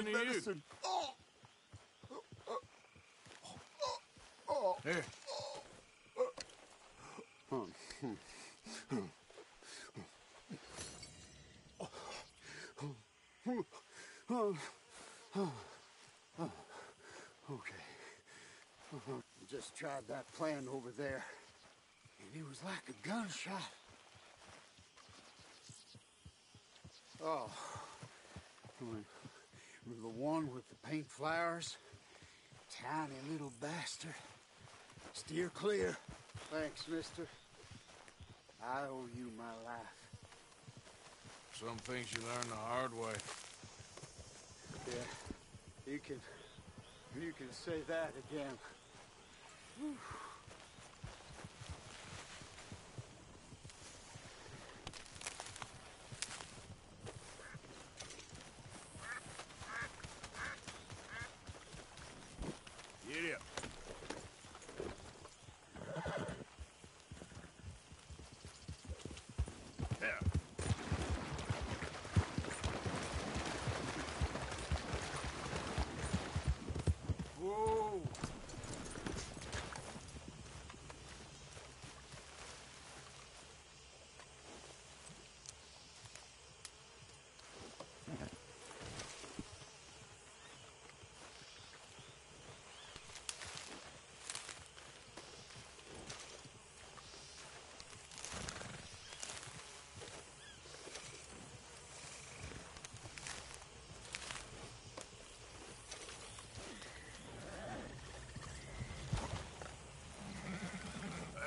happened to you? medicine. Oh! Here. Okay. Just tried that plan over there, and it was like a gunshot. Oh, the one with the pink flowers, tiny little bastard. Steer clear. Thanks, mister. I owe you my life. Some things you learn the hard way. Yeah, you can say that again. Whew. Get up. Yeah. Whoa.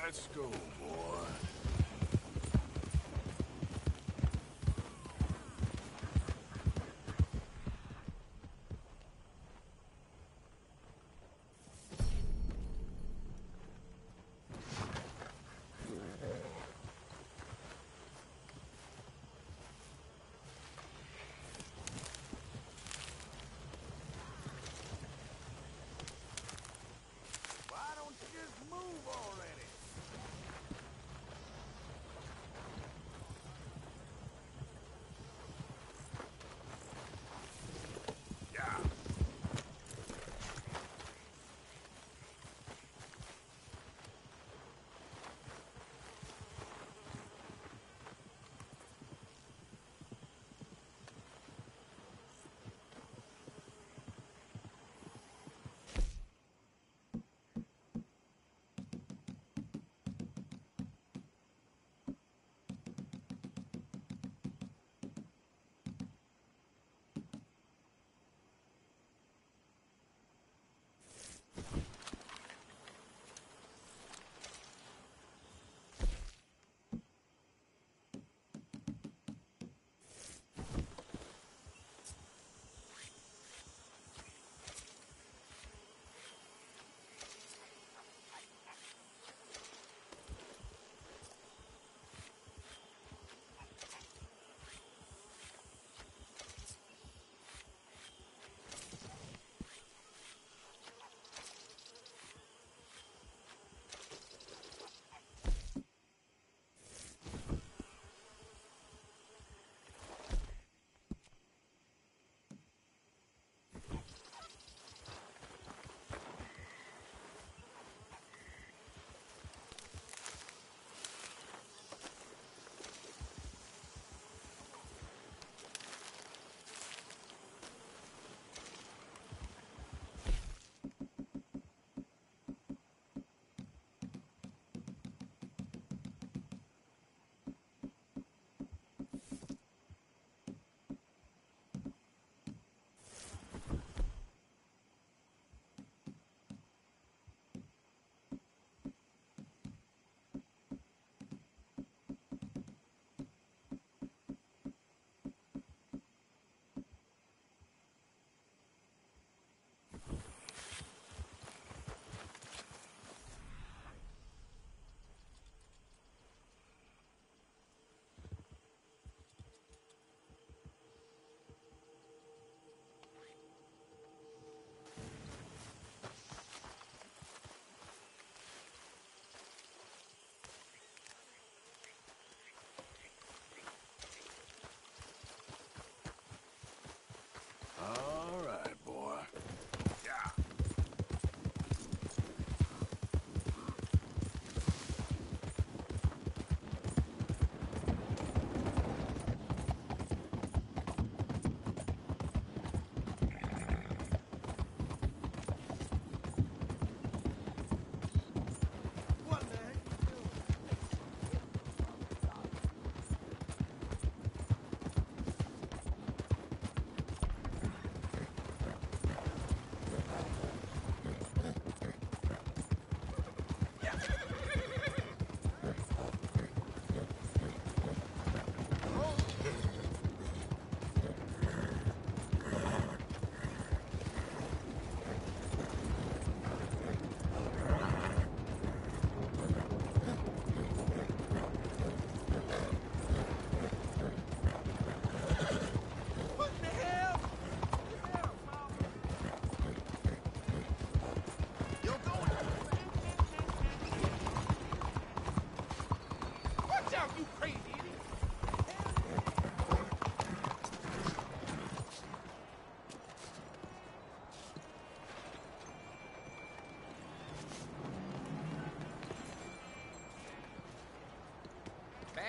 Let's go, boy. Why don't you just move already?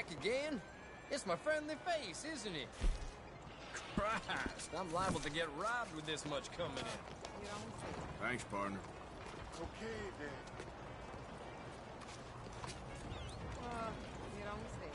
back again. It's my friendly face, isn't it? Christ, I'm liable to get robbed with this much coming in. Thanks, partner. Okay, then. You don't say.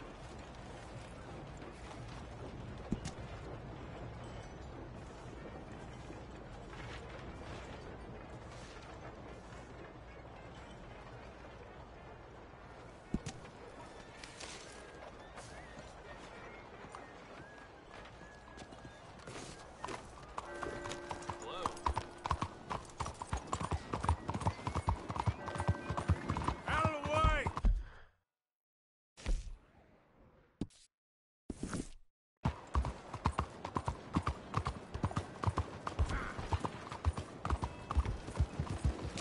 Out of the way!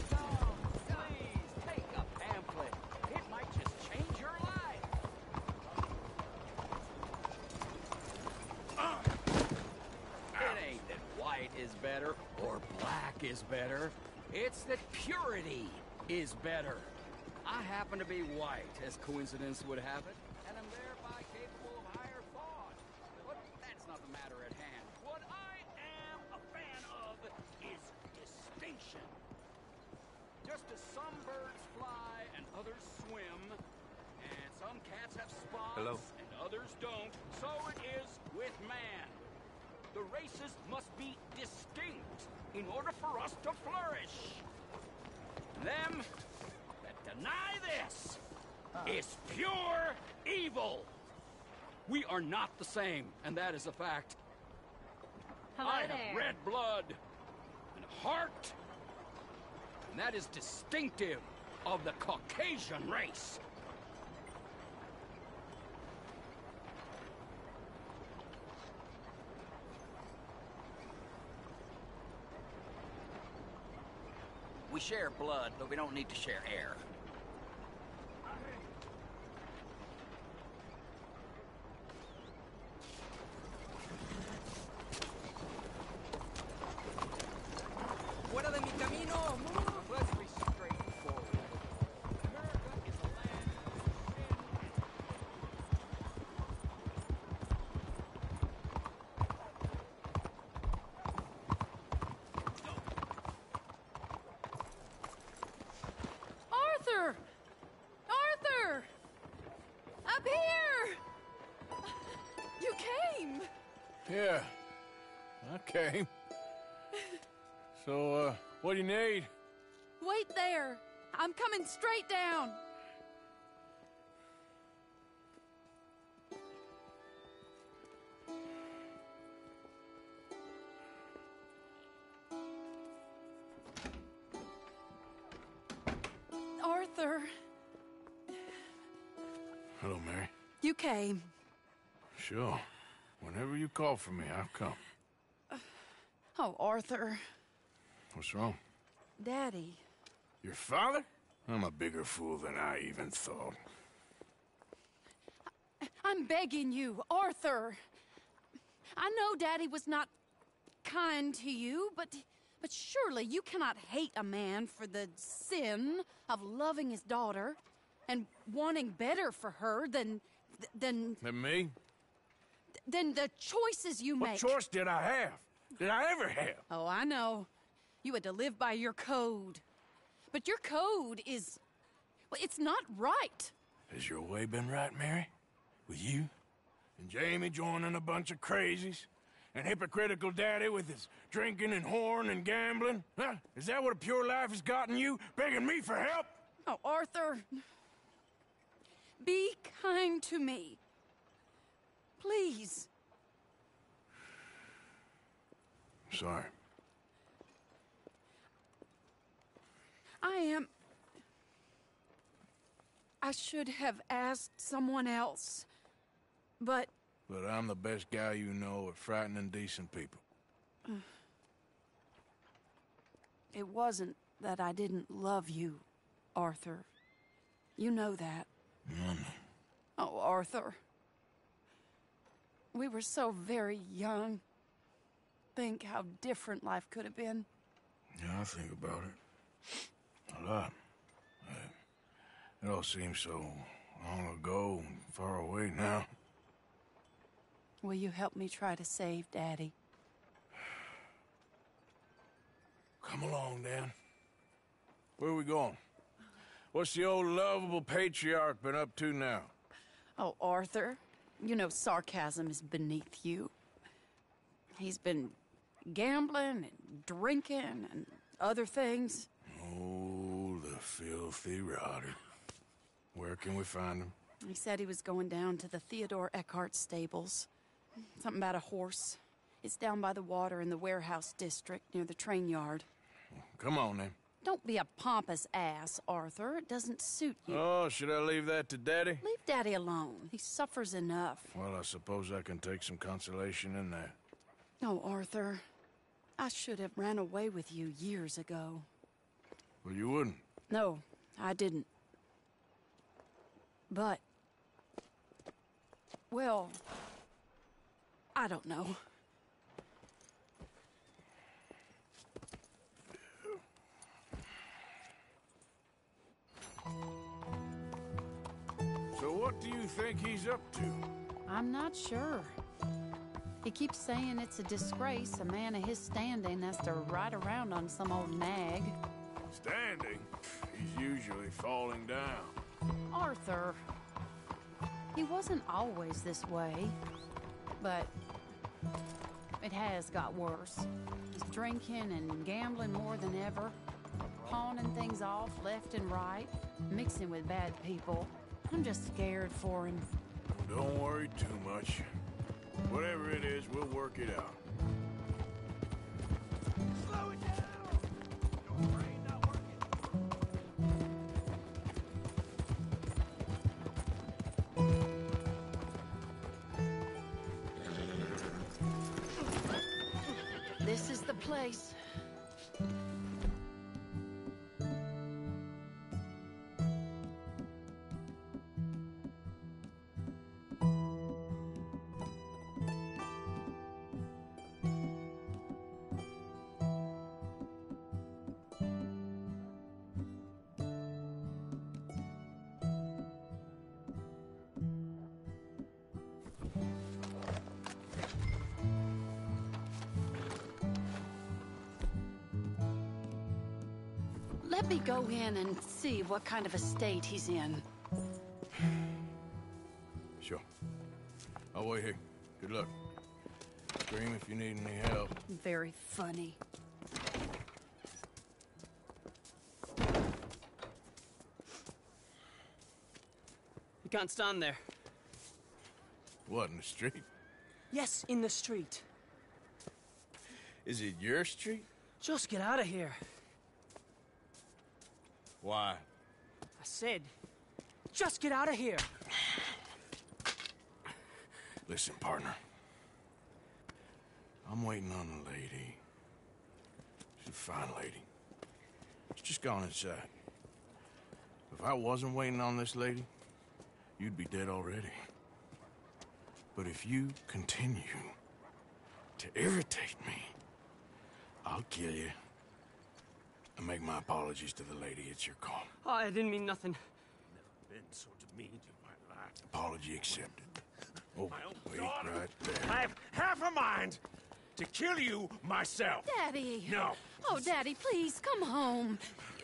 Please, take a pamphlet. It might just change your life. It ain't that white is better or black is better. It's that purity is better. I happen to be white, as coincidence would have it, and am thereby capable of higher thought. But that's not the matter at hand. What I am a fan of is distinction. Just as some birds fly and others swim, and some cats have spots and others don't, so it is with man. The races must be distinct in order for us to flourish. Them that deny this is pure evil. We are not the same, and that is a fact. I have red blood and a heart, and that is distinctive of the Caucasian race. We share blood, but we don't need to share air. Fuera de mi camino. Let's be straightforward. America is a land of sin Arthur! Arthur! Up here! You came! Yeah, I came. So, what do you need? Wait there! I'm coming straight down! Arthur, Hello, Mary. you came. Sure. Whenever you call for me, I'll come. Oh, Arthur. What's wrong? Daddy. Your father? I'm a bigger fool than I even thought. I'm begging you, Arthur. I know Daddy was not kind to you, but surely you cannot hate a man for the sin of loving his daughter and wanting better for her than And me? the choices you What make. choice did I have? Did I ever have? Oh, I know. You had to live by your code. But your code is... well, it's not right. Has your way been right, Mary? With you? And Jamie joining a bunch of crazies? And hypocritical daddy with his drinking and whoring and gambling? Huh? Is that what a pure life has gotten you? Begging me for help? Oh, Arthur. Be kind to me. Please. Sorry. I should have asked someone else. But But I'm the best guy you know at frightening decent people. it wasn't that I didn't love you, Arthur. You know that. Oh, Arthur. We were so very young. Think how different life could have been. Yeah, I think about it. A lot. It all seems so Long ago, and far away now. Will you help me try to save Daddy? Come along, Dan. Where are we going? What's the old lovable patriarch been up to now? Oh, Arthur, you know sarcasm is beneath you. He's been gambling and drinking and other things. Oh, the filthy rotter. Where can we find him? He said he was going down to the Theodore Eckhart stables. Something about a horse. It's down by the water in the warehouse district near the train yard. Come on, then. Don't be a pompous ass, Arthur. It doesn't suit you. Oh, should I leave that to Daddy? Leave Daddy alone. He suffers enough. Well, I suppose I can take some consolation in that. Oh, Arthur. I should have ran away with you years ago. Well, you wouldn't. No, I didn't. But... well... I don't know. So what do you think he's up to? I'm not sure. He keeps saying it's a disgrace a man of his standing has to ride around on some old nag. Standing? He's usually falling down. Arthur. He wasn't always this way, but it has got worse. He's drinking and gambling more than ever, pawning things off left and right, mixing with bad people. I'm just scared for him. Don't worry too much. Whatever it is, we'll work it out. Slow it down! Your brain not working. This is the place. Let me go in and see what kind of a state he's in. Sure. I'll wait here. Good luck. Scream if you need any help. Very funny. You can't stand there. What, in the street? Yes, in the street. Is it your street? Just get out of here. Why? I said, just get out of here. Listen, partner. I'm waiting on a lady. She's a fine lady. She's just gone inside. If I wasn't waiting on this lady, you'd be dead already. But if you continue to irritate me, I'll kill you. And make my apologies to the lady. It's your call. Oh, I didn't mean nothing. Been so demeaned in my life. Apology accepted. Oh, My own wait daughter. right there. I have half a mind to kill you myself. Daddy! No. Oh, Daddy, please, come home.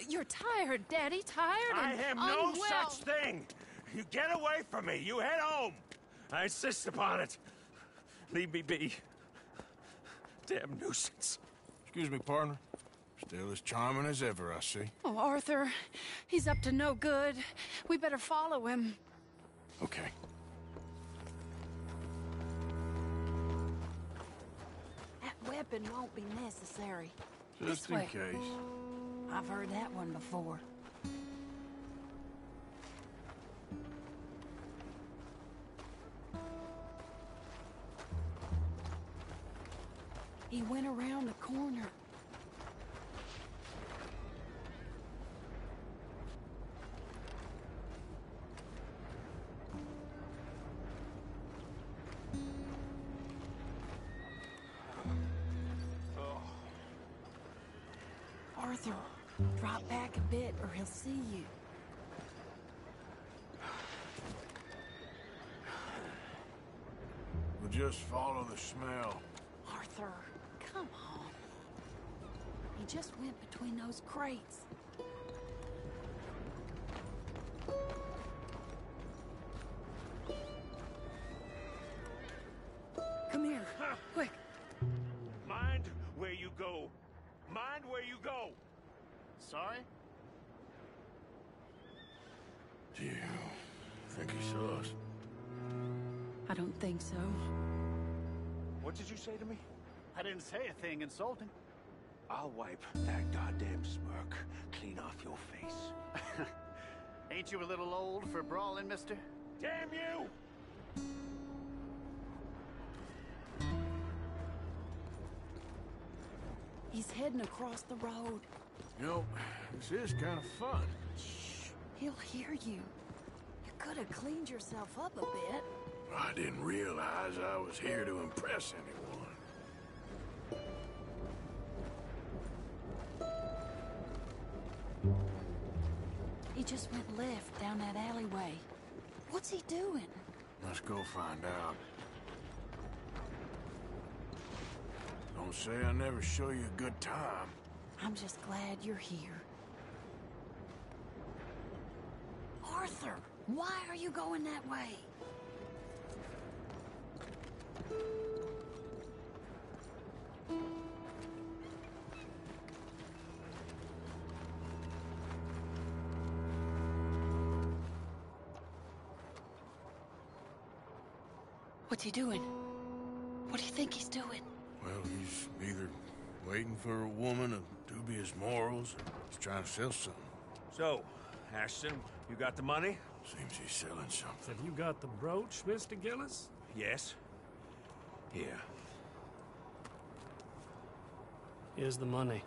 You're tired, Daddy, tired I and am no unwell. such thing. You get away from me. You head home. I insist upon it. Leave me be. Damn nuisance. Excuse me, partner. Still as charming as ever, I see. Oh, Arthur, he's up to no good. We better follow him. Okay. That weapon won't be necessary. Just This in way. case. I've heard that one before. He went around the corner. Arthur, drop back a bit or he'll see you. We'll just follow the smell. Arthur, come on. He just went between those crates. Come here, quick. Mind where you go. Mind where you go. Sorry? Do you think he saw us? I don't think so. What did you say to me? I didn't say a thing insulting. I'll wipe that goddamn smirk clean off your face. Ain't you a little old for brawling, mister? Damn you! He's heading across the road. You know, this is kind of fun. Shh, he'll hear you. You could have cleaned yourself up a bit. I didn't realize I was here to impress anyone. He just went left down that alleyway. What's he doing? Let's go find out. Don't say I never show you a good time. I'm just glad you're here. Arthur, why are you going that way? What's he doing? What do you think he's doing? Well, he's either waiting for a woman of dubious morals or he's trying to sell something. So, Ashton, you got the money? Seems he's selling something. Have you got the brooch, Mr. Gillis? Yes. Here. Here's the money.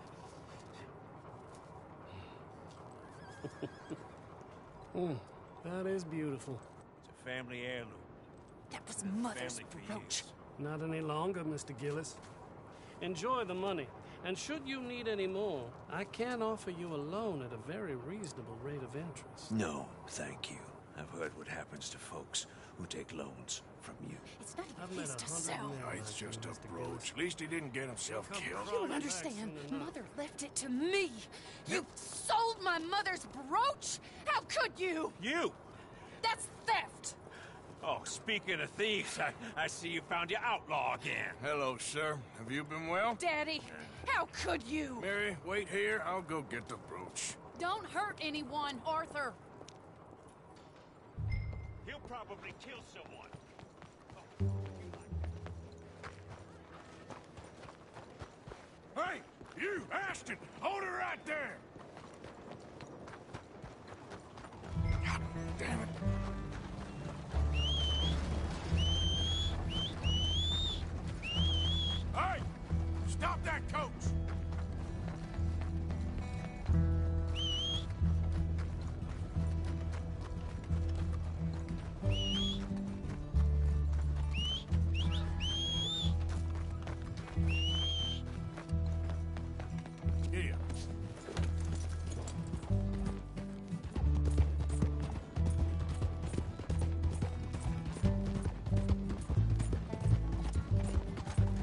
That is beautiful. It's a family heirloom. That was Mother's Family for brooch. years. Not any longer, Mr. Gillis. Enjoy the money. And should you need any more, I can offer you a loan at a very reasonable rate of interest. No, thank you. I've heard what happens to folks who take loans from you. It's not I've even met his to 100 sell. men Oh, it's like just you, a Mr. brooch. Gillis. At least he didn't get himself killed. You don't understand. Mother left it to me. You sold my mother's brooch? How could you? You! That's theft. Oh, speaking of thieves, I see you found your outlaw again. Hello, sir. Have you been well? Daddy, how could you? Mary, wait here. I'll go get the brooch. Don't hurt anyone, Arthur. He'll probably kill someone. Hey, you, Ashton! Hold her right there! God damn it. Hey! Stop that coach! Giddy up.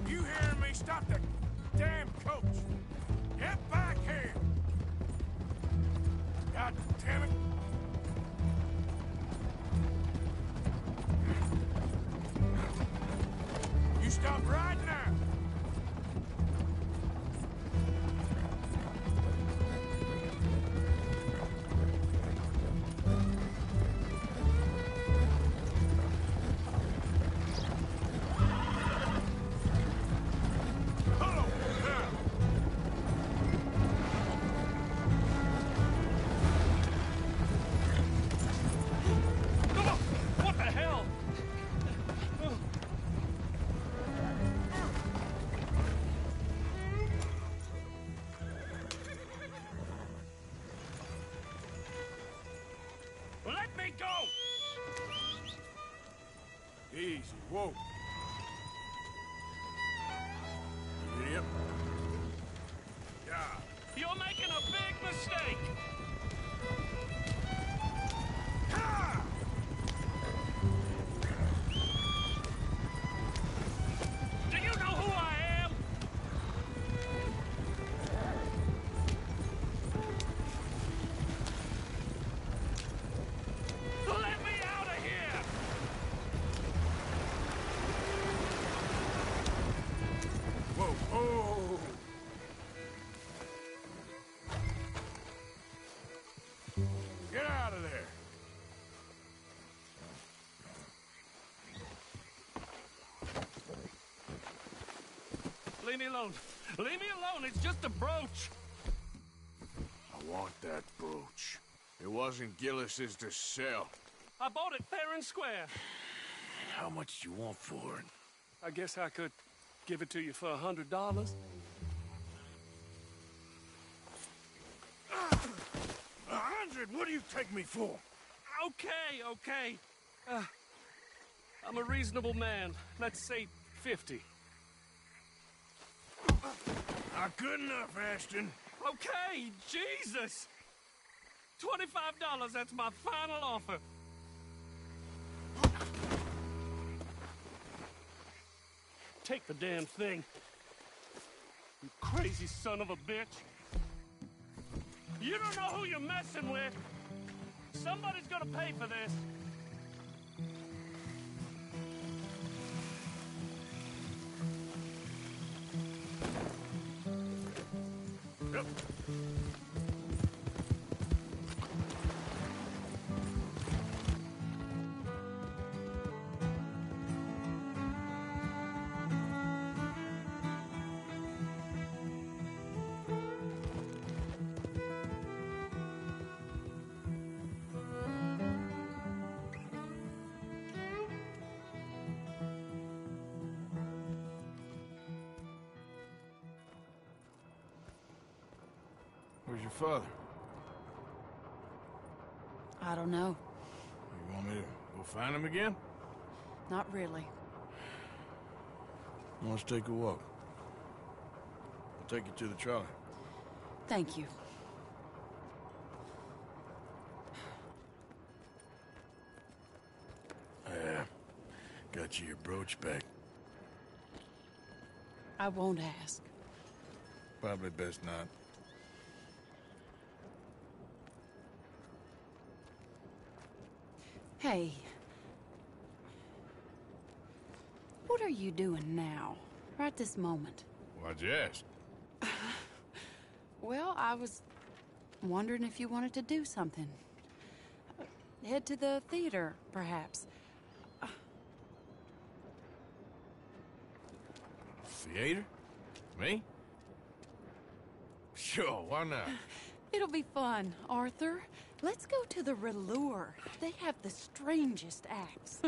You hearing me? Stop the damn coach! Get back here! God damn it! You stop right now! Hello, now! What the hell? Let me go! Easy, whoa. Giddy up. Yeah. You're making a big mistake! Ha! Leave me alone. Leave me alone. It's just a brooch. I want that brooch. It wasn't Gillis's to sell. I bought it fair and square. How much do you want for it? I guess I could give it to you for $100. 100? What do you take me for? Okay. I'm a reasonable man. Let's say 50. Good enough, Ashton. Okay, Jesus! $25, that's my final offer. Take the damn thing. You crazy son of a bitch. You don't know who you're messing with. Somebody's gonna pay for this. Yep. Where's your father? I don't know. You want me to go find him again? Not really. Let's take a walk. I'll take you to the trolley. Thank you. Got you your brooch back. I won't ask. Probably best not. Hey. What are you doing now? Right this moment? Why'd you ask? Well, I was wondering if you wanted to do something. Head to the theater, perhaps. Theater? Me? Sure, why not? It'll be fun, Arthur. Let's go to the Relure. They have the strangest acts.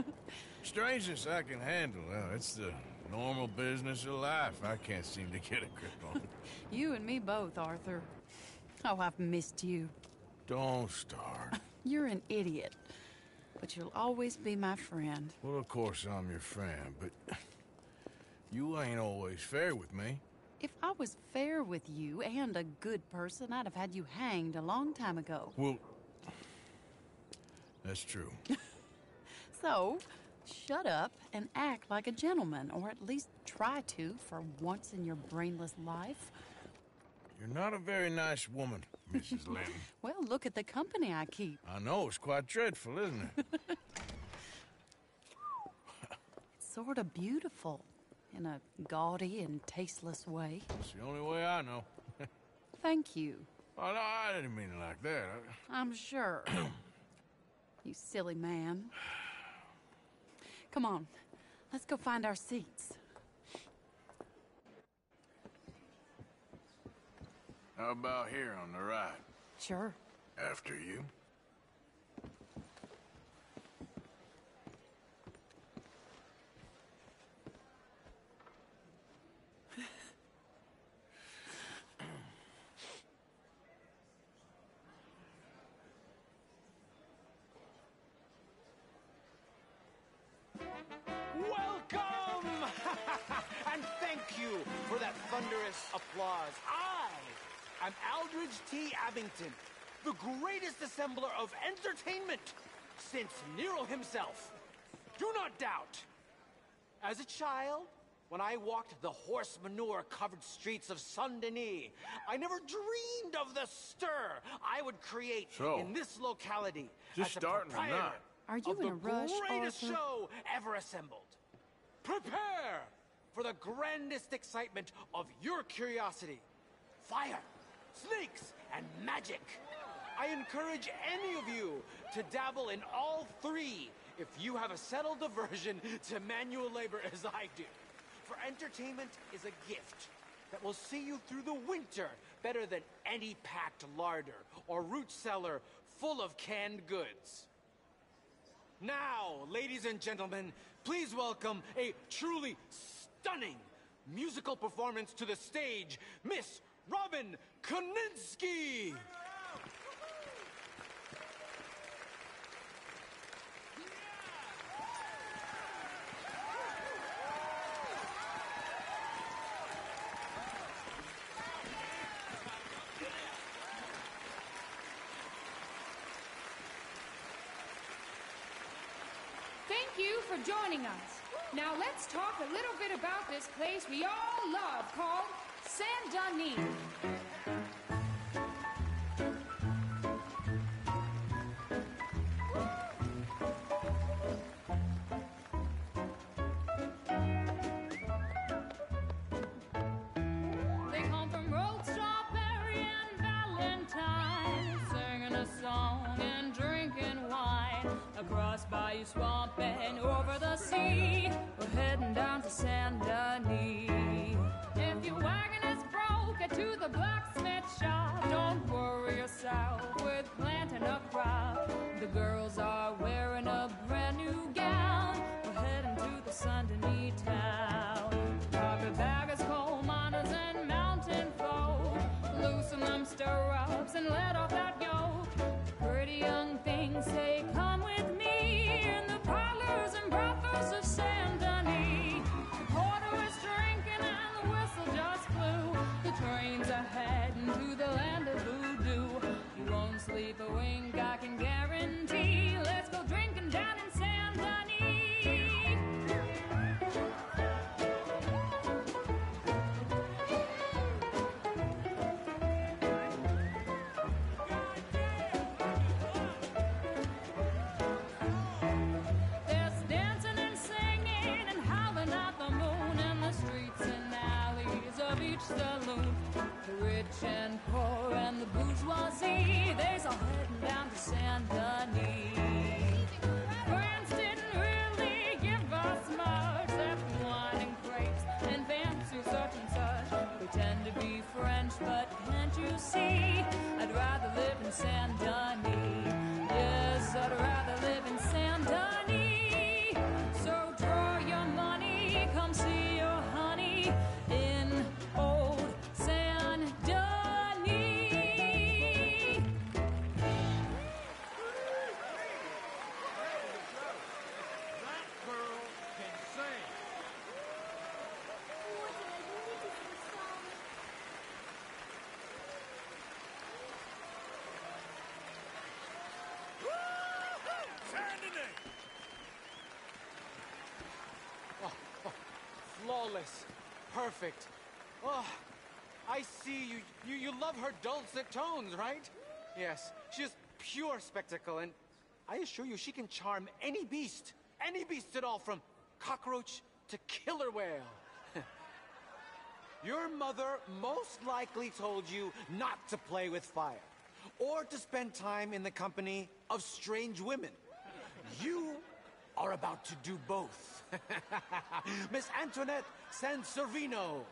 Strangeness I can handle. It's the normal business of life. I can't seem to get a grip on. You and me both, Arthur. Oh, I've missed you. Don't start. You're an idiot. But you'll always be my friend. Well, of course I'm your friend, but you ain't always fair with me. If I was fair with you and a good person, I'd have had you hanged a long time ago. Well, that's true. So, shut up and act like a gentleman, or at least try to for once in your brainless life. You're not a very nice woman, Mrs. Lynn. Well, look at the company I keep. I know, it's quite dreadful, isn't it? It's sort of beautiful, in a gaudy and tasteless way. It's the only way I know. Thank you. Oh, no, I didn't mean it like that. I'm sure. You silly man. Come on, let's go find our seats. How about here on the right? Sure. After you. Welcome! And thank you for that thunderous applause. I'm Aldridge T. Abington, the greatest assembler of entertainment since Nero himself. Do not doubt. As a child, when I walked the horse manure-covered streets of Saint-Denis, I never dreamed of the stir I would create in this locality just as a starting or proprietor not? Are you of in the a rush, greatest Arthur? show ever assembled. Prepare for the grandest excitement of your curiosity. Fire, snakes, and magic. I encourage any of you to dabble in all three if you have a settled aversion to manual labor as I do. For entertainment is a gift that will see you through the winter better than any packed larder or root cellar full of canned goods. Now, ladies and gentlemen, please welcome a truly stunning musical performance to the stage, Miss Robin Koninsky! Thank you for joining us. Now let's talk a little bit about this place we all love called Saint-Denis. They come from rolled strawberry and valentine, singing a song and drinking wine across Bayou Swamp and over the sea. We're heading down to Saint-Denis. If your wagon is broke, get to the blacksmith shop. Don't worry yourself with planting a crop. The girls are wearing a brand new gown. We're heading to the Saint-Denis town. Carpetbaggers, coal miners, and mountain folk, loosen them stirrups and let off that yoke. Pretty young things say, come with me in the parlors and brothels of Saint-Denis. The porter is drinking and the whistle just blew. The trains are heading to the land of voodoo. You won't sleep a wink, I can guarantee. Let's go drinking down in Saint-Denis. There's dancing and singing and howling at the moon in the streets and alleys of each saloon. The rich and poor and the bourgeoisie, they's all heading down to Saint-Denis. France didn't really give us much, except wine and grapes and fancy such and such. Pretend to be French, but can't you see? I'd rather live in Saint-Denis. Yes, I'd rather live in Saint-Denis. So draw your money, come see your honey in old Saint-Denis. That girl can sing. Saint-Denis! Flawless. Perfect. Oh, I see you love her dulcet tones, right? Yes, she's pure spectacle, and I assure you she can charm any beast at all, from cockroach to killer whale. Your mother most likely told you not to play with fire, or to spend time in the company of strange women. You are about to do both. Miss Antoinette Sanservino.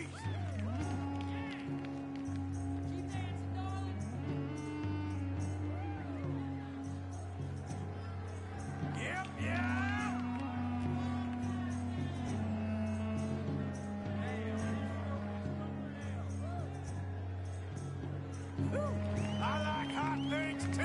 crazy. Keep dancing, darling. Yep, yeah. I like hot things too.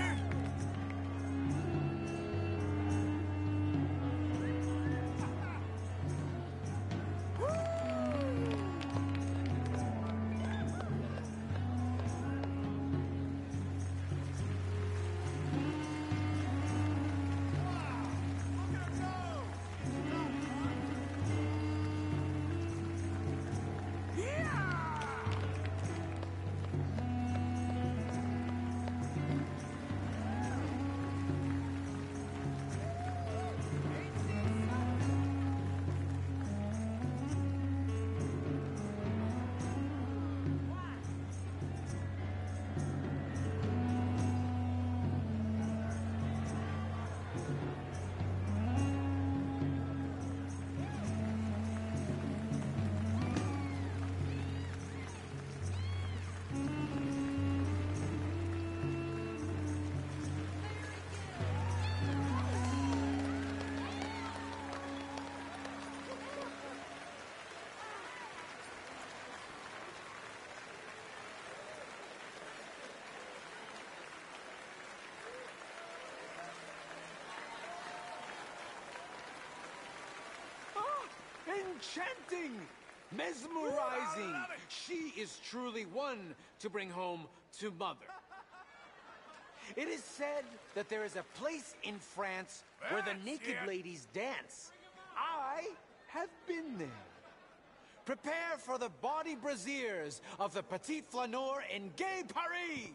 Enchanting! Mesmerizing! She is truly one to bring home to mother. It is said that there is a place in France where the naked ladies dance. I have been there. Prepare for the body brasiers of the Petit Flaneur in Gay Paris!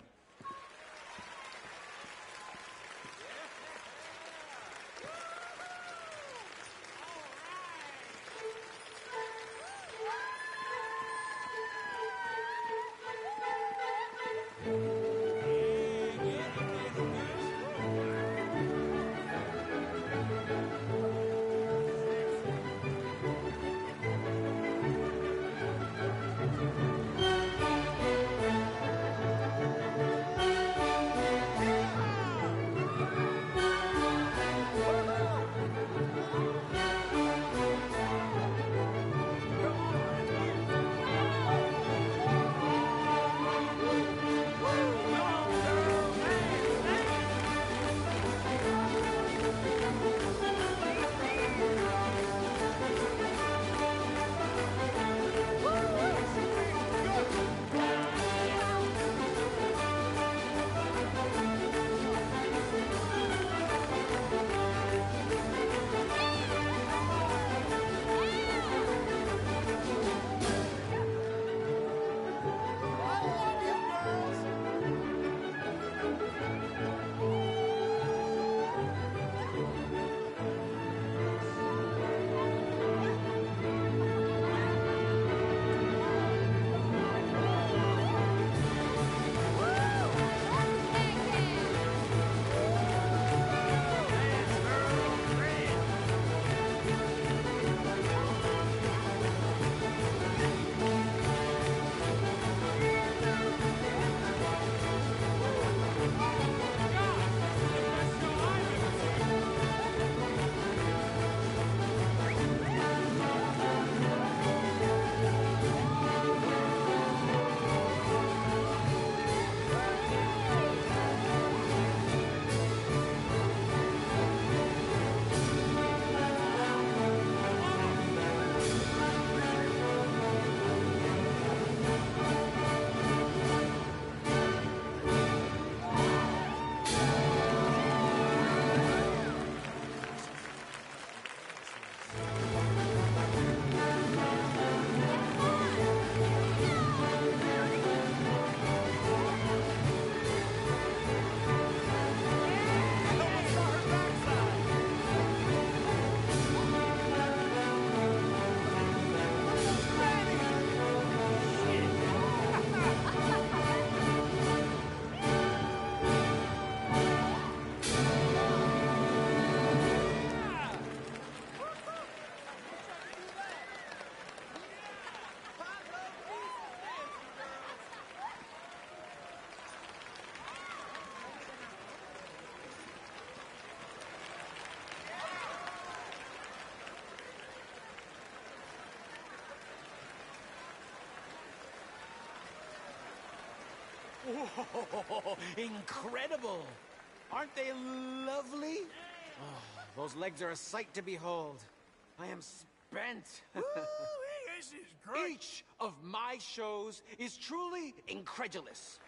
Whoa, incredible! Aren't they lovely? Oh, those legs are a sight to behold. I am spent. Woo, this is great. Each of my shows is truly incredulous,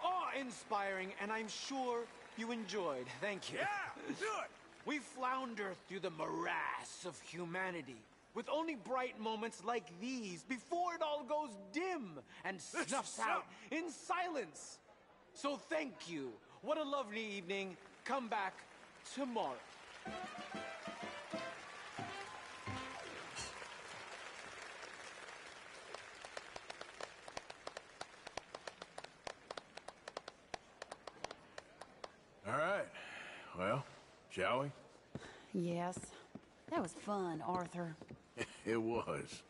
awe-inspiring, and I'm sure you enjoyed. Thank you. Yeah, do it. We flounder through the morass of humanity, with only bright moments like these before it all goes dim and snuffs out in silence. So thank you. What a lovely evening. Come back tomorrow. All right. Well, shall we? Yes. That was fun, Arthur. It was.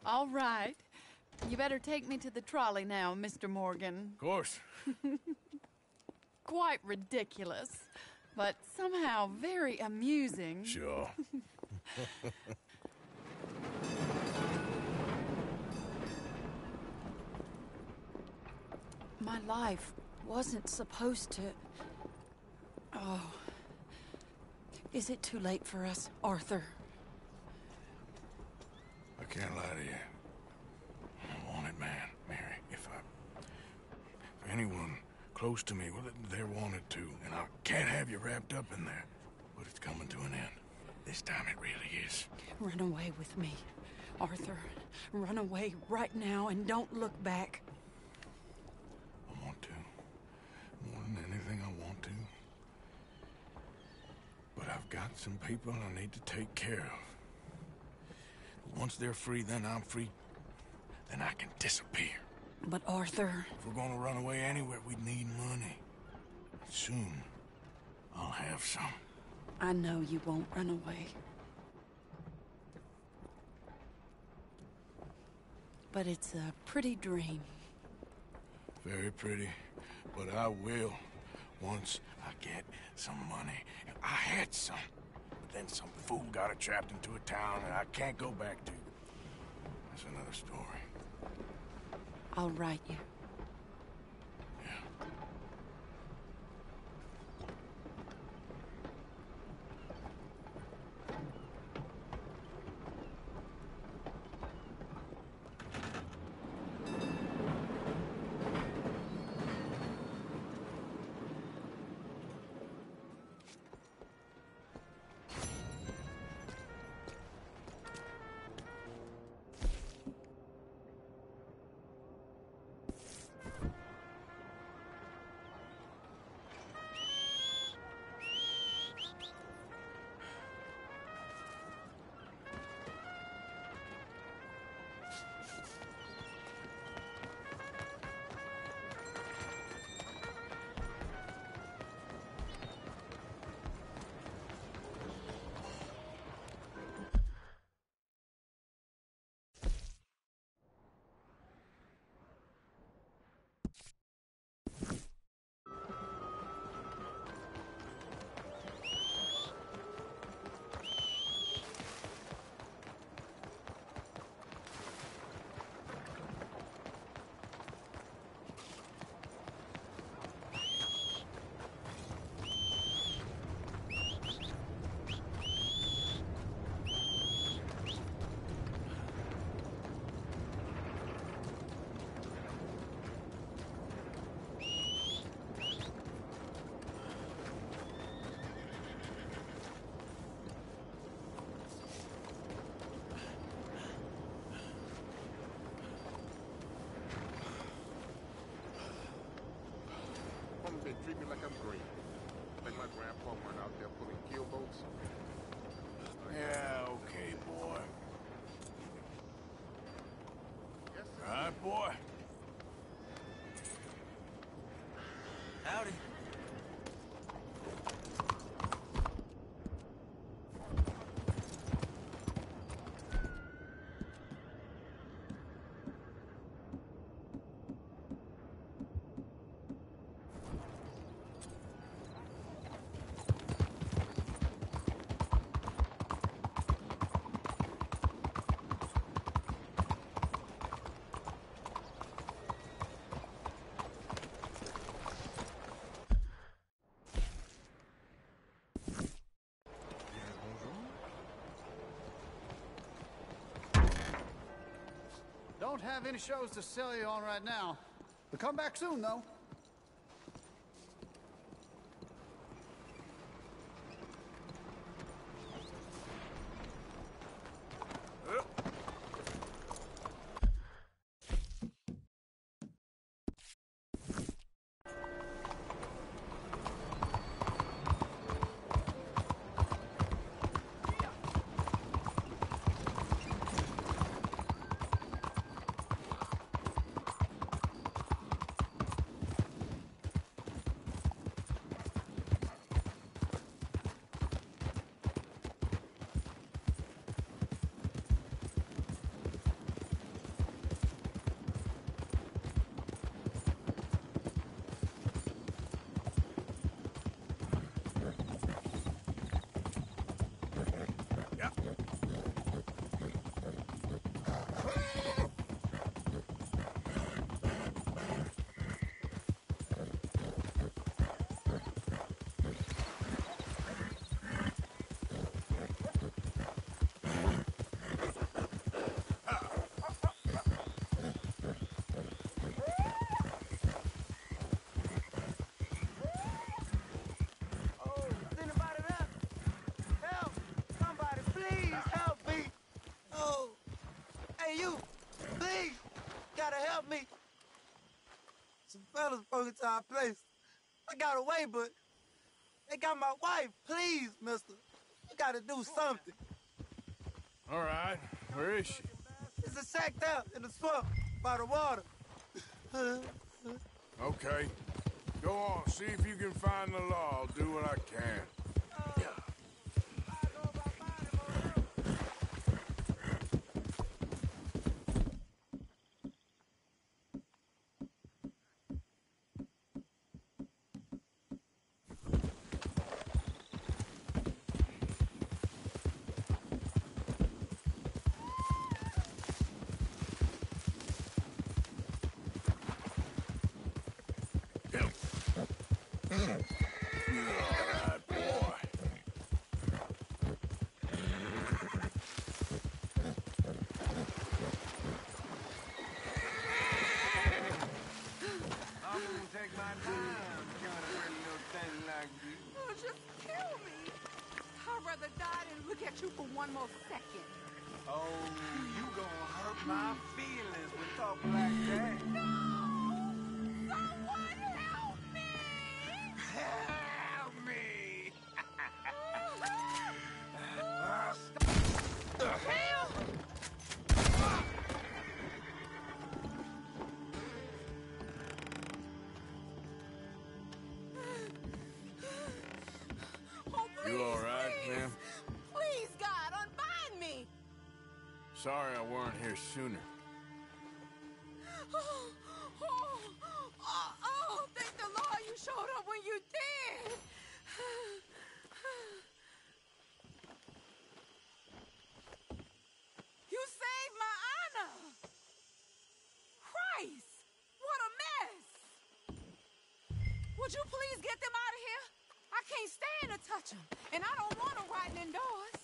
All right. You better take me to the trolley now, Mr. Morgan. Of course. Quite ridiculous, but somehow very amusing. Sure. My life wasn't supposed to... Oh. Is it too late for us, Arthur? I can't lie to you. I'm a wanted man, Mary. If anyone close to me, well, they're wanted too. And I can't have you wrapped up in there. But it's coming to an end. This time it really is. Run away with me, Arthur. Run away right now and don't look back. I want to. More than anything, I want to. But I've got some people I need to take care of. Once they're free, then I'm free. Then I can disappear. But Arthur... If we're gonna run away anywhere, we need money. Soon, I'll have some. I know you won't run away. But it's a pretty dream. Very pretty. But I will, once I get some money. I had some. But then some fool got it trapped into a town that I can't go back to. That's another story. I'll write you. Yeah. They treat me like I'm green. Like my grandpa went out there pulling keelboats. Yeah, okay, boy. Yes, sir. All right, boy. Howdy. don't have any shows to sell you on right now. But come back soon, though. Some fellas broke into our place. I got away, but they got my wife. Please, mister. You gotta do something. All right. Where is she? It's a sack there in the swamp by the water. Okay. Go on. See if you can find the law. I'll do what I can. You for one more second. Oh, you gonna hurt my feelings with talk like that. No! Someone help me! Help me! Help! Oh, please, you all right, please. ma'am? Please, God, unbind me! Sorry I weren't here sooner. Thank the Lord you showed up when you did! You saved my honor! Christ! What a mess! Would you please get them out of here? I can't stand to touch them, and I don't want them riding indoors.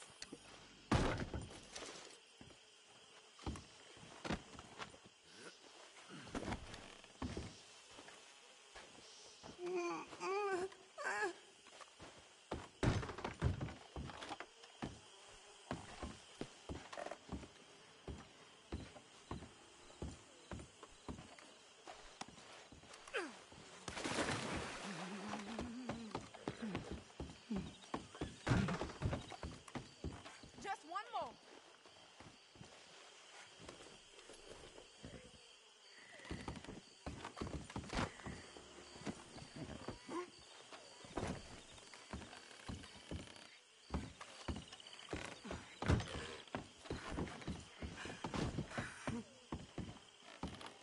Just one more.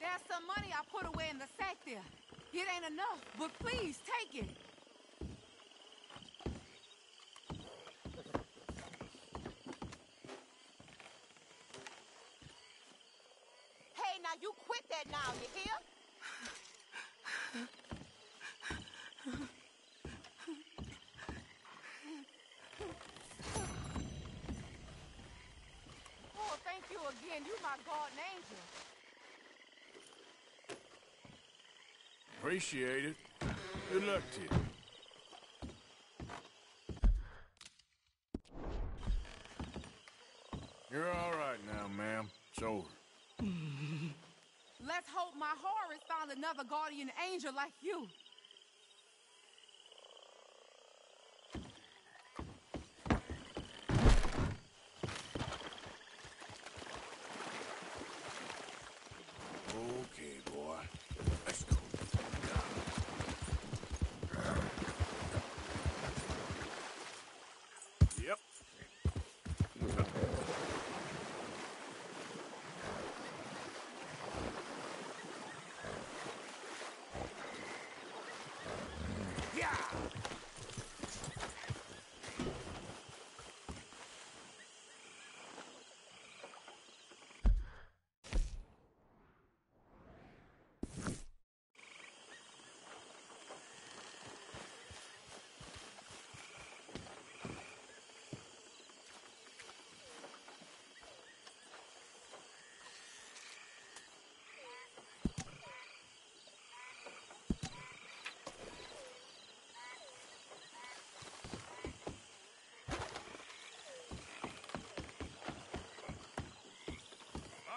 There's some money I put away in the sack there. It ain't enough, but please take it. Hey, now you quit that now, you hear? Oh, thank you again. You my guardian angel. Appreciate it. Good luck to you. You're all right now, ma'am. It's over. Let's hope my Horace found another guardian angel like you. Okay, boy. Let's go. Yep. Yeah!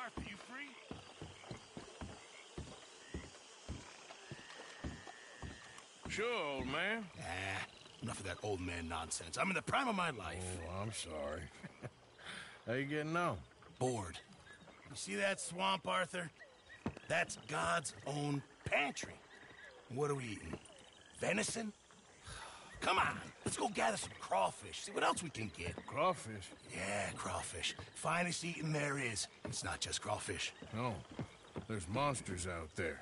Arthur, you free? Sure, old man. Enough of that old man nonsense. I'm in the prime of my life. Oh, I'm sorry. How you getting on? Bored. You see that swamp, Arthur? That's God's own pantry. What are we eating? Venison? Come on, let's go gather some crawfish. See what else we can get. Crawfish? Yeah, crawfish. Finest eating there is. It's not just crawfish. No. There's monsters out there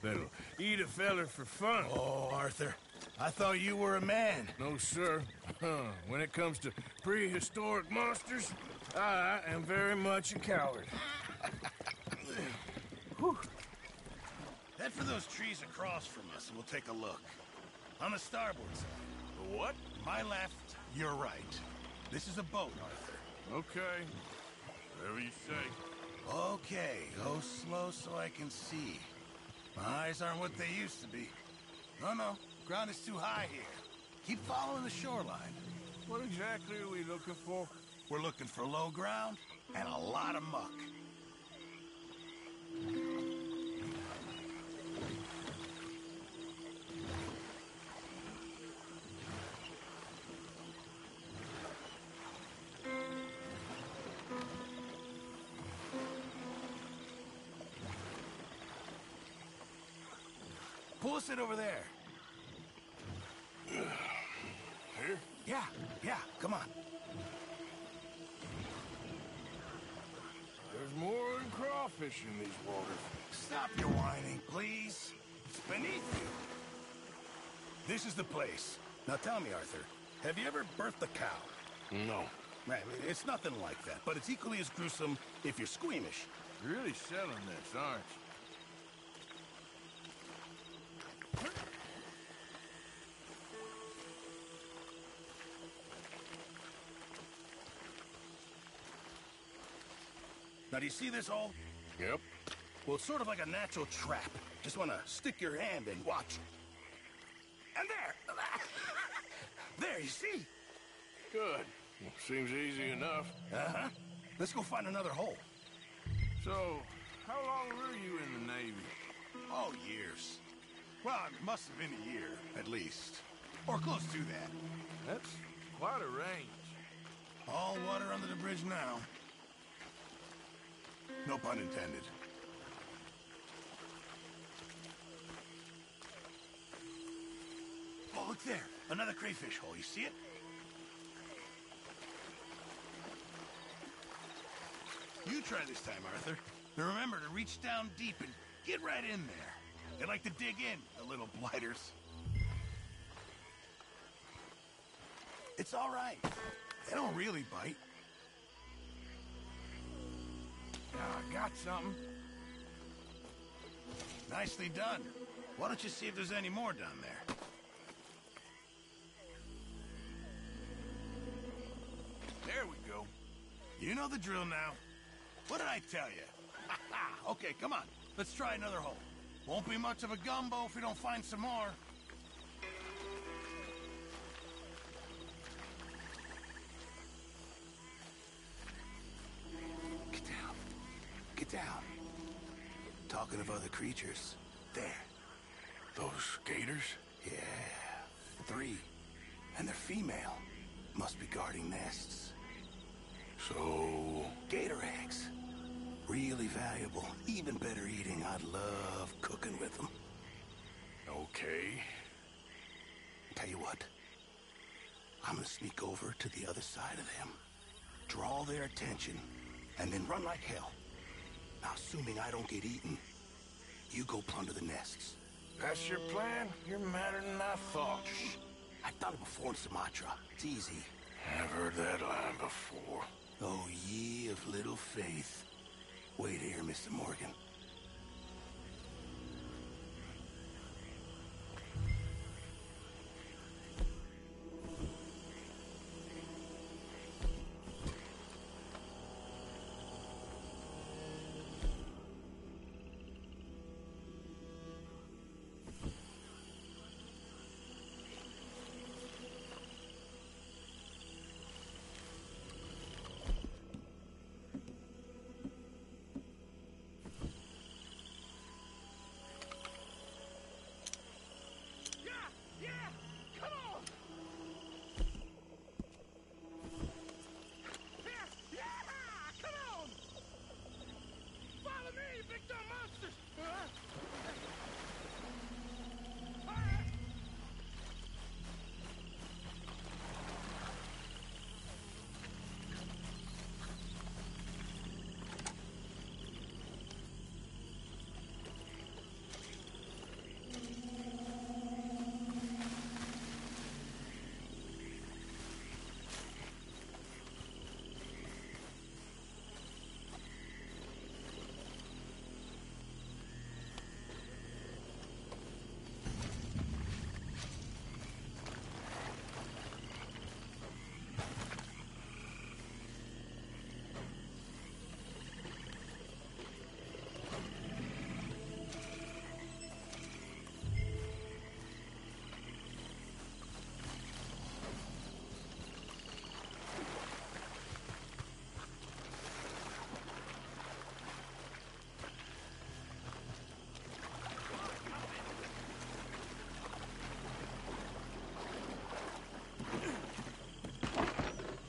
that'll eat a feller for fun. Oh, Arthur, I thought you were a man. No, sir. When it comes to prehistoric monsters, I am very much a coward. Head for those trees across from us, and we'll take a look. On the starboard side. The what? My left, your right. This is a boat, Arthur. Okay. Whatever you say. Okay, go slow so I can see. My eyes aren't what they used to be. No, ground is too high here. Keep following the shoreline. What exactly are we looking for? We're looking for low ground and a lot of muck. Pull us in over there. Here? Yeah, come on. There's more than crawfish in these waters. Stop your whining, please. It's beneath you. This is the place. Now tell me, Arthur, have you ever birthed a cow? No. Man, it's nothing like that, but it's equally as gruesome if you're squeamish. You're really selling this, aren't you? Now, do you see this hole? Yep. Well, it's sort of like a natural trap. Just want to stick your hand in. Watch. And there! There, you see? Good. Well, seems easy enough. Uh-huh. Let's go find another hole. So, how long were you in the Navy? Oh, years. Well, it must have been a year, at least. Or close to that. That's quite a range. All water under the bridge now. No pun intended. Oh, look there. Another crayfish hole. You see it? You try this time, Arthur. Now remember to reach down deep and get right in there. They like to dig in, the little blighters. It's all right. They don't really bite. I got something. Nicely done. Why don't you see if there's any more down there? There we go. You know the drill now. What did I tell you? Okay, come on. Let's try another hole. Won't be much of a gumbo if we don't find some more. Get down. Get down. Talking of other creatures. There. Those gators? Yeah. 3. And they're female. Must be guarding nests. So... Gator eggs. Really valuable. Even better eating. I'd love cooking with them. Okay. Tell you what. I'm gonna sneak over to the other side of them. Draw their attention. And then run like hell. Now, assuming I don't get eaten, you go plunder the nests. That's your plan? You're madder than I thought. Shh. I've done it before in Sumatra. It's easy. I've heard that line before. Oh, ye of little faith. Wait here, Mr. Morgan.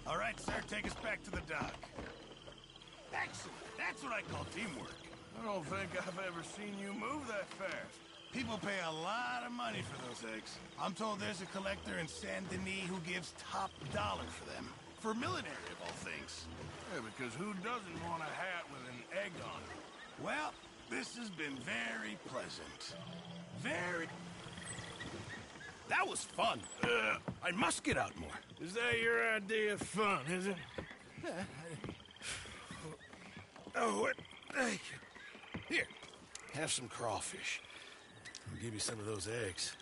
All right, sir, take us back to the dock. Excellent. That's what I call teamwork. I don't think I've ever seen you move that fast. People pay a lot of money for those eggs. I'm told there's a collector in Saint Denis who gives top dollar for them. For military, of all things. Yeah, because who doesn't want a hat with an egg on it? Well, this has been very pleasant. Very... That was fun. I must get out more. Is that your idea of fun, is it? Oh, what? Thank you. Here, have some crawfish. I'll give you some of those eggs.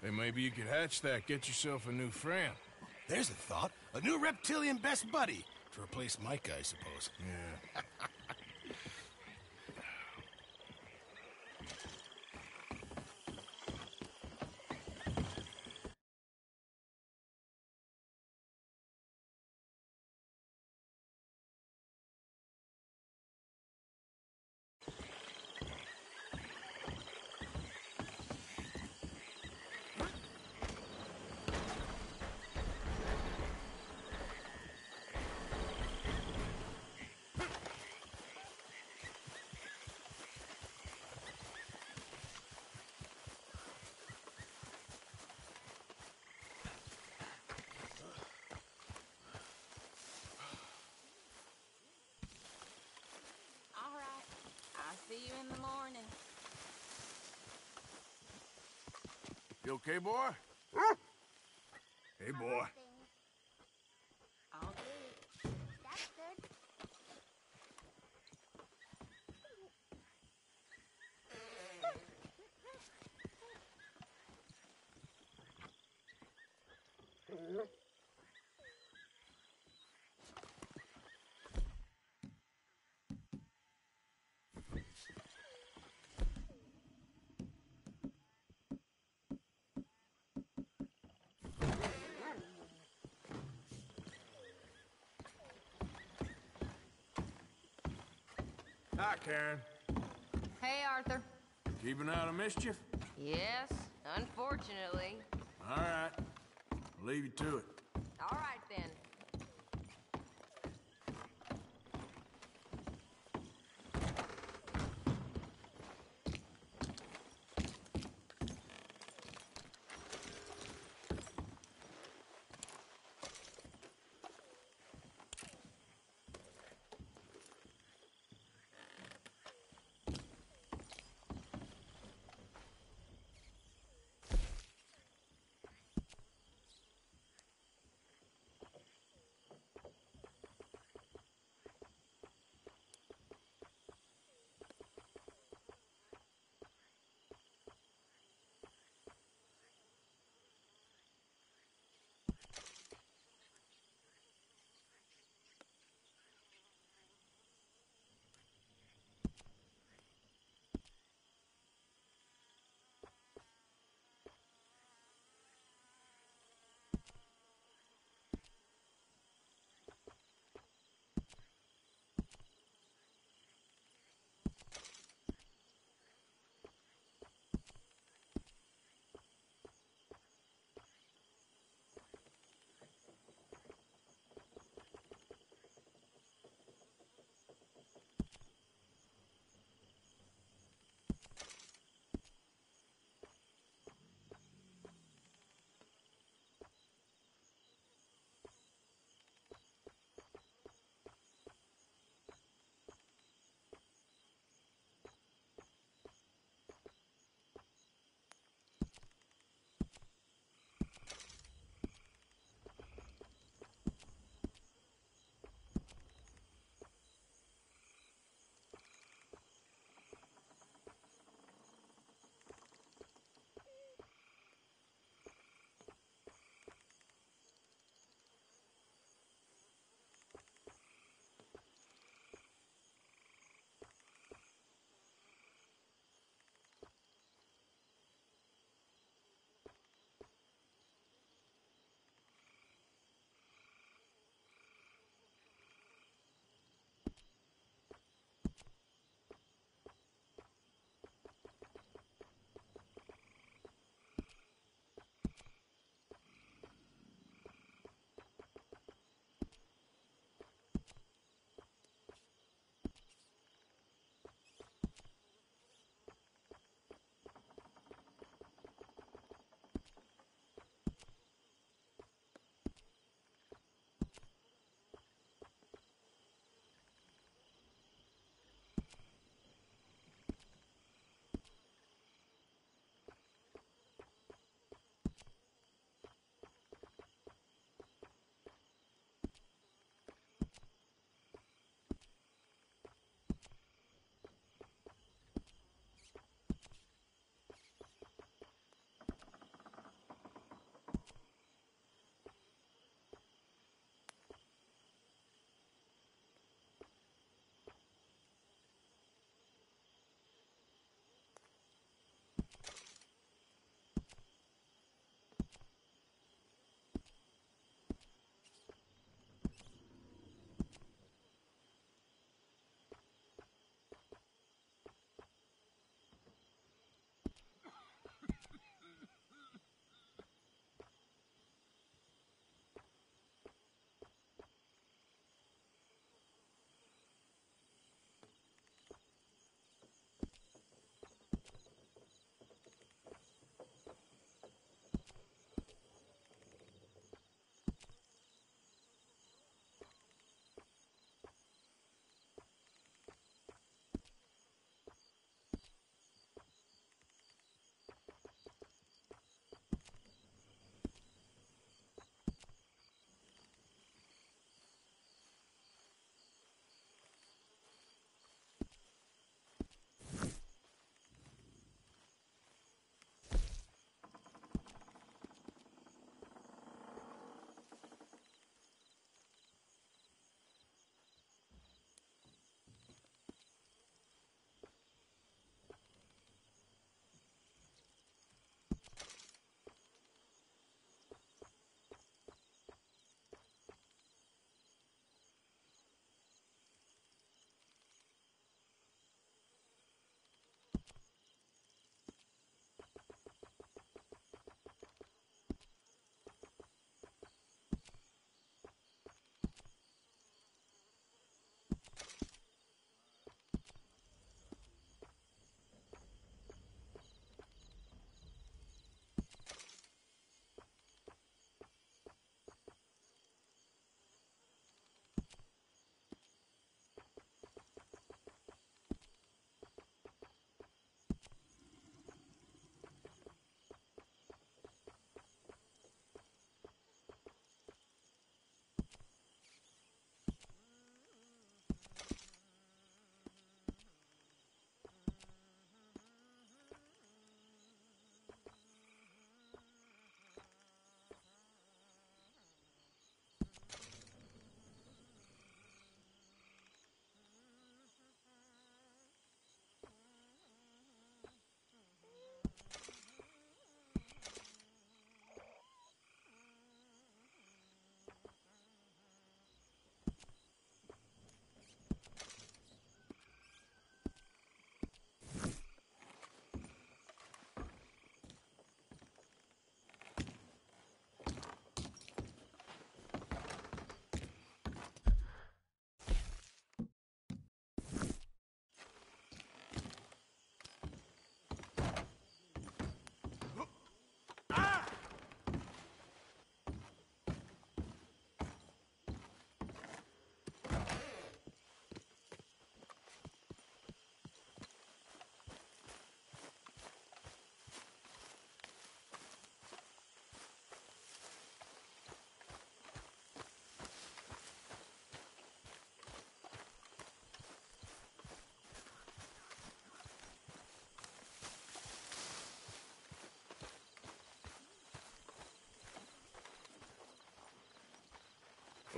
Hey, maybe you could hatch that, get yourself a new friend. There's a thought. A new reptilian best buddy. To replace Mike, I suppose. Yeah. See you in the morning. You okay, boy? Hey, boy. All good. That's good. Hi, Karen. Hey, Arthur. Keeping out of mischief? Yes, unfortunately. All right. I'll leave you to it. All right, then.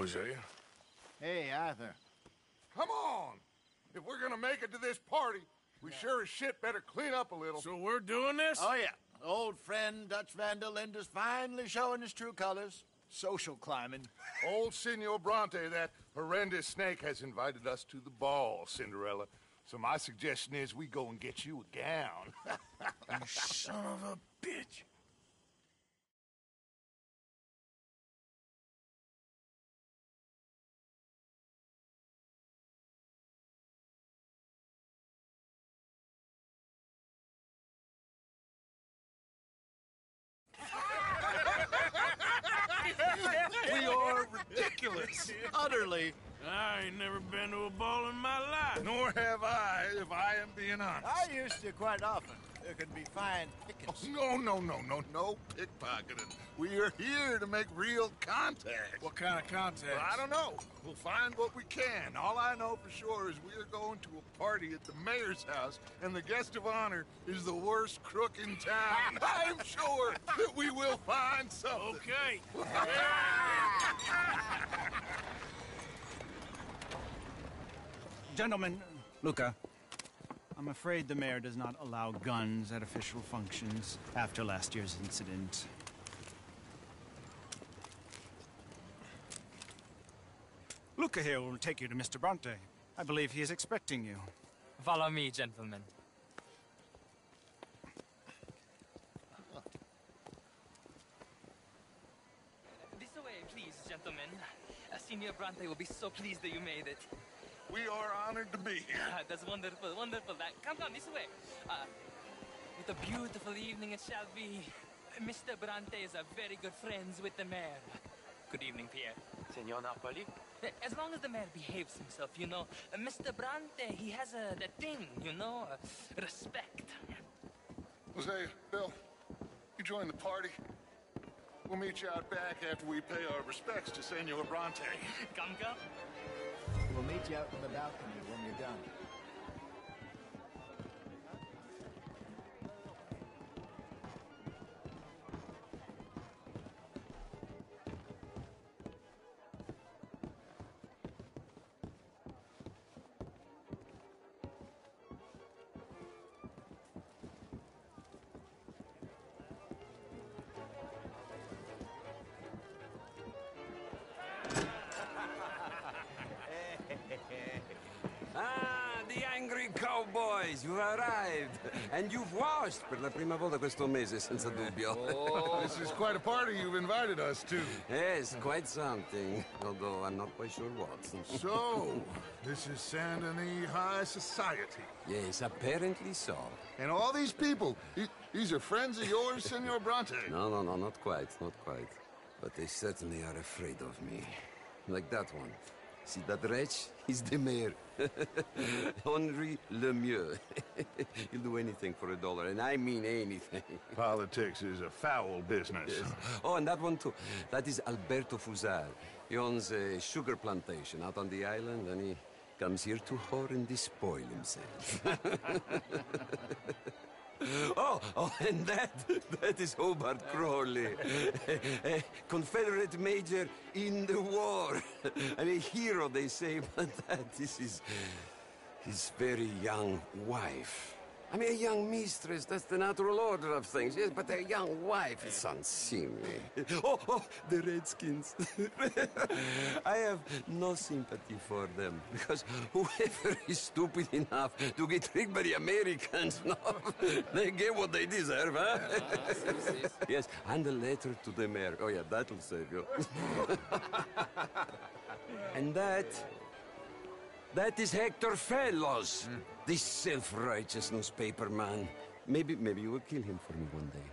Hosea? Hey, Arthur. Come on! If we're gonna make it to this party, we sure as shit better clean up a little. So we're doing this? Oh, yeah. Old friend Dutch Van der Linde's finally showing his true colors. Social climbing. Old Senor Bronte, that horrendous snake, has invited us to the ball, Cinderella. So my suggestion is we go and get you a gown. You son of a bitch. We are ridiculous. Utterly. I ain't never been to a ball in my life. Nor have I, if I am being honest. I used to quite often. There can be fine pickings. Oh, no pickpocketing. We are here to make real contact. What kind of contact? Well, I don't know. We'll find what we can. All I know for sure is we are going to a party at the mayor's house, and the guest of honor is the worst crook in town. I'm sure that we will find something. Okay. Gentlemen, Luca, I'm afraid the mayor does not allow guns at official functions after last year's incident. Luca here will take you to Mr. Bronte. I believe he is expecting you. Follow me, gentlemen. This way, please, gentlemen. Senior Bronte will be so pleased that you made it. We are honored to be here. That's wonderful, wonderful. Come, this way. What a beautiful evening it shall be. Mr. Bronte is a very good friends with the mayor. Good evening, Pierre. Senor Napoli? As long as the mayor behaves himself, you know. Mr. Bronte, he has that thing, you know, respect. Hosea, Bill, you join the party. We'll meet you out back after we pay our respects to Senor Bronte. Come. We'll meet you out in the balcony when you're done. The angry cowboys, you've arrived. And you've washed per la prima volta questo mese, senza dubbio. Oh, this is quite a party you've invited us to. Yes, quite something. Although I'm not quite sure what. So, this is Saint Denis High Society. Yes, apparently so. And all these people, these are friends of yours, Senor Bronte? No, not quite, not quite. But they certainly are afraid of me. Like that one. See that wretch? He's the mayor. Henri Lemieux. He'll do anything for $1, and I mean anything. Politics is a foul business. Yes. Oh, and that one too. That is Alberto Fusar. He owns a sugar plantation out on the island, and he comes here to whore and despoil himself. Oh, and that is Hobart Crawley, a Confederate major in the war. I mean, a hero, they say, but that is his very young wife. I mean, a young mistress, that's the natural order of things, yes, but a young wife is unseemly. Oh, the Redskins. I have no sympathy for them, because whoever is stupid enough to get tricked by the Americans, no, they get what they deserve, huh? Yes, and a letter to the mayor. Oh, yeah, that'll save you. And that is Hector Fellows. This self-righteous newspaper man. Maybe you will kill him for me one day.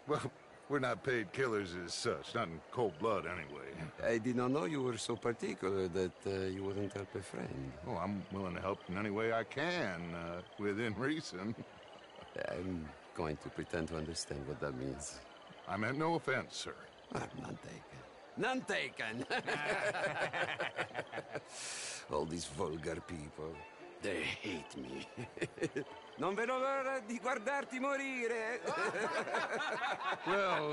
Well, we're not paid killers as such, not in cold blood anyway. I did not know you were so particular that you wouldn't help a friend. Oh, I'm willing to help in any way I can, within reason. I'm going to pretend to understand what that means. I meant no offense, sir. None taken. None taken! All these vulgar people. They hate me. Non vedo l'ora di guardarti morire. Well,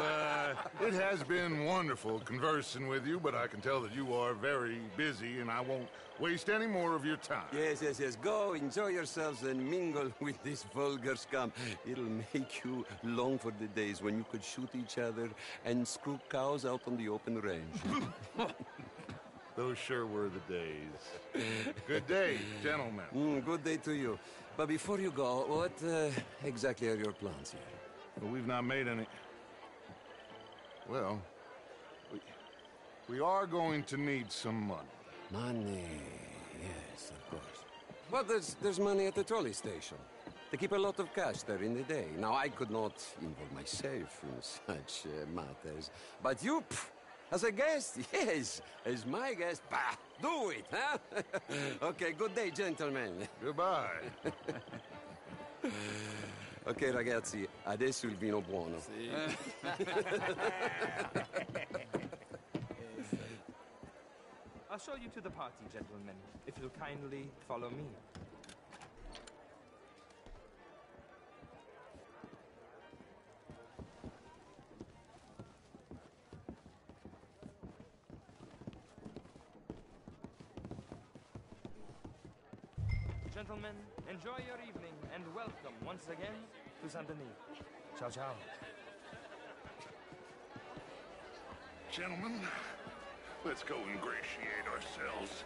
it has been wonderful conversing with you, but I can tell that you are very busy, and I won't waste any more of your time. Yes. Go, enjoy yourselves, and mingle with this vulgar scum. It'll make you long for the days when you could shoot each other and screw cows out on the open range. Those sure were the days. Good day, gentlemen. Good day to you. But before you go, what exactly are your plans here? Well, we've not made any... Well, we are going to need some money. Money, yes, of course. Well, there's money at the trolley station. They keep a lot of cash there in the day. Now, I could not involve myself in such matters. But you, as a guest, yes, as my guest, bah, do it, huh? Okay, good day, gentlemen. Goodbye. Ok, ragazzi, adesso il vino buono. Sì. I'll show you to the party, gentlemen, if you'll kindly follow me. Gentlemen, enjoy your evening and welcome once again to Saint Denis. Ciao, ciao. Gentlemen, let's go ingratiate ourselves.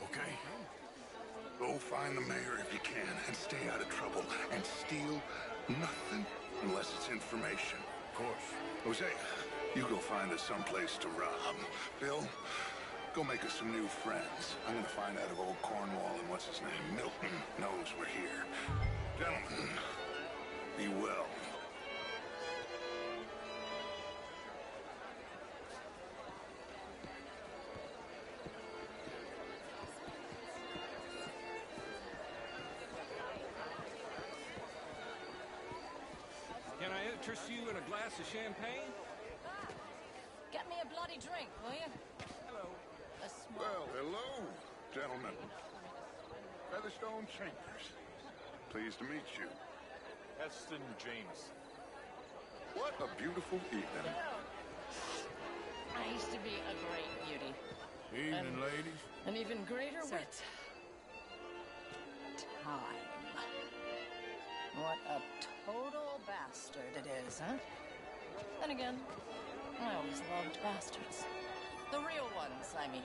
Okay? Go find the mayor if you can and stay out of trouble and steal nothing unless it's information. Of course. Jose, you go find us someplace to rob. Bill, go make us some new friends. I'm gonna find out if old Cornwall and what's his name, Milton, knows we're here. Gentlemen, be well. Can I interest you in a glass of champagne? Get me a bloody drink, will you? Hello. A small... Well, hello, gentlemen. Featherstone Chambers. Pleased to meet you. Heston James. What a beautiful evening. I used to be a great beauty. Evening, ladies. An even greater wit. Time. What a total bastard it is, huh? Then again, I always loved bastards. The real ones, I mean.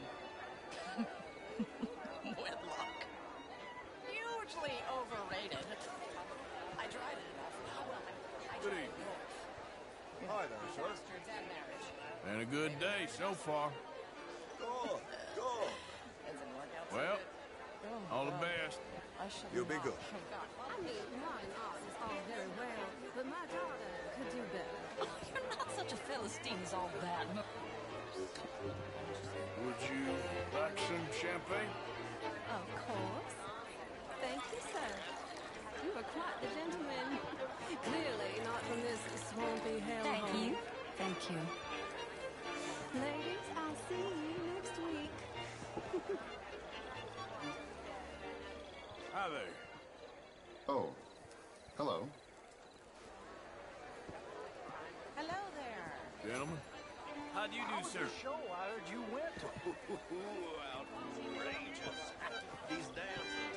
Wedlock. Hugely overrated. I tried it enough. Oh, well, I Good tried evening. more. Hi there, sir. Bastards and marriage. And a good day so far. Go. Doesn't work out so Well, good. Oh, all the God. best. I should You'll be not good. have got- I mean, mine art is all very well, but my daughter could do better. Oh, you're not such a Philistine as all that. Would you like some champagne? Of course. Thank you, sir. You are quite the gentleman. Clearly not from this swampy hellhole. Thank you. Thank you. Ladies, I'll see you next week. Hi there. Oh, hello. Hello there. Gentlemen. How do you do, sir? Show I heard you went to. Outrageous. These dances.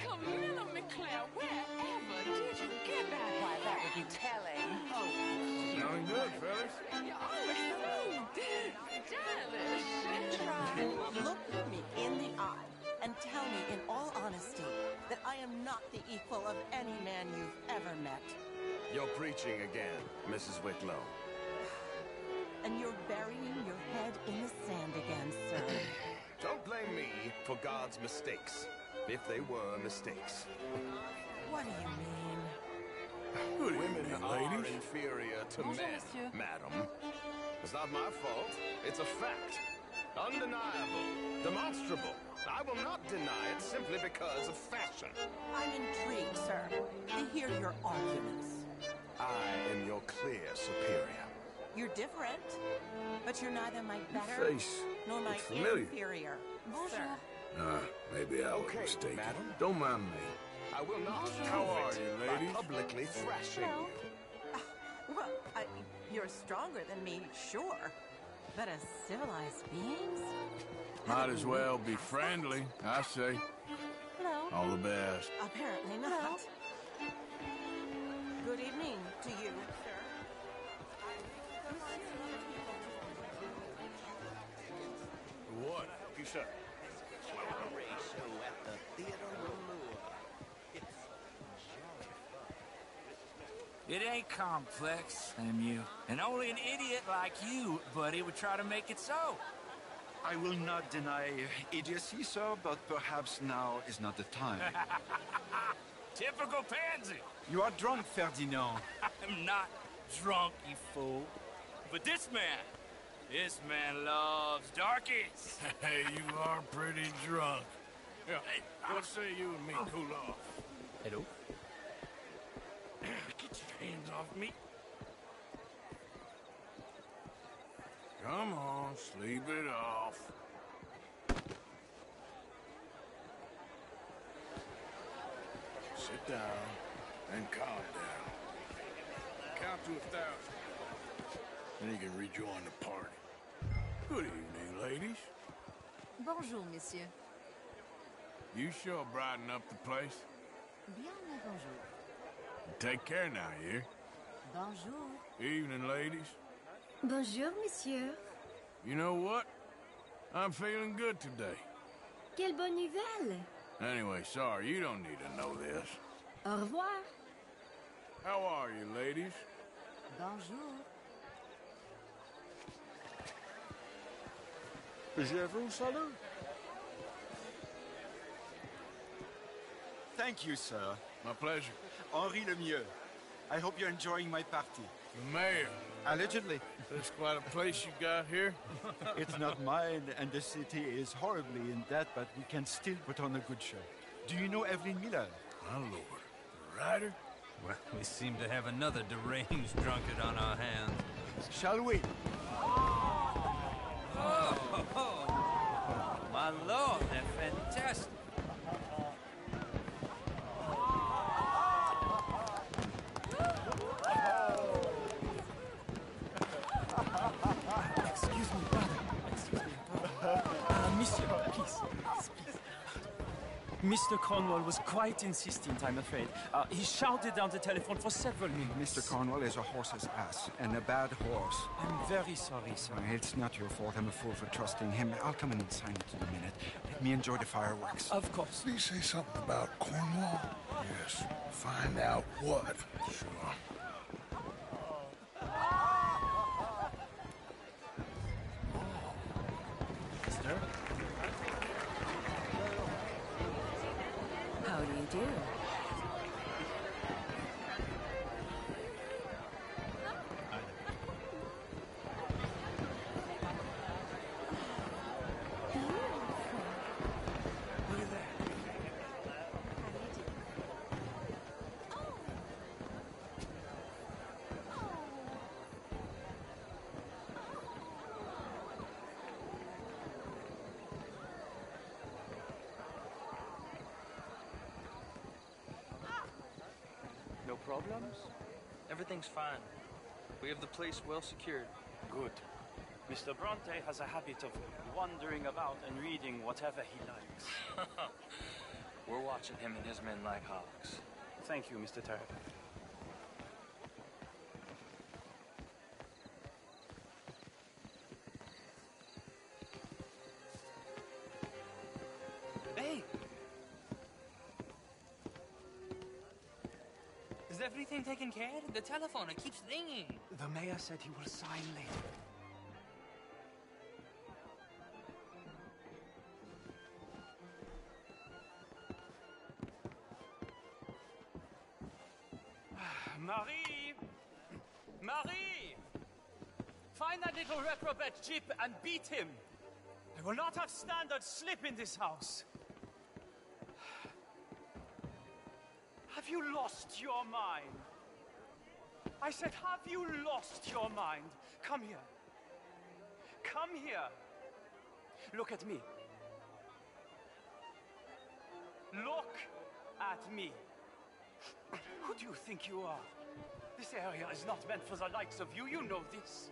Camilla McClare, wherever did you get that? Why, that would be telling. Sounding good, fellas. You're always so stylish. Try and look me in the eye and tell me in all honesty that I am not the equal of any man you've ever met. You're preaching again, Mrs. Wicklow. And you're burying your head in the sand again, sir. Don't blame me for God's mistakes, if they were mistakes. What do you mean? Good Women evening, are ladies. inferior to Bonjour, men, monsieur. madam. It's not my fault. It's a fact. Undeniable. Demonstrable. I will not deny it simply because of fashion. I'm intrigued, sir, to hear your arguments. I am your clear superior. You're different, but you're neither my Your better face. nor my It's familiar. inferior. Bonjour. Maybe I was Okay, mistaken. madam. Don't mind me. I will not How prove are it you, by ladies? publicly thrashing Hello. you. Well, you're stronger than me, sure. But as civilized beings? Might as well be friendly, I say. Hello. All the best. Apparently not. Good evening to you, sir. What? You sir? Show at the Theater Rouleur. It's It ain't complex, MU. And only an idiot like you, buddy, would try to make it so. I will not deny idiocy, sir, but perhaps now is not the time. Typical pansy. You are drunk, Ferdinand. I'm not drunk, you fool. But this man loves darkies. Hey, you are pretty drunk. Yeah, hey, what say you and me cool off? Hello? Get your hands off me. Come on, sleep it off. Sit down and calm down. Count to 1,000. Then you can rejoin the party. Good evening, ladies. Bonjour, monsieur. You sure brighten up the place. Bien le bonjour. Take care now, you hear? Bonjour. Evening, ladies. Bonjour, monsieur. You know what? I'm feeling good today. Quelle bonne nouvelle. Anyway, sorry, you don't need to know this. Au revoir. How are you, ladies? Bonjour. Je vous salue. Thank you, sir. My pleasure. Henri Lemieux. I hope you're enjoying my party. The mayor. Allegedly. That's quite a place you got here. It's not mine, and the city is horribly in debt, but we can still put on a good show. Do you know Evelyn Miller? My lord. The writer? Well, we seem to have another deranged drunkard on our hands. Shall we? Oh, my lord, they're fantastic. Excuse me, brother. Excuse me, brother. Monsieur, please. Mr. Cornwall was quite insistent, I'm afraid. He shouted down the telephone for several minutes. Mr. Cornwall is a horse's ass, and a bad horse. I'm very sorry, sir. It's not your fault. I'm a fool for trusting him. I'll come in and sign it in a minute. Let me enjoy the fireworks. Of course. Did he say something about Cornwall? Yes. Find out what. Sure. Mister? How do you do? No problems? Everything's fine. We have the place well secured. Good. Mr. Bronte has a habit of wandering about and reading whatever he likes. We're watching him and his men like hawks. Thank you, Mr. Turner. Hey! Is everything taken care of? The telephone, it keeps ringing. The mayor said he will sign later. Marie! Marie! Find that little reprobate Jip and beat him. I will not have standard slip in this house. Have you lost your mind? I said, have you lost your mind? Come here. Come here. Look at me. Look at me. Who do you think you are? This area is not meant for the likes of you. You know this.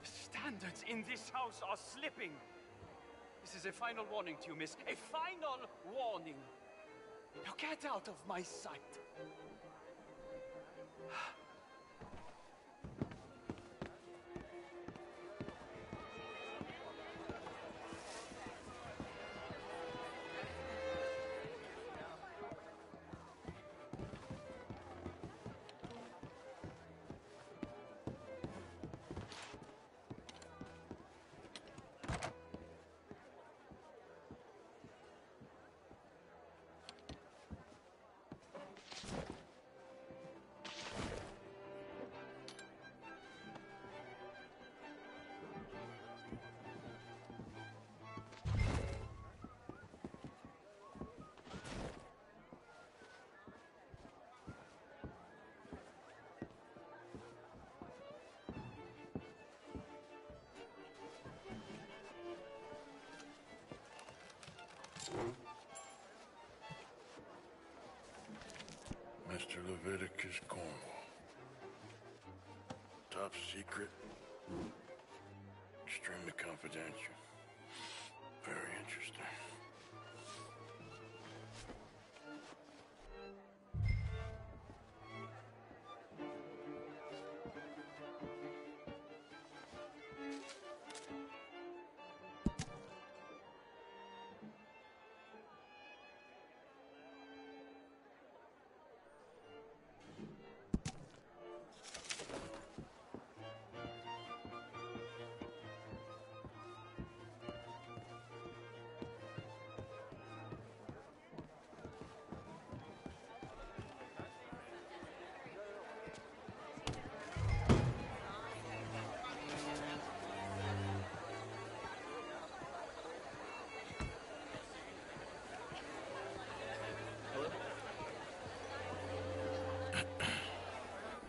The standards in this house are slipping. This is a final warning to you, miss. A final warning. Now get out of my sight. Mr. Leviticus Cornwall. Top secret. Extremely confidential. Very interesting.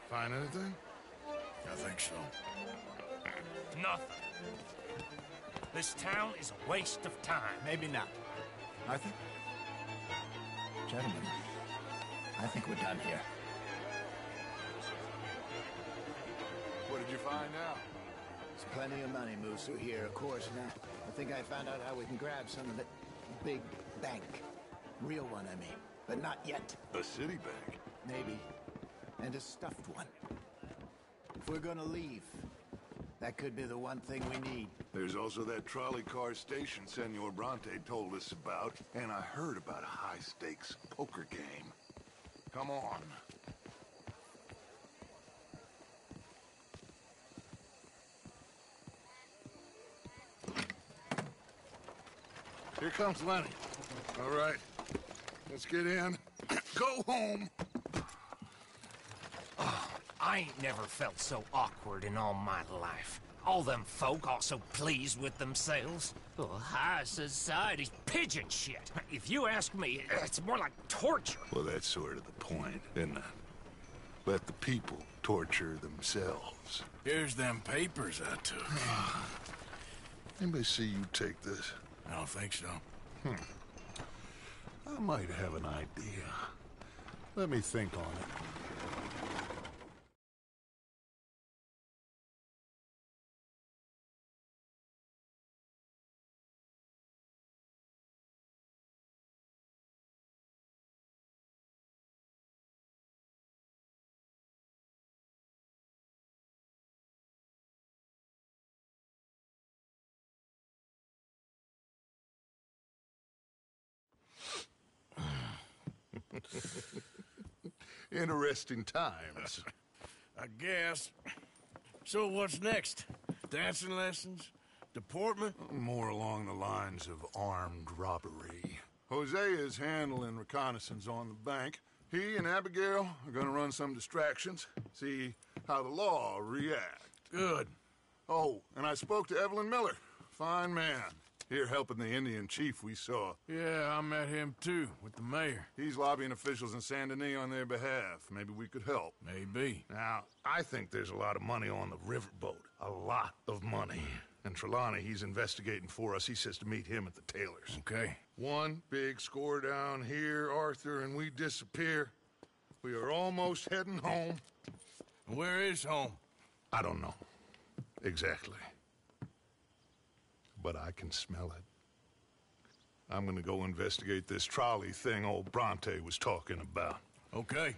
Find anything? I think so. Nothing. This town is a waste of time. Maybe not. Arthur? Gentlemen, I think we're done here. What did you find out? There's plenty of money moves through here, of course. Now, I think I found out how we can grab some of it. Big bank. Real one, I mean. But not yet. A city bank? Maybe. And a stuffed one. If we're gonna leave, that could be the one thing we need. There's also that trolley car station Senor Bronte told us about, and I heard about a high-stakes poker game. Come on. Here comes Lenny. All right, let's get in. Go home. I ain't never felt so awkward in all my life. All them folk all so pleased with themselves. Oh, high society's pigeon shit. If you ask me, it's more like torture. Well, that's sort of the point, isn't it? Let the people torture themselves. Here's them papers I took. Anybody see you take this? I don't think so. I might have an idea. Let me think on it. Interesting times. I guess. So what's next? Dancing lessons? Deportment? More along the lines of armed robbery. Hosea is handling reconnaissance on the bank. He and Abigail are gonna run some distractions, see how the law reacts. Good. Oh, and I spoke to Evelyn Miller. Fine man. Here helping the Indian chief we saw. Yeah, I met him too, with the mayor. He's lobbying officials in Saint Denis on their behalf. Maybe we could help. Maybe. Now, I think there's a lot of money on the riverboat. A lot of money. And Trelawney, he's investigating for us. He says to meet him at the Taylor's. Okay. One big score down here, Arthur, and we disappear. We are almost heading home. Where is home? I don't know. Exactly. But I can smell it. I'm gonna go investigate this trolley thing old Bronte was talking about. Okay.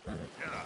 Yeah.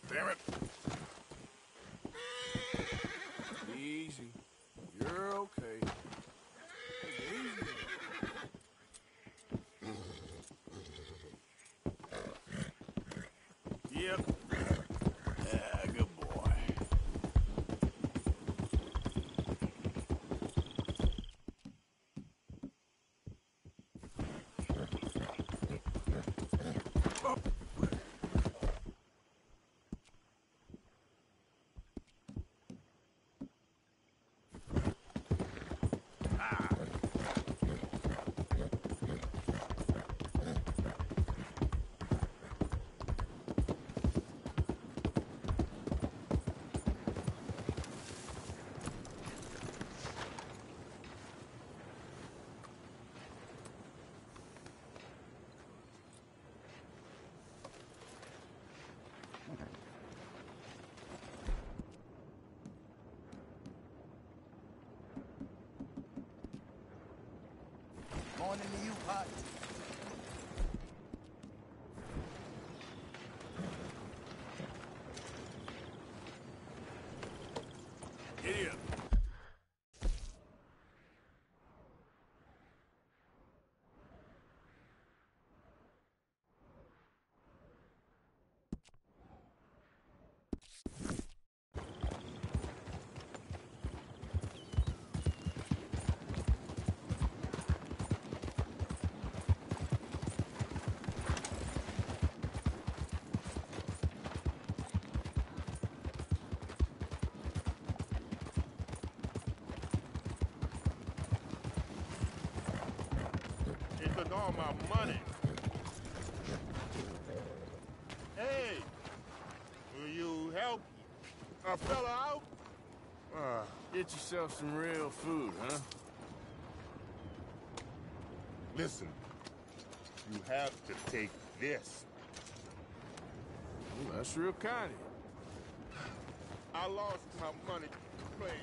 Damn it. Easy. You're okay. Yep. Yeah, good boy. Morning to you, Pot. Giddy up. It took all my money. Hey, will you help a fella out? Get yourself some real food, huh? Listen, you have to take this. Well, that's real kind of you. I lost my money playing.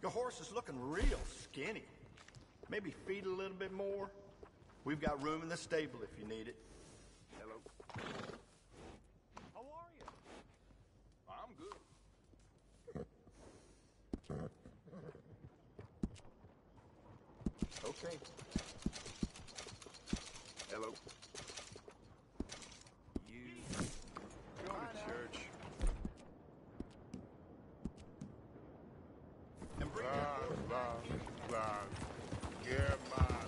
Your horse is looking real skinny. Maybe feed a little bit more. We've got room in the stable if you need it. Hello. How are you? I'm good. Okay. Hello. You go to church. And bring Yeah, man.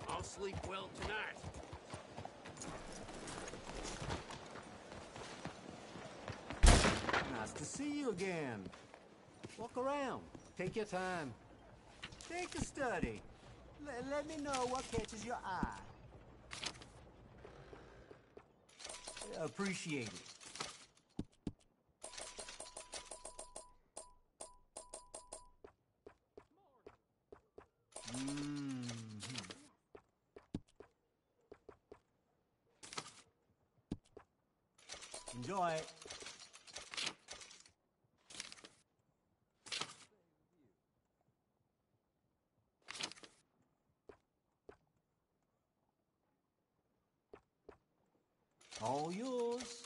I'll sleep well tonight. Nice to see you again. Walk around. Take your time. Take a study. Let me know what catches your eye. Appreciate it. Enjoy. All yours.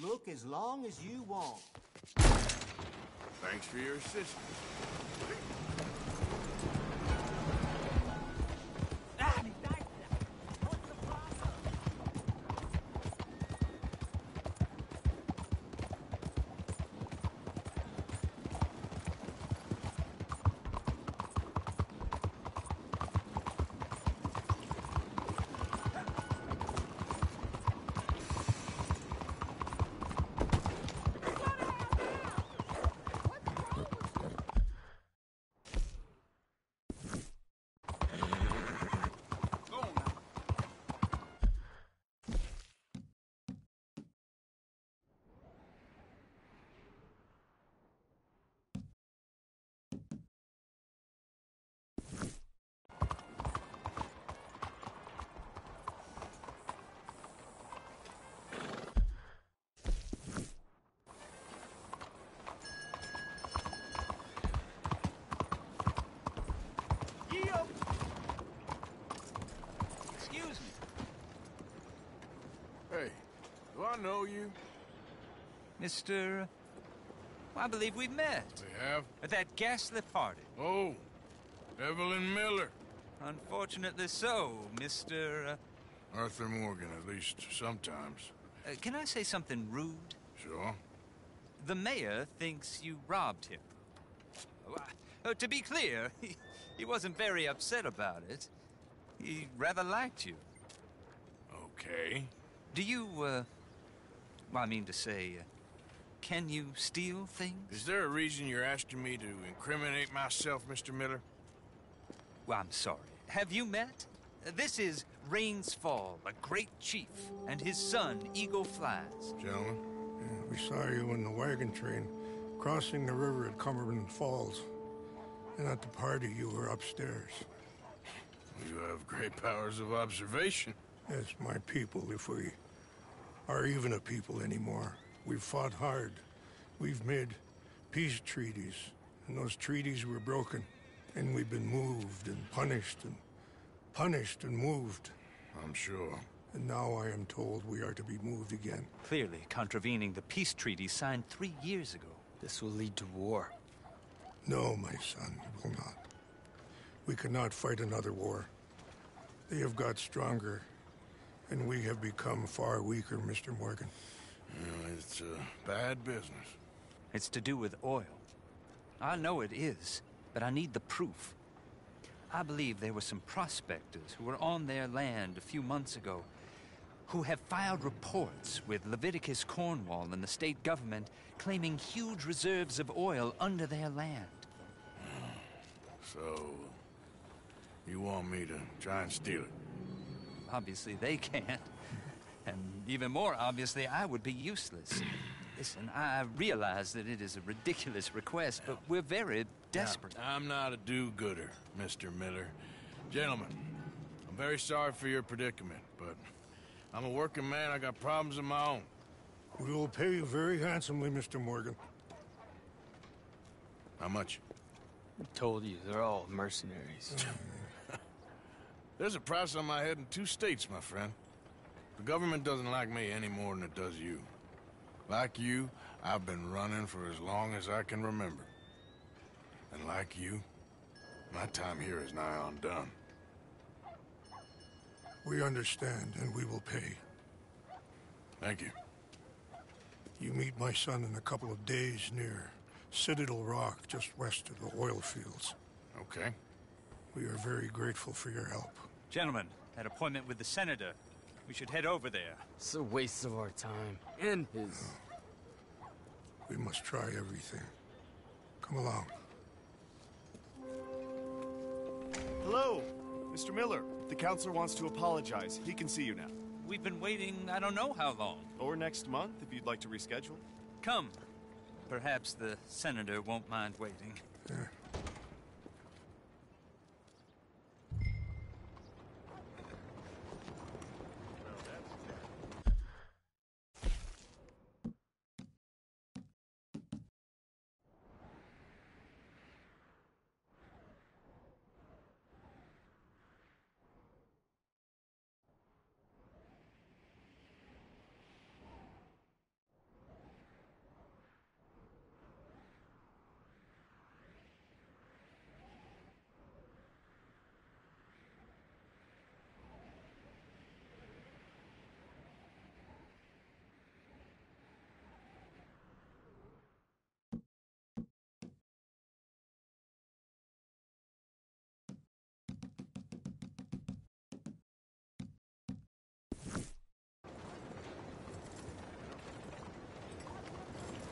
Look as long as you want. Thanks for your assistance. Excuse me. Hey, do I know you? Mr. I believe we've met. We have? At that ghastly party. Oh, Evelyn Miller. Unfortunately so, Mr. Arthur Morgan, at least sometimes. Can I say something rude? Sure. The mayor thinks you robbed him. To be clear, he wasn't very upset about it. He rather liked you. Okay. Do you, well, I mean to say, can you steal things? Is there a reason you're asking me to incriminate myself, Mr. Miller? Well, I'm sorry. Have you met? This is Rains Fall, a great chief, and his son, Eagle Flies. Gentlemen? Yeah, we saw you in the wagon train crossing the river at Cumberland Falls. And at the party, you were upstairs. You have great powers of observation. Yes, my people, if we are even a people anymore. We've fought hard. We've made peace treaties, and those treaties were broken. And we've been moved and punished and moved. I'm sure. And now I am told we are to be moved again. Clearly contravening the peace treaty signed 3 years ago. This will lead to war. No, my son, it will not. We cannot fight another war. They have got stronger, and we have become far weaker, Mr. Morgan. It's bad business. It's to do with oil. I know it is, but I need the proof. I believe there were some prospectors who were on their land a few months ago who have filed reports with Leviticus Cornwall and the state government claiming huge reserves of oil under their land. So, you want me to try and steal it? Obviously they can't. And even more obviously, I would be useless. Listen, I realize that it is a ridiculous request, but we're very desperate. Now, I'm not a do-gooder, Mr. Miller. Gentlemen, I'm very sorry for your predicament, but I'm a working man. I got problems of my own. We will pay you very handsomely, Mr. Morgan. How much? I told you, they're all mercenaries. There's a price on my head in 2 states, my friend. The government doesn't like me any more than it does you. Like you, I've been running for as long as I can remember. And like you, my time here is nigh undone. We understand, and we will pay. Thank you. You meet my son in a couple of days near Citadel Rock, just west of the oil fields. Okay. We are very grateful for your help. Gentlemen, that appointment with the senator. We should head over there. It's a waste of our time. And his. We must try everything. Come along. Hello, Mr. Miller. The counselor wants to apologize. He can see you now. We've been waiting I don't know how long. Or next month, if you'd like to reschedule. Come. Perhaps the senator won't mind waiting.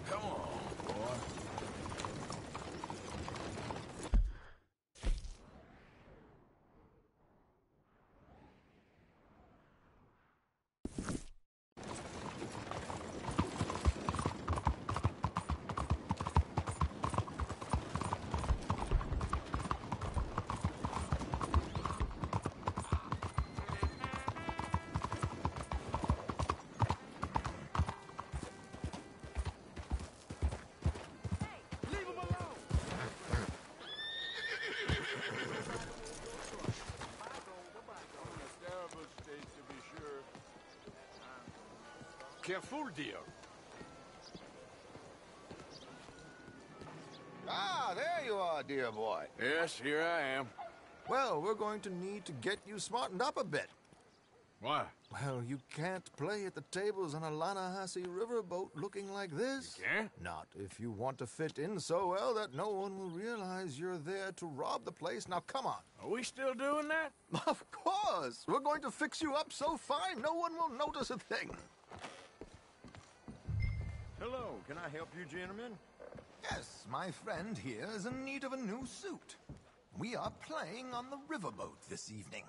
Come on, boy. Careful, dear. Ah, there you are, dear boy. Yes, here I am. Well, we're going to need to get you smartened up a bit. Why? Well, you can't play at the tables on a Lanahasi riverboat looking like this. You can't? Not if you want to fit in so well that no one will realize you're there to rob the place. Now, come on. Are we still doing that? Of course. We're going to fix you up so fine no one will notice a thing. Hello, can I help you, gentlemen? Yes, my friend here is in need of a new suit. We are playing on the riverboat this evening.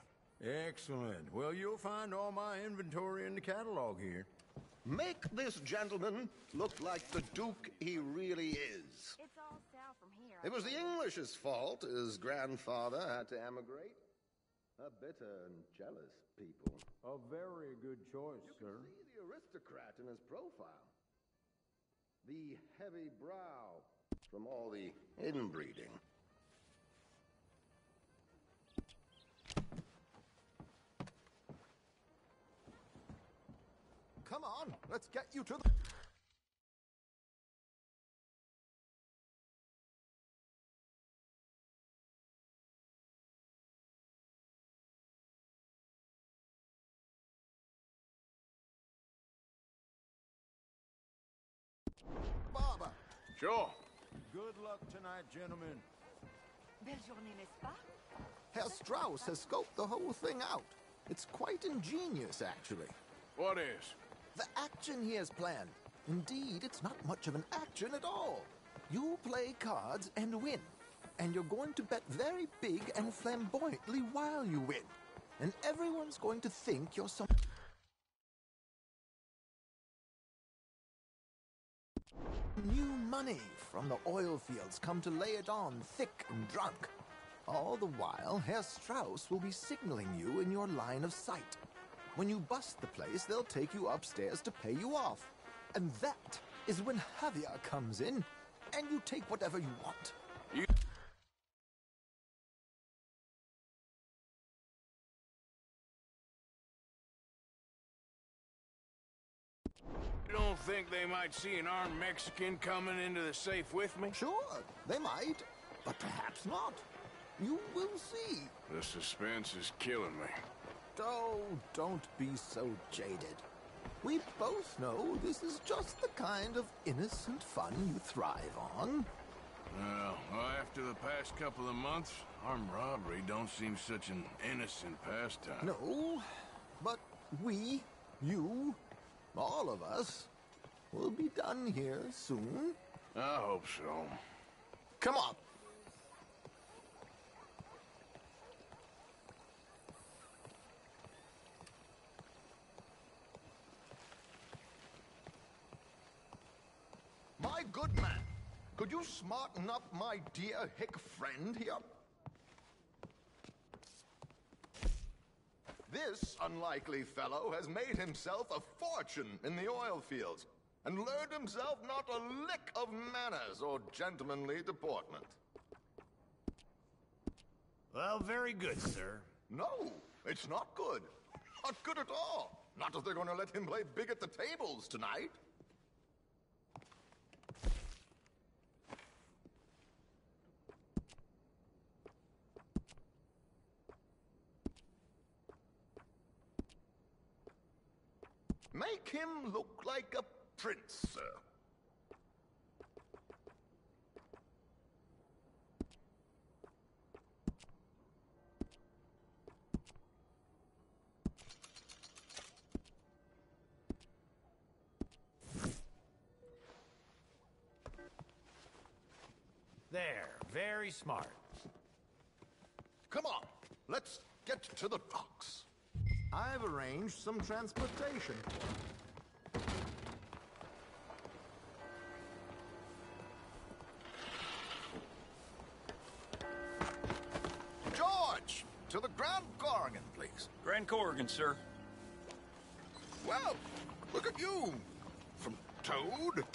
Excellent. Well, you'll find all my inventory in the catalog here. Make this gentleman look like the Duke he really is. It's all south from here. It was the English's fault his grandfather had to emigrate. A bitter and jealous people. A very good choice, sir. You can see the aristocrat in his profile. The heavy brow from all the inbreeding. Come on, let's get you to the... Barber. Sure. Good luck tonight, gentlemen. Belle journée, n'est-ce pas? Herr Strauss has scoped the whole thing out. It's quite ingenious, actually. What is? The action he has planned. Indeed, it's not much of an action at all. You play cards and win. And you're going to bet very big and flamboyantly while you win. And everyone's going to think you're some... new money from the oil fields come to lay it on thick and drunk. All the while, Herr Strauss will be signaling you in your line of sight. When you bust the place, they'll take you upstairs to pay you off. And that is when Javier comes in, and you take whatever you want. You don't think they might see an armed Mexican coming into the safe with me? Sure, they might, but perhaps not. You will see. The suspense is killing me. Oh, don't be so jaded. We both know this is just the kind of innocent fun you thrive on. Well, after the past couple of months, armed robbery don't seem such an innocent pastime. No, but we, you, all of us, will be done here soon. I hope so. Come on. My good man. Could you smarten up my dear hick friend here? This unlikely fellow has made himself a fortune in the oil fields and learned himself not a lick of manners or gentlemanly deportment. Well, very good, sir. No, it's not good. Not good at all. Not if they're going to let him play big at the tables tonight. Make him look like a prince, sir. There, very smart. Come on, let's get to the docks. I've arranged some transportation. George, to the Grand Corrigan, please. Grand Corrigan, sir. Well, look at you. From Toad.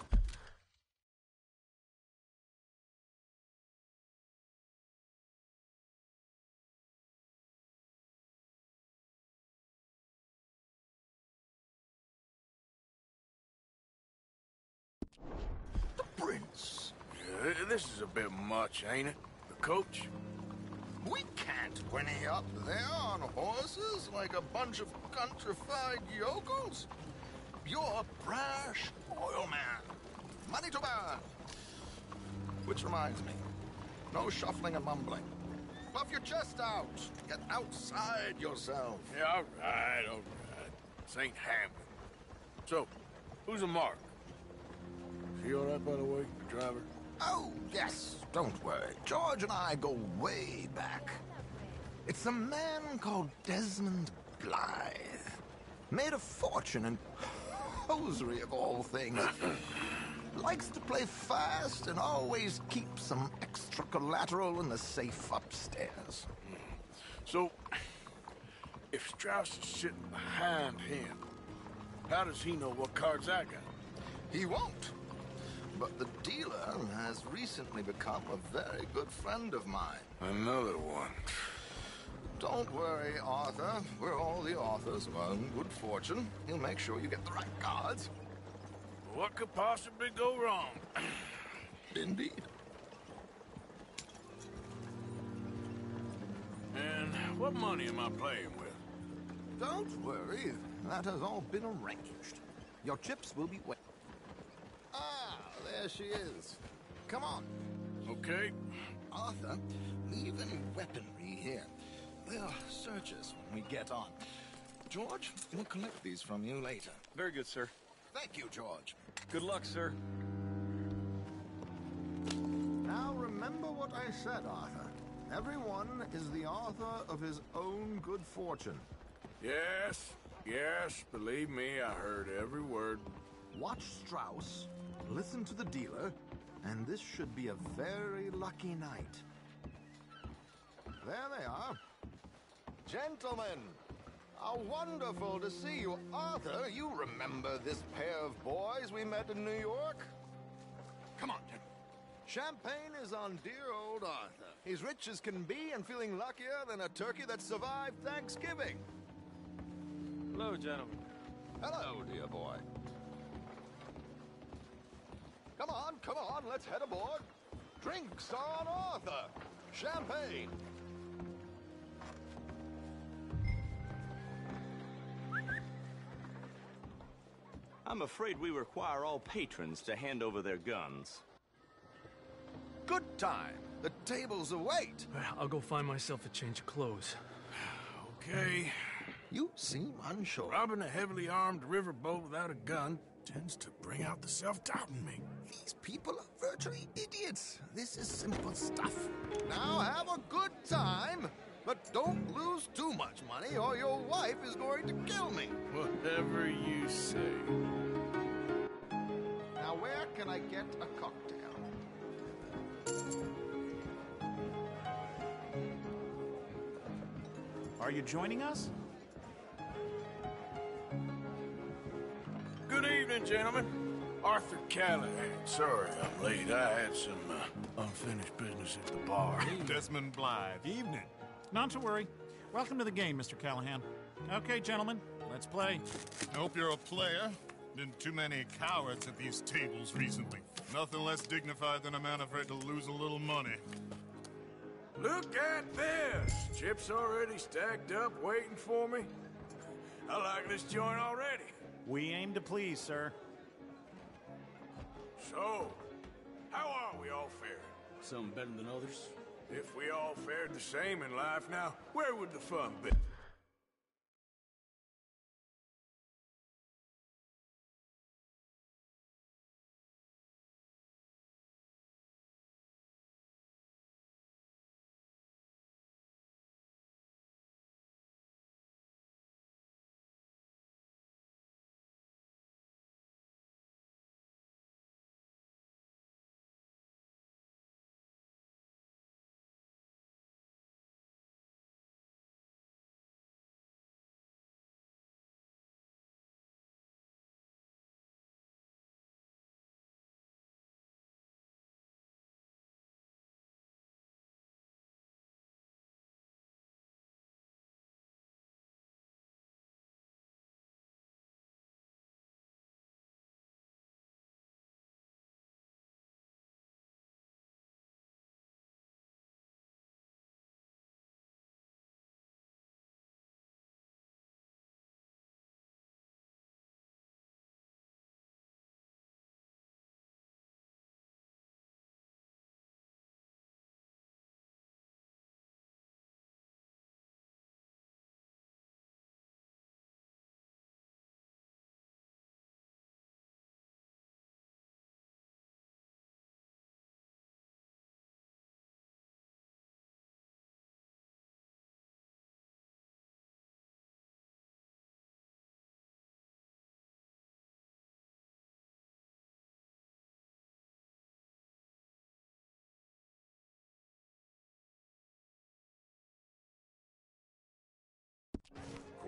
Prince. This is a bit much, ain't it? The coach? We can't whinny up there on horses like a bunch of countrified yokels. You're a brash oil man. Money to burn. Which reminds me, no shuffling and mumbling. Puff your chest out. Get outside yourself. Yeah, all right. This ain't happening. So, who's a mark? Is he all right, by the way, the driver? Oh, yes. Don't worry. George and I go way back. It's a man called Desmond Blythe. Made a fortune in hosiery of all things. Likes to play fast and always keeps some extra collateral in the safe upstairs. So, if Strauss is sitting behind him, how does he know what cards I got? He won't. But the dealer has recently become a very good friend of mine. Another one. Don't worry, Arthur. We're all the authors of our own good fortune. He'll make sure you get the right cards. What could possibly go wrong? Indeed. And what money am I playing with? Don't worry. That has all been arranged. Your chips will be wet. Ah, there she is. Come on. Okay. Arthur, leave any weaponry here. They'll search us when we get on. George, we'll collect these from you later. Very good, sir. Thank you, George. Good luck, sir. Now remember what I said, Arthur. Everyone is the author of his own good fortune. Yes, believe me, I heard every word. Watch Strauss, listen to the dealer, and this should be a very lucky night. There they are. Gentlemen, how wonderful to see you. Arthur, you remember this pair of boys we met in New York? Come on, gentlemen. Champagne is on dear old Arthur. He's rich as can be and feeling luckier than a turkey that survived Thanksgiving. Hello, gentlemen. Hello, dear boy. Come on, let's head aboard. Drinks on Arthur. Champagne. I'm afraid we require all patrons to hand over their guns. Good time. The tables await. I'll go find myself a change of clothes. Okay. You seem unsure. Robbing a heavily armed riverboat without a gun tends to bring out the self-doubt in me. These people are virtually idiots. This is simple stuff. Now have a good time, but don't lose too much money or your wife is going to kill me. Whatever you say. Now where can I get a cocktail? Are you joining us? Good evening, gentlemen. Arthur Callahan. Sorry I'm late. I had some unfinished business at the bar. Desmond Blythe. Evening. Not to worry. Welcome to the game, Mr. Callahan. Okay, gentlemen, let's play. I hope you're a player. Been too many cowards at these tables recently. Nothing less dignified than a man afraid to lose a little money. Look at this! Chips already stacked up, waiting for me. I like this joint already. We aim to please, sir. So, how are we all faring? Some better than others. If we all fared the same in life now, where would the fun be?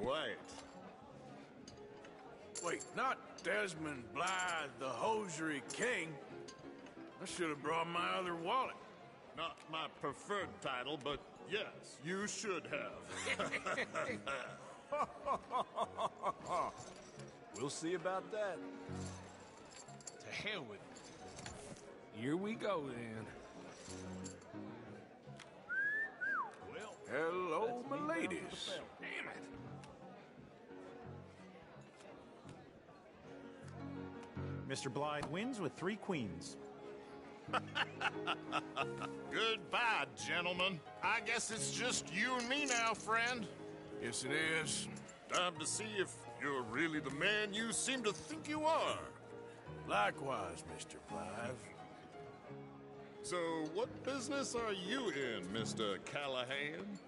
Quiet. Wait, not Desmond Blythe, the hosiery king. I should have brought my other wallet. Not my preferred title, but yes, you should have. We'll see about that. To hell with it. Here we go, then. Well, hello, my ladies. Damn it. Mr. Blythe wins with 3 queens. Goodbye, gentlemen. I guess it's just you and me now, friend. Yes, it is. Time to see if you're really the man you seem to think you are. Likewise, Mr. Blythe. So, what business are you in, Mr. Callahan?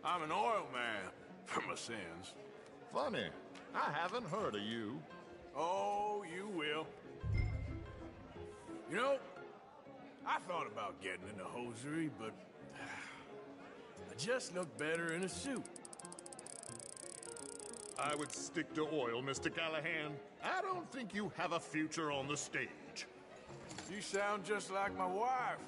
I'm an oil man, for my sins. Funny. I haven't heard of you. Oh, you will. You know, I thought about getting into hosiery, but I just look better in a suit. I would stick to oil, Mr. Callahan. I don't think you have a future on the stage. You sound just like my wife.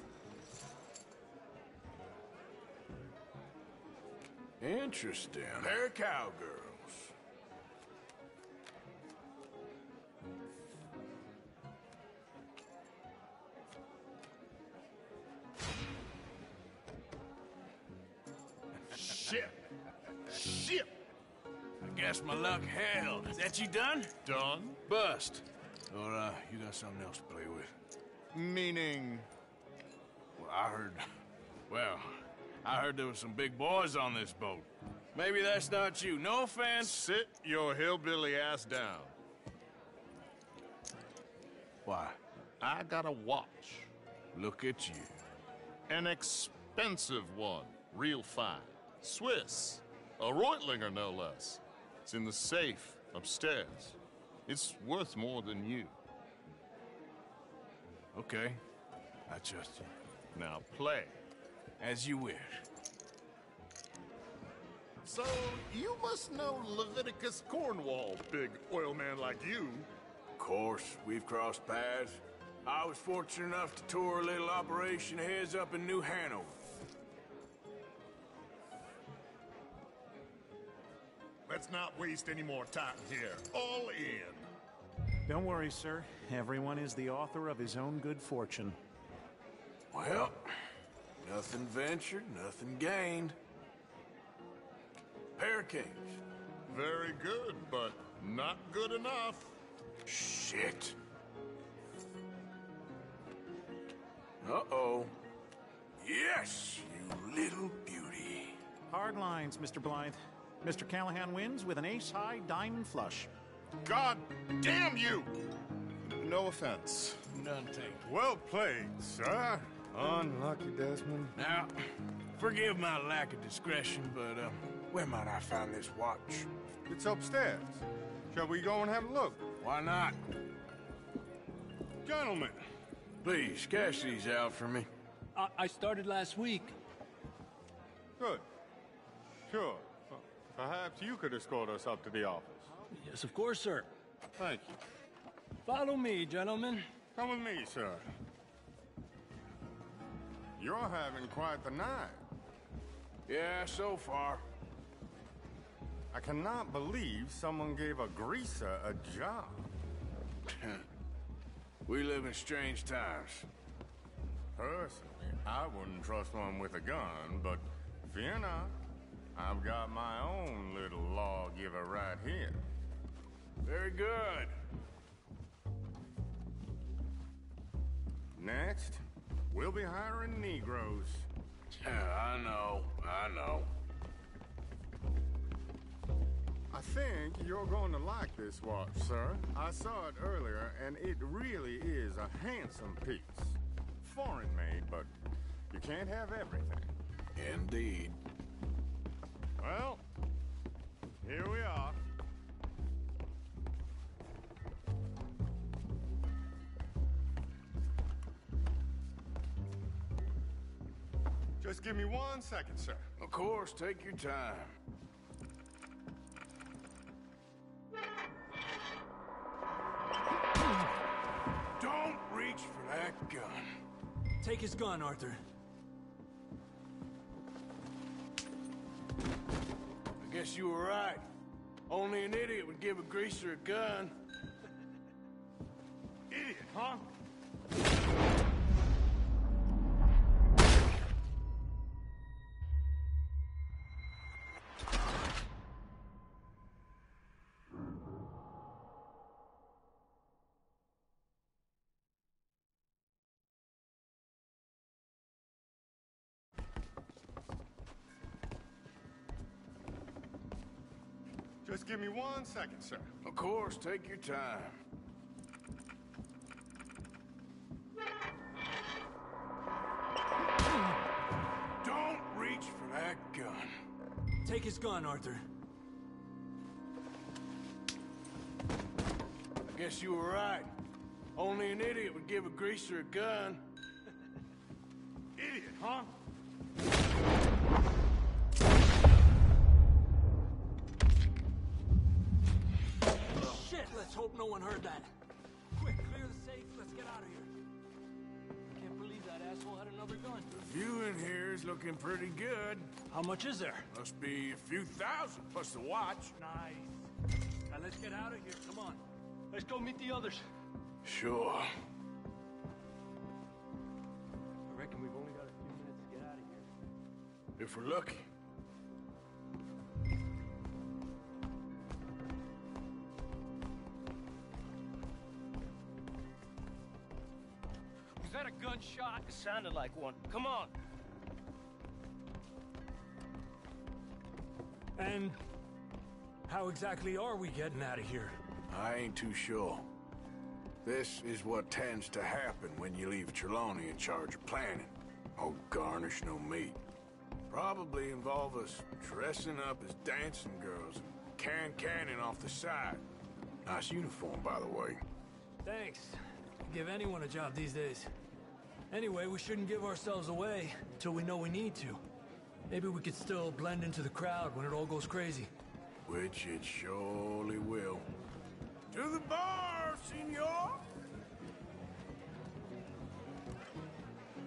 Interesting. They're cowgirls. Shit! Shit! I guess my luck held. Is that you done? Done? Bust. Or, you got something else to play with? Meaning? Well, I heard there was some big boys on this boat. Maybe that's not you. No offense. Sit your hillbilly ass down. Why? I got a watch. Look at you. An expensive one. Real fine. Swiss. A Reutlinger, no less. It's in the safe upstairs. It's worth more than you. Okay. I trust you. Now play. As you wish. So, you must know Leviticus Cornwall, big oil man like you. Of course, we've crossed paths. I was fortunate enough to tour a little operation heads up in New Hanover. Let's not waste any more time here. All in. Don't worry, sir. Everyone is the author of his own good fortune. Well, nothing ventured, nothing gained. Pair Kings. Very good, but not good enough. Shit. Uh-oh. Yes, you little beauty. Hard lines, Mr. Blythe. Mr. Callahan wins with an ace-high diamond flush. God damn you! No offense. None taken. Well played, sir. Unlucky, Desmond. Now, forgive my lack of discretion, but, where might I find this watch? It's upstairs. Shall we go and have a look? Why not? Gentlemen. Please, cash these out for me. I started last week. Good. Sure. Perhaps you could escort us up to the office. Yes, of course, sir. Thank you. Follow me, gentlemen. Come with me, sir. You're having quite the night. Yeah, so far. I cannot believe someone gave a greaser a job. We live in strange times. Personally, I wouldn't trust one with a gun, but fear not. I've got my own little lawgiver right here. Very good. Next, we'll be hiring Negroes. I know. I think you're going to like this watch, sir. I saw it earlier, and it really is a handsome piece. Foreign made, but you can't have everything. Indeed. Well, here we are. Just give me 1 second, sir. Of course, take your time. Don't reach for that gun. Take his gun, Arthur. I guess you were right. Only an idiot would give a greaser a gun. Idiot, huh? Just give me 1 second, sir. Of course, take your time. Don't reach for that gun. Take his gun, Arthur. I guess you were right. Only an idiot would give a greaser a gun. Idiot, huh? Shit, let's hope no one heard that. Quick, clear the safe. Let's get out of here. I can't believe that asshole had another gun. The view in here is looking pretty good. How much is there? Must be a few thousand, plus the watch. Nice. Now let's get out of here. Come on. Let's go meet the others. Sure. I reckon we've only got a few minutes to get out of here. If we're lucky. Was that a gunshot? It sounded like one. Come on. And how exactly are we getting out of here? I ain't too sure. This is what tends to happen when you leave Trelawney in charge of planning. Oh, garnish no meat. Probably involve us dressing up as dancing girls and cannon off the side. Nice uniform, by the way. Thanks. Give anyone a job these days. Anyway, we shouldn't give ourselves away until we know we need to. Maybe we could still blend into the crowd when it all goes crazy. Which it surely will. To the bar, senor!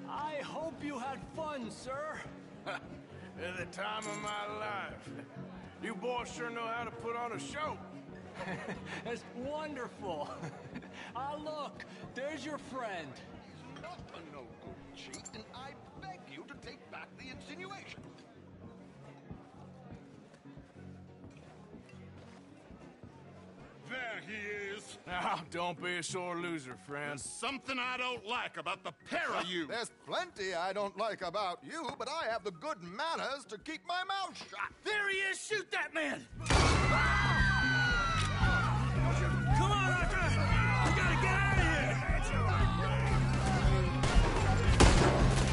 I hope you had fun, sir. At the time of my life. You boys sure know how to put on a show. That's wonderful. Ah, look, there's your friend. Not a no-good cheat, and I beg you to take back the insinuation. There he is. Now, don't be a sore loser, friend. There's something I don't like about the pair of you. There's plenty I don't like about you, but I have the good manners to keep my mouth shut. There he is! Shoot that man! Come on, Arthur! We gotta get out of here!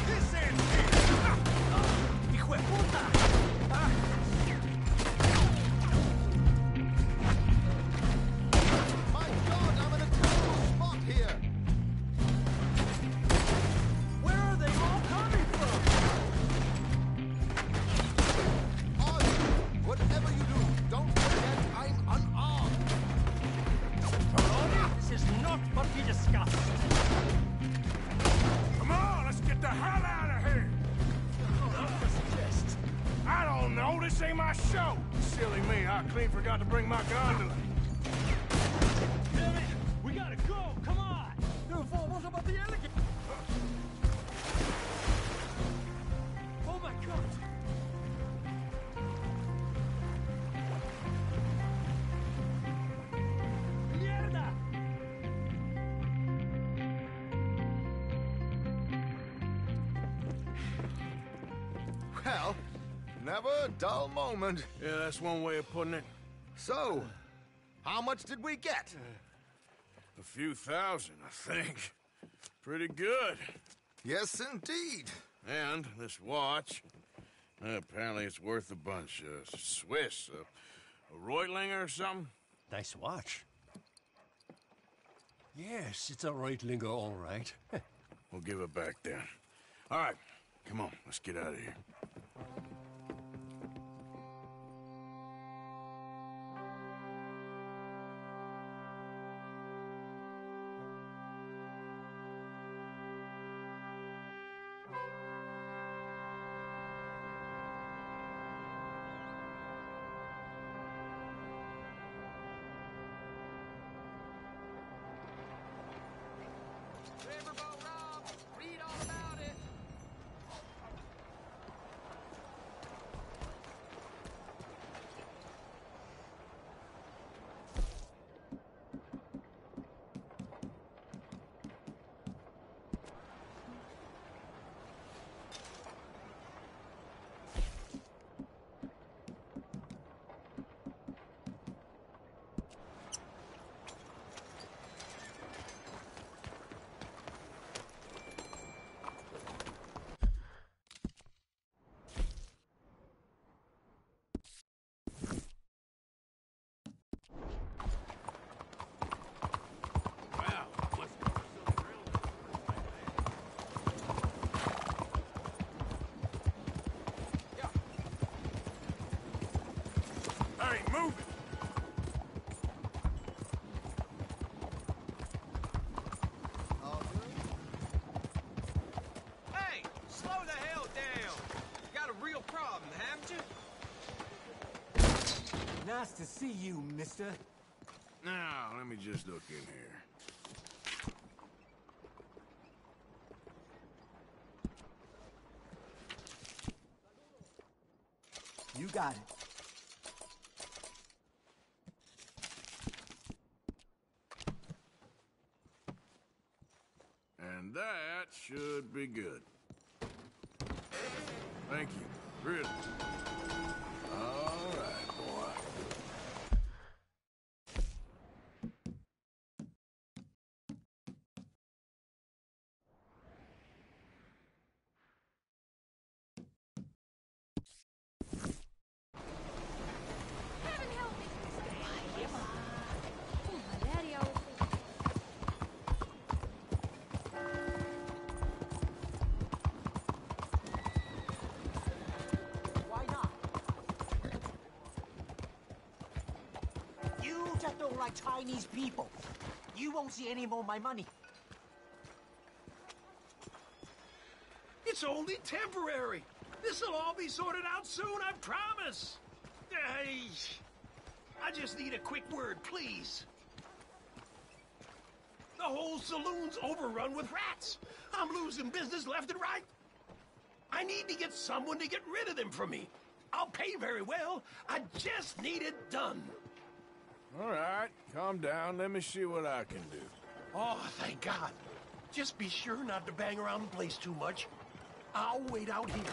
This ends here! Hijo de puta! My God, I'm in a terrible spot here. Where are they all coming from? Ozzy, whatever you do, don't forget I'm unarmed. This is not what we discussed. Come on, let's get the hell out of here! I don't know, this ain't my show! Silly me, I clean forgot to bring my gondola. Damn it! We gotta go! Come on! Vamos about the alligator! Oh my God! Mierda! Well, never a dull moment. Yeah, that's one way of putting it. So, how much did we get? A few thousand, I think. Pretty good. Yes, indeed. And this watch, apparently it's worth a bunch. Swiss, a Reutlinger or something? Nice watch. Yes, it's a Reutlinger, all right. We'll give it back then. All right, come on, let's get out of here. Read all about it. Hey, move it! Hey, slow the hell down. You got a real problem, haven't you? Nice to see you, mister. Now, let me just look in here. You got it. And that should be good. Thank you. Really. All right, boy. like Chinese people. You won't see any more of my money. It's only temporary. This'll all be sorted out soon, I promise. I just need a quick word, please. The whole saloon's overrun with rats. I'm losing business left and right. I need to get someone to get rid of them for me. I'll pay very well. I just need it done. All right, calm down. Let me see what I can do. Oh, thank God. Just be sure not to bang around the place too much. I'll wait out here.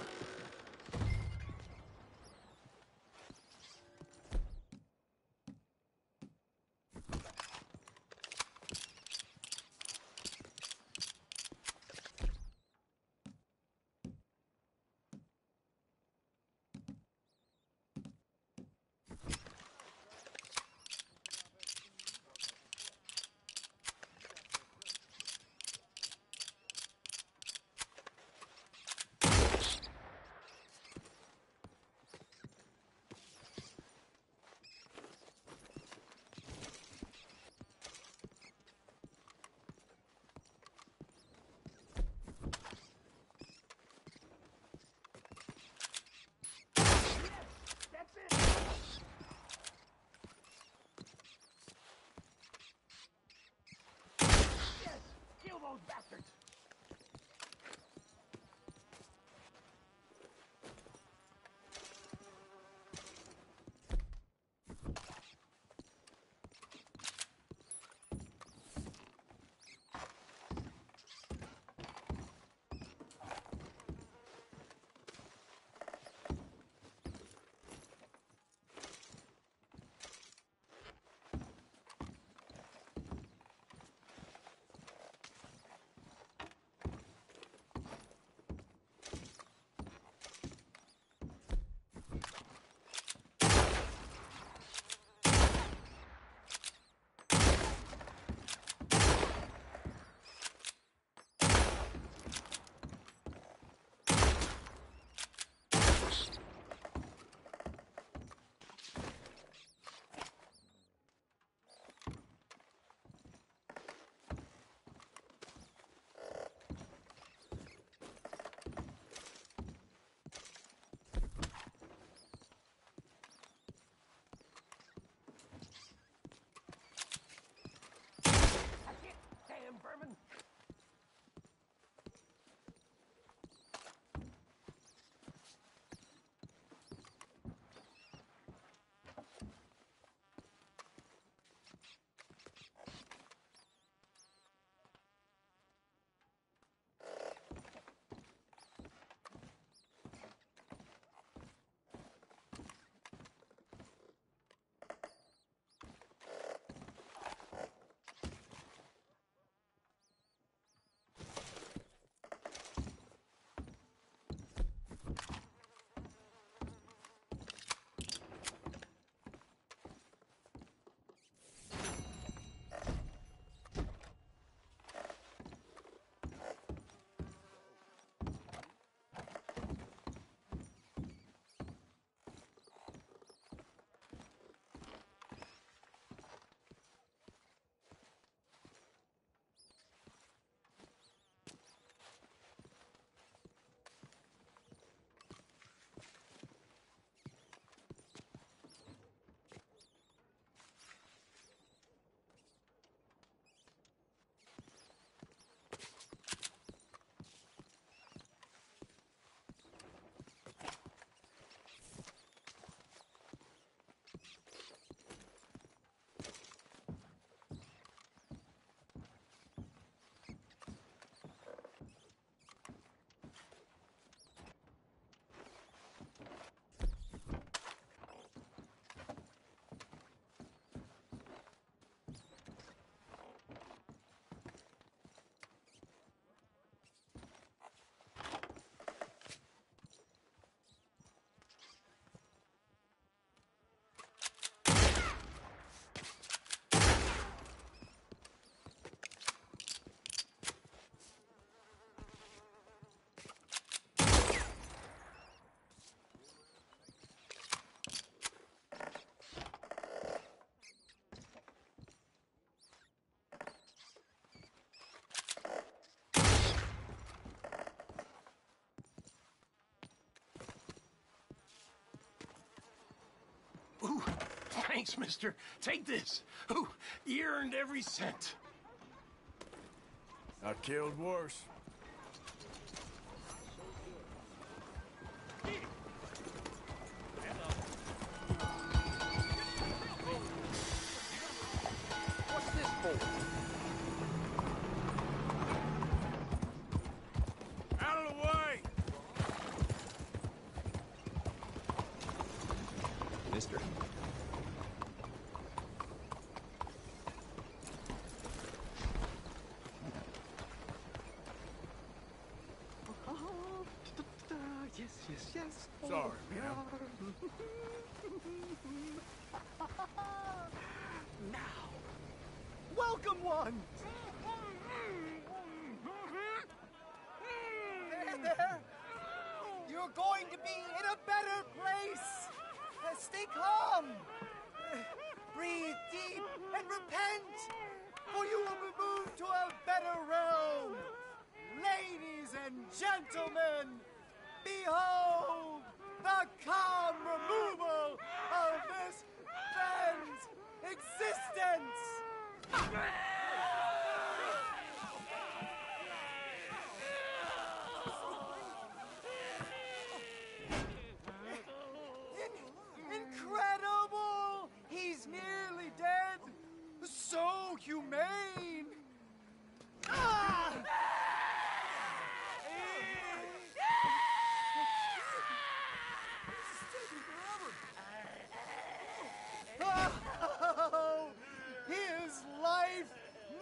Thanks, mister. Take this. Ooh, you earned every cent. I killed worse. What's this for? Out of the way! Mister. Yes. Sorry, man. Now, welcome one. There. You're going to be in a better place. Stay calm. Breathe deep and repent, for you will be moved to a better realm. Ladies and gentlemen, behold the calm removal of this man's existence! Incredible! He's nearly dead! So humane! Ah! Oh, his life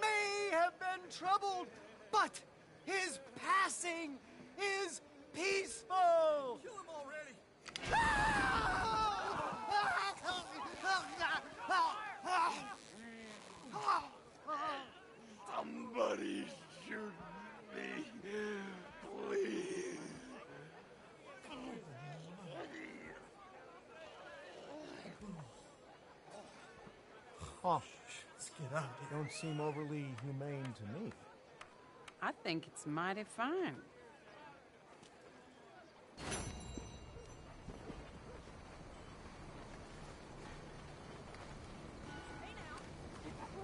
may have been troubled, but his passing is peaceful. Kill him already. Somebody shoot me, please. Oh, let's get out. They don't seem overly humane to me. I think it's mighty fine.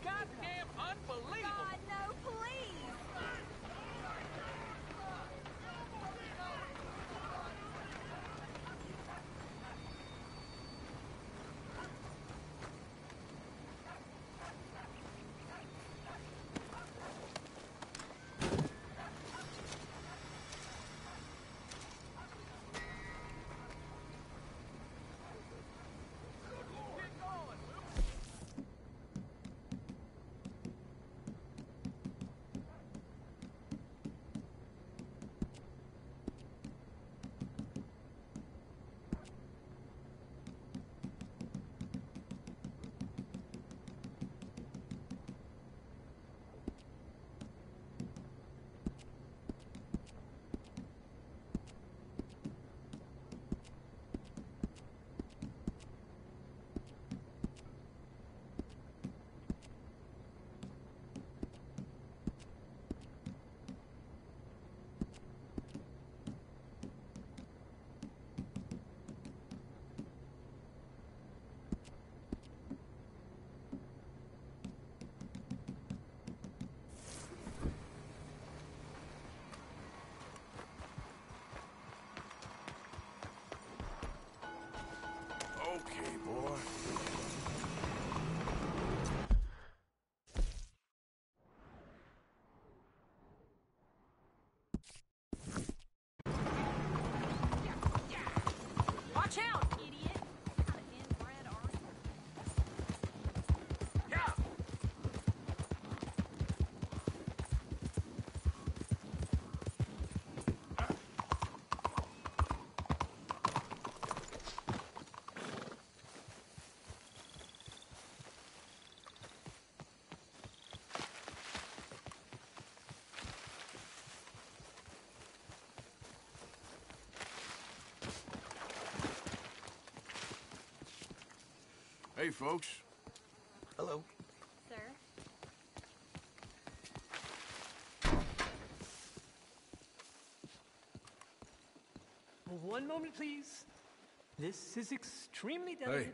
Goddamn unbelievable! God, no, please! Okay, boy. Watch out, idiot! What kind of inbred are you? Yeah! Hey, folks. Hello. Sir? One moment, please. This is extremely delicate. Hey.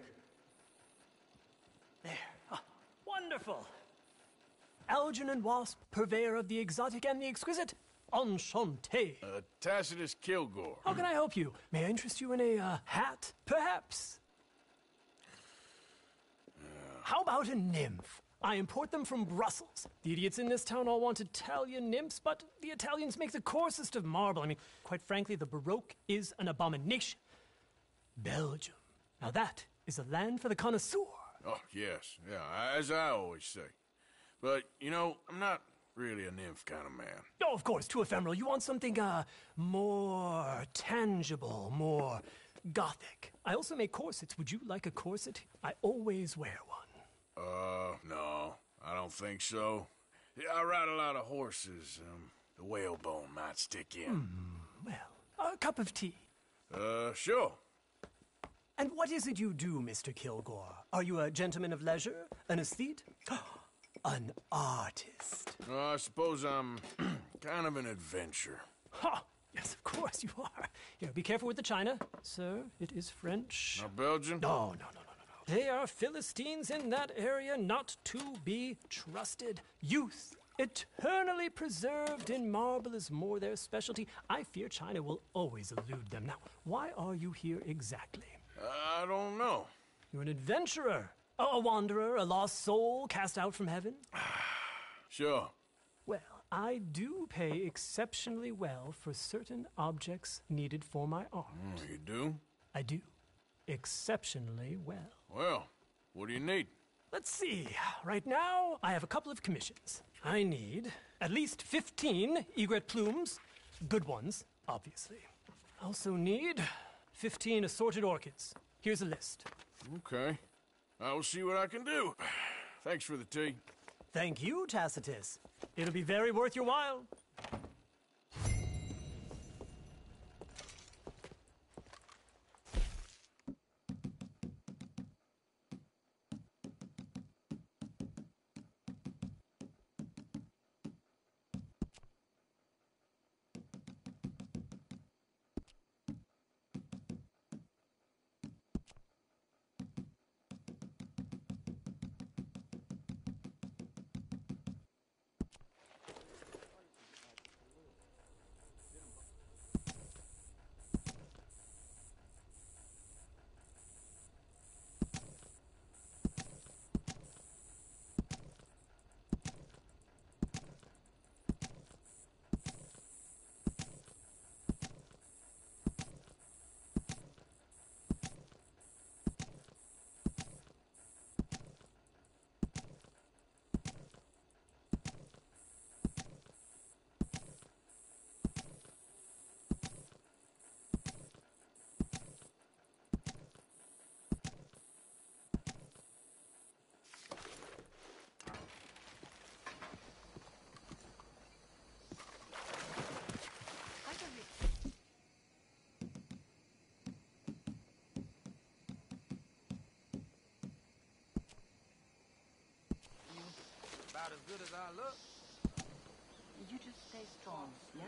Wonderful! Algernon Wasp, purveyor of the exotic and the exquisite. Enchanté. Tacitus Kilgore. How can I help you? May I interest you in a hat, perhaps? How about a nymph? I import them from Brussels. The idiots in this town all want Italian nymphs, but the Italians make the coarsest of marble. I mean, quite frankly, the Baroque is an abomination. Belgium. Now that is a land for the connoisseur. Oh, yes. Yeah, as I always say. But, you know, I'm not really a nymph kind of man. Oh, of course, too ephemeral. You want something, more tangible, more gothic. I also make corsets. Would you like a corset? I always wear one. No, I don't think so. Yeah, I ride a lot of horses. The whalebone might stick in. Well, a cup of tea. Sure. And what is it you do, Mr. Kilgore? Are you a gentleman of leisure? An aesthete? An artist? I suppose I'm kind of an adventurer. Ha! Yes, of course you are. Here, be careful with the china. Sir, it is French. Not Belgian? No. They are Philistines in that area, not to be trusted. Youth, eternally preserved in marble, is more their specialty. I fear China will always elude them. Now, why are you here exactly? I don't know. You're an adventurer. A wanderer, a lost soul cast out from heaven? Sure. Well, I do pay exceptionally well for certain objects needed for my art. You do? I do. Exceptionally well. Well, what do you need? Let's see. Right now, I have a couple of commissions. I need at least 15 egret plumes. Good ones, obviously. I also need 15 assorted orchids. Here's a list. Okay. I will see what I can do. Thanks for the tea. Thank you, Tacitus. It'll be very worth your while. About as good as I look. You just stay strong, yes?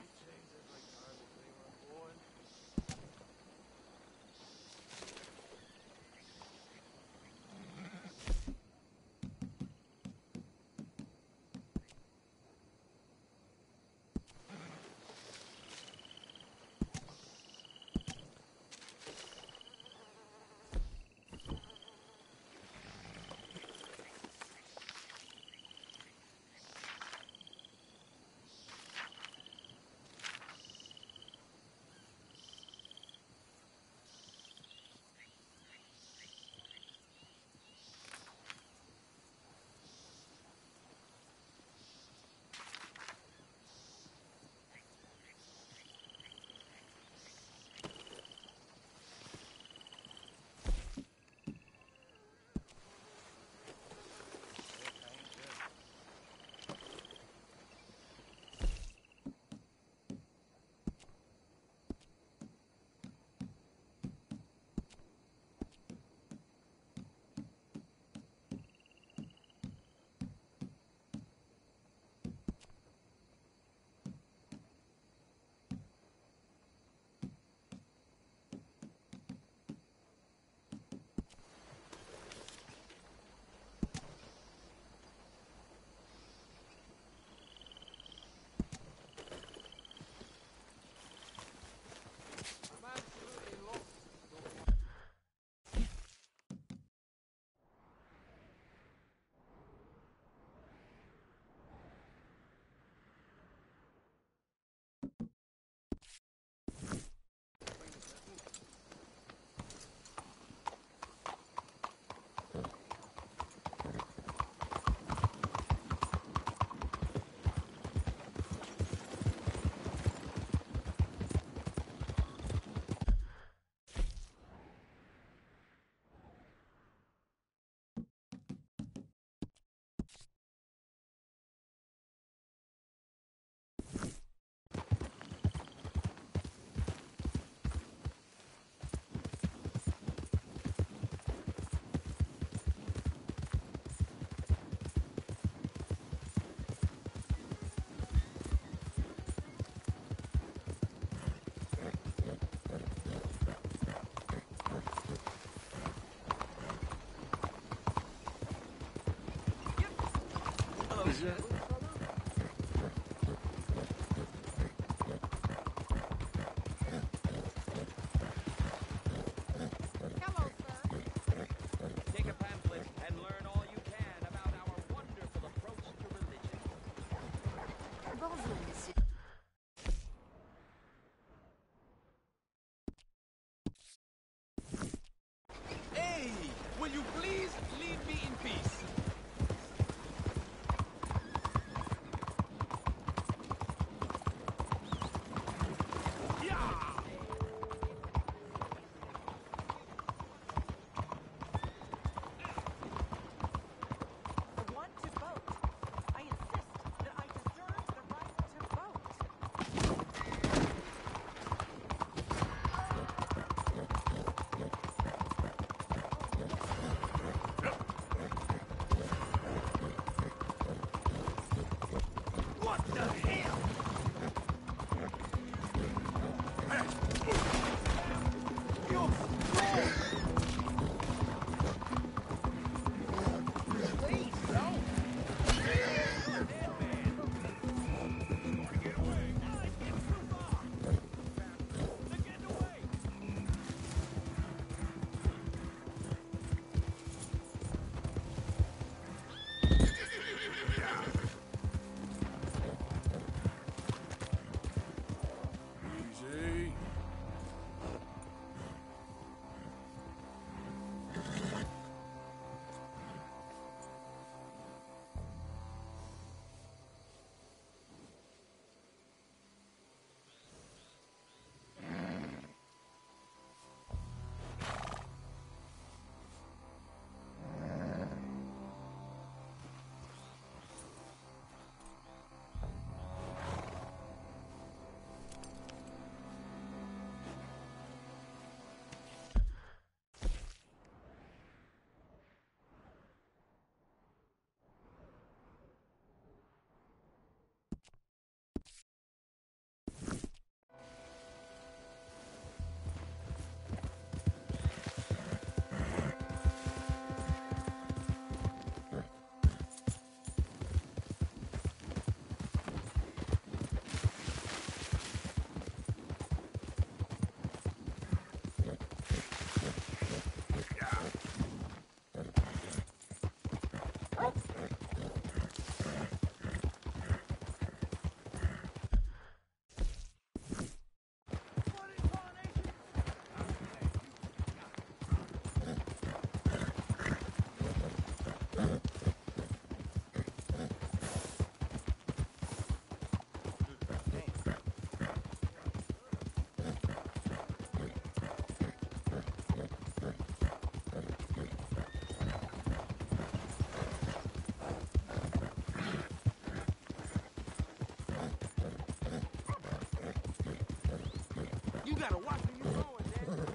You gotta watch where you're going, man.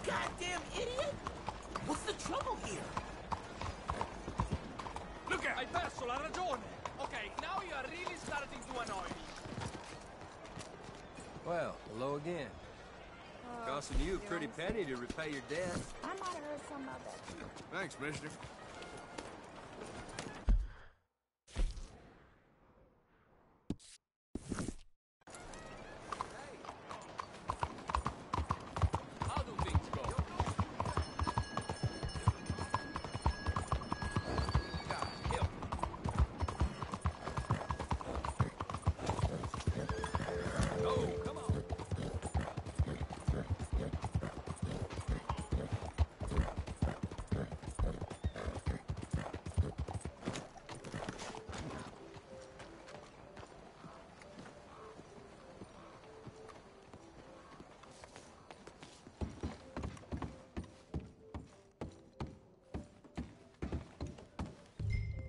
Goddamn idiot! What's the trouble here? Look at! Hai perso la ragione! Okay, now you are really starting to annoy me. Well, hello again. Costing you a pretty penny to repay your debt. I might have heard some of it. Thanks, mister. How do things go? God, help. Oh, come on.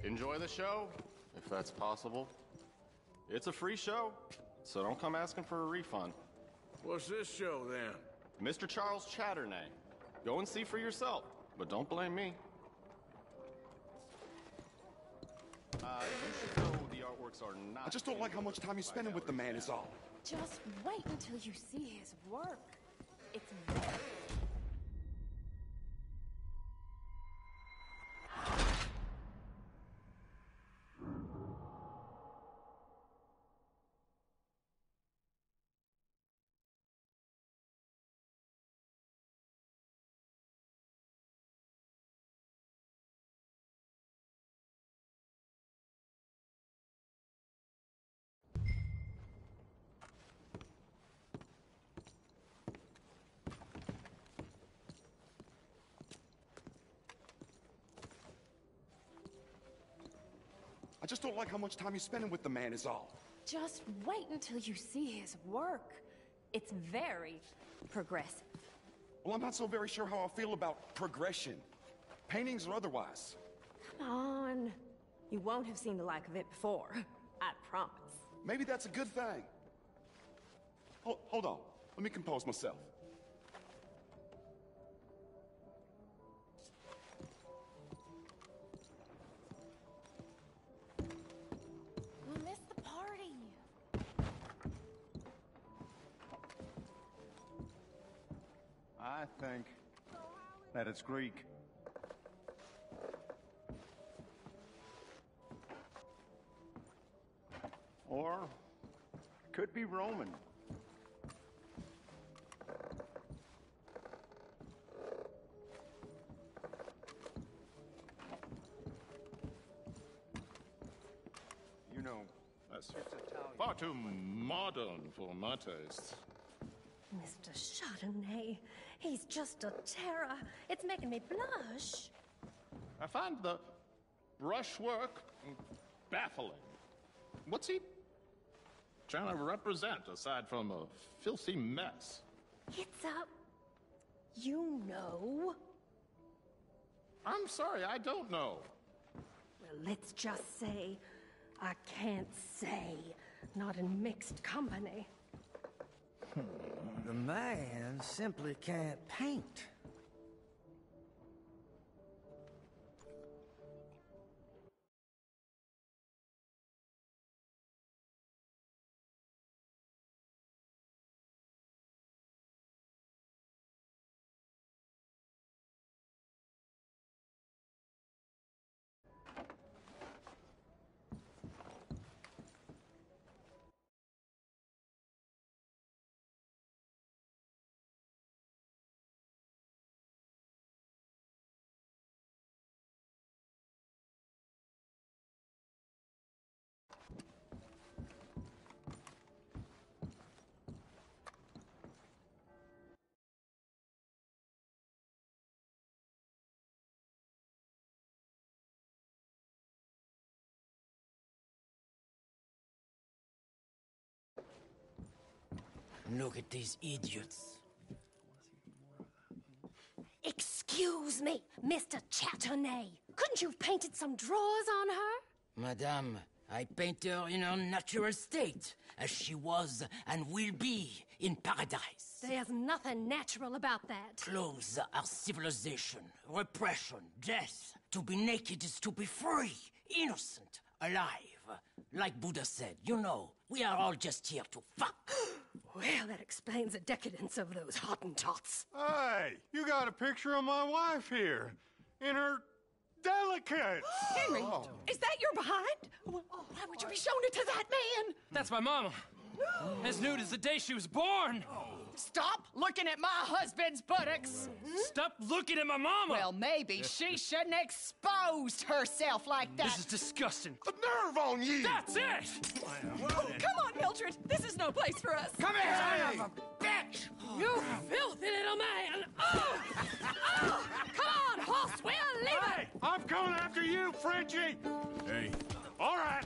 Enjoy the show, if that's possible. It's a free show, so don't come asking for a refund. What's this show, then? Mr. Charles Chatternay. Go and see for yourself, but don't blame me. You should know the artworks are not... I just don't like how much time you're spending with the man is all. Just wait until you see his work. It's very... I just don't like how much time you're spending with the man is all. Just wait until you see his work. It's very progressive. Well, I'm not so very sure how I feel about progression. Paintings or otherwise. Come on. You won't have seen the like of it before. I promise. Maybe that's a good thing. Hold on. Let me compose myself. We missed the party. I think that it's Greek. Or could be Roman. You know, That's far too modern for my taste. Mr. Chardonnay, he's just a terror. It's making me blush. I find the brushwork baffling. What's he trying to represent aside from a filthy mess? It's a... You know. I'm sorry, I don't know. Well, let's just say, I can't say. Not in mixed company. The man simply can't paint. Look at these idiots. Excuse me, Mr. Chatternet. Couldn't you have painted some drawers on her? Madame, I paint her in her natural state, as she was and will be in paradise. There's nothing natural about that. Clothes are civilization, repression, death. To be naked is to be free, innocent, alive. Like Buddha said, you know, we are all just here to fuck. Well, that explains the decadence of those Hottentots. Hey, you got a picture of my wife here. In her delicates. Henry, is that your behind? Why would you be showing it to that man? That's my mama. As nude as the day she was born. Stop looking at my husband's buttocks. Stop looking at my mama. Well, maybe she shouldn't have exposed herself like that. This is disgusting. A nerve on you! That's it! Come on, Mildred. This is no place for us. Come here, son of a bitch! You filthy little man! Oh! Oh! Come on, horse, we'll leave it! Hey, I'm coming after you, Frenchie! Hey. All right.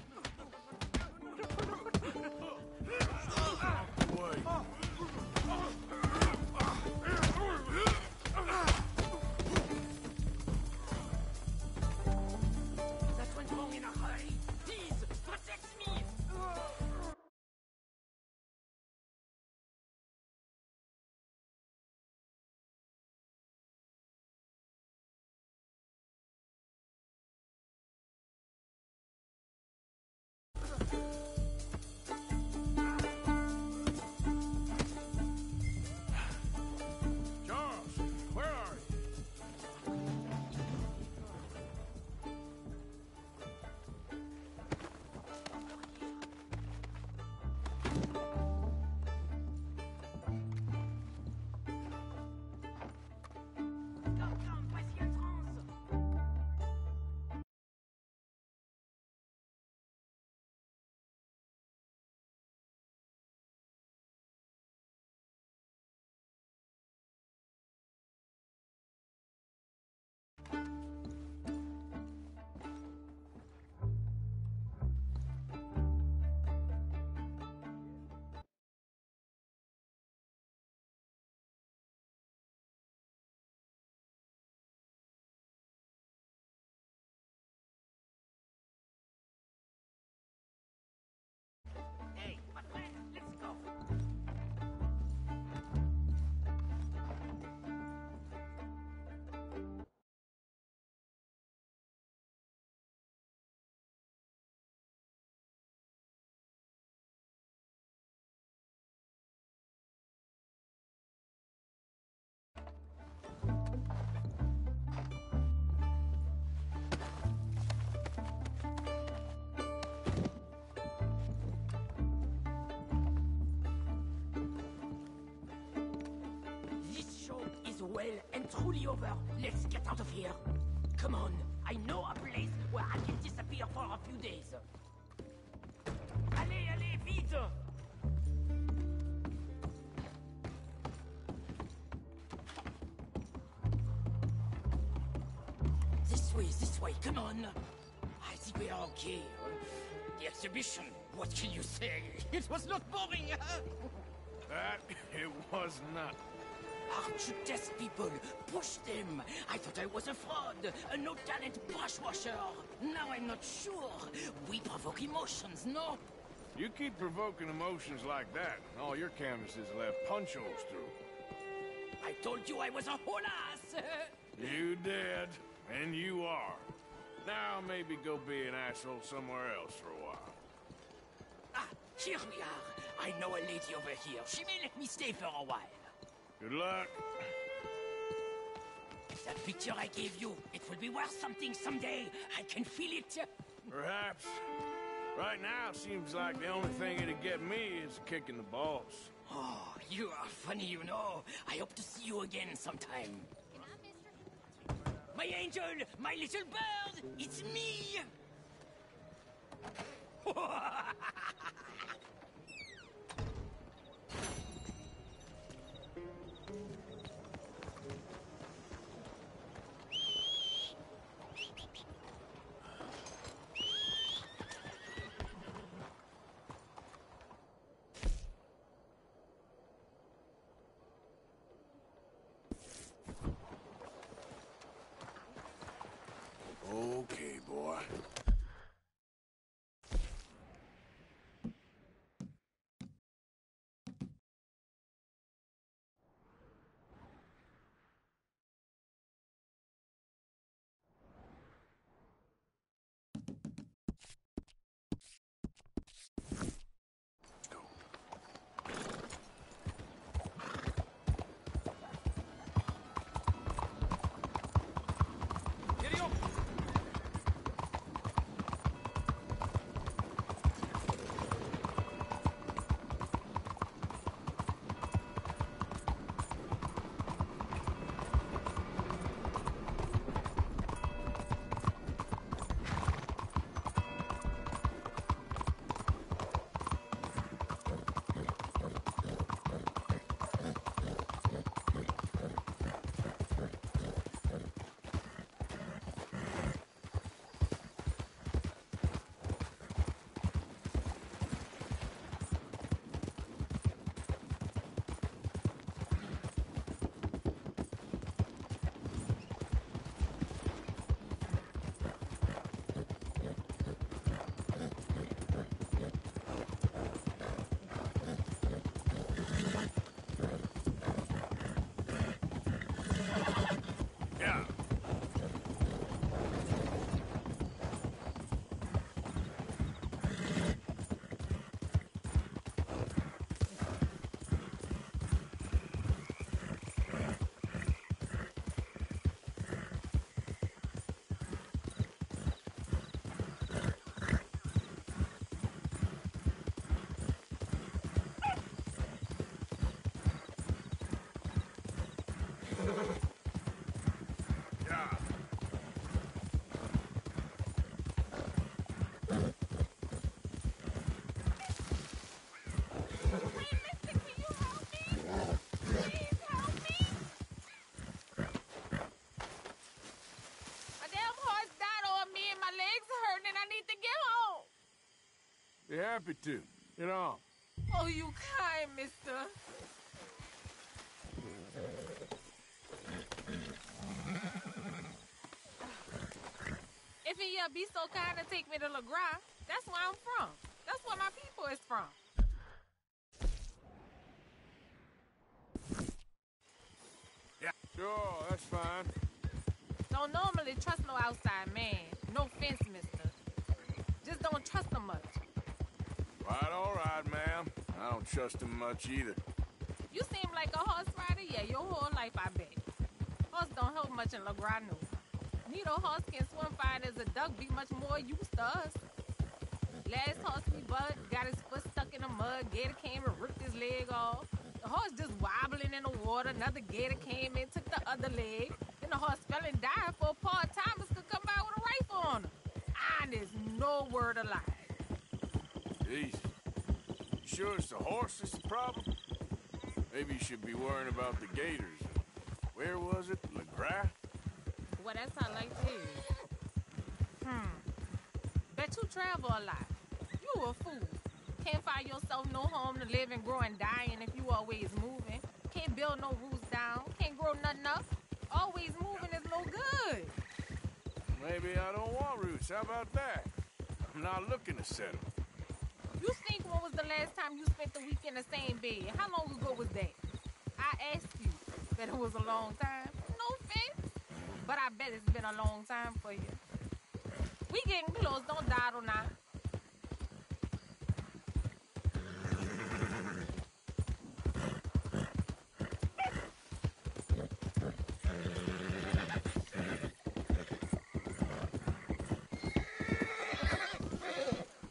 That went wrong in a hurry. Please, protect me! Charles, where are you? Hey, my friend, let's go. This show is well and truly over. Let's get out of here. Come on, I know a place where I can disappear for a few days. Allez, allez, vite! This way, come on. I think we are okay. The exhibition, what can you say? It was not boring, huh? That it was not. Aren't you test people? Push them. I thought I was a fraud, a no-talent brush washer. Now I'm not sure. We provoke emotions, no? You keep provoking emotions like that, and all your canvases will have punch holes through. I told you I was a whole ass. You did, and you are. Now maybe go be an asshole somewhere else for a while. Ah, here we are. I know a lady over here. She may let me stay for a while. Good luck. That picture I gave you, it will be worth something someday. I can feel it. Perhaps. Right now, seems like the only thing it'd get me is kicking the balls. Oh, you are funny, you know. I hope to see you again sometime. My angel, my little bird, it's me! Be happy to. Get on. Oh, you kind, mister. If you be so kind to take me to LeGras, that's where I'm from. That's where my people is from. Yeah, sure, that's fine. Don't normally trust no outside man. No offense, mister. Just don't trust him much. All right, ma'am. I don't trust him much either. You seem like a horse rider, yeah, your whole life, I bet. Horse don't help much in LeGras, no. Neither horse can swim fine as a duck, be much more used to us. Last horse we bud got his foot stuck in the mud, gator came and ripped his leg off. The horse just wobbling in the water, another gator came in, took the other leg. Then the horse fell and died before part-timers could come by with a rifle on him. Honest, no word of lie. Jeez. You sure it's the horse that's the problem? Maybe you should be worrying about the gators. Where was it? LeGras? Well, that's how like this. Bet you travel a lot. You a fool. Can't find yourself no home to live and grow and die in if you always moving. Can't build no roots down. Can't grow nothing up. Always moving is no good. Maybe I don't want roots. How about that? I'm not looking to settle. You think when was the last time you spent the week in the same bed? How long ago was that? I asked you. Bet it was a long time. No offense. But I bet it's been a long time for you. We getting close. Don't dawdle now.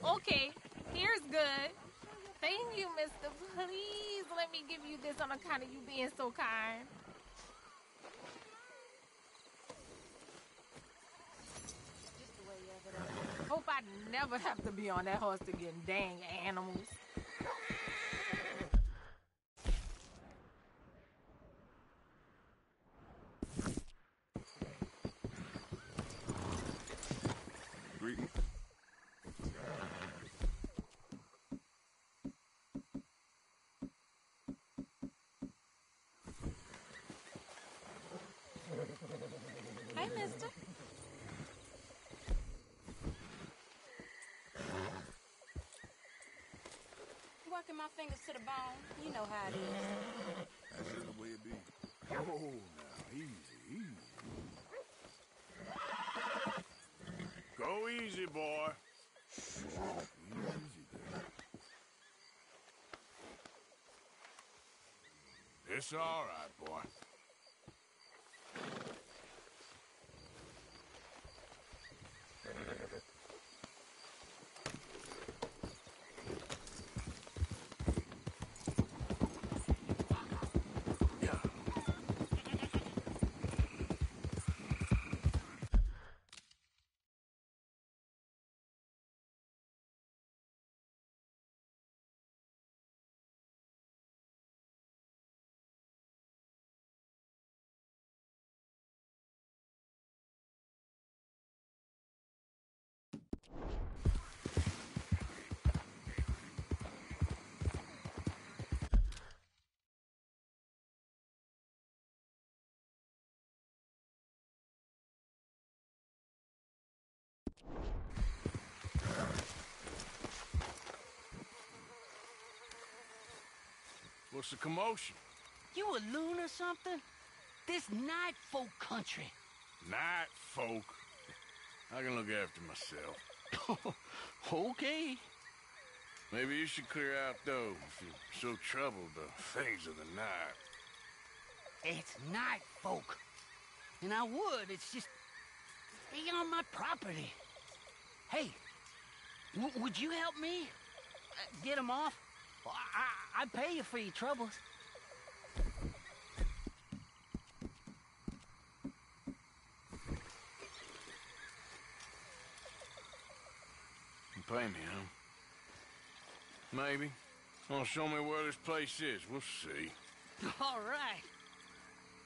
Okay, here's good. Thank you, mister. Please let me give you this on account of you being so kind. Hope I never have to be on that horse again, dang animals. Greeting. Hey, mister. Working my fingers to the bone. You know how it is. That's just the way it be. Oh, now, easy, easy. Go easy, boy. Easy there. It's all right, boy. What's the commotion? You a loon or something? This night folk country. Night folk? I can look after myself. Okay. Maybe you should clear out, though, if you're so troubled by things of the night. It's night folk. And I would, it's just... They on my property. Hey, would you help me? Get them off? I'd pay you for your troubles. You pay me, huh? Maybe. Well, show me where this place is. We'll see. All right.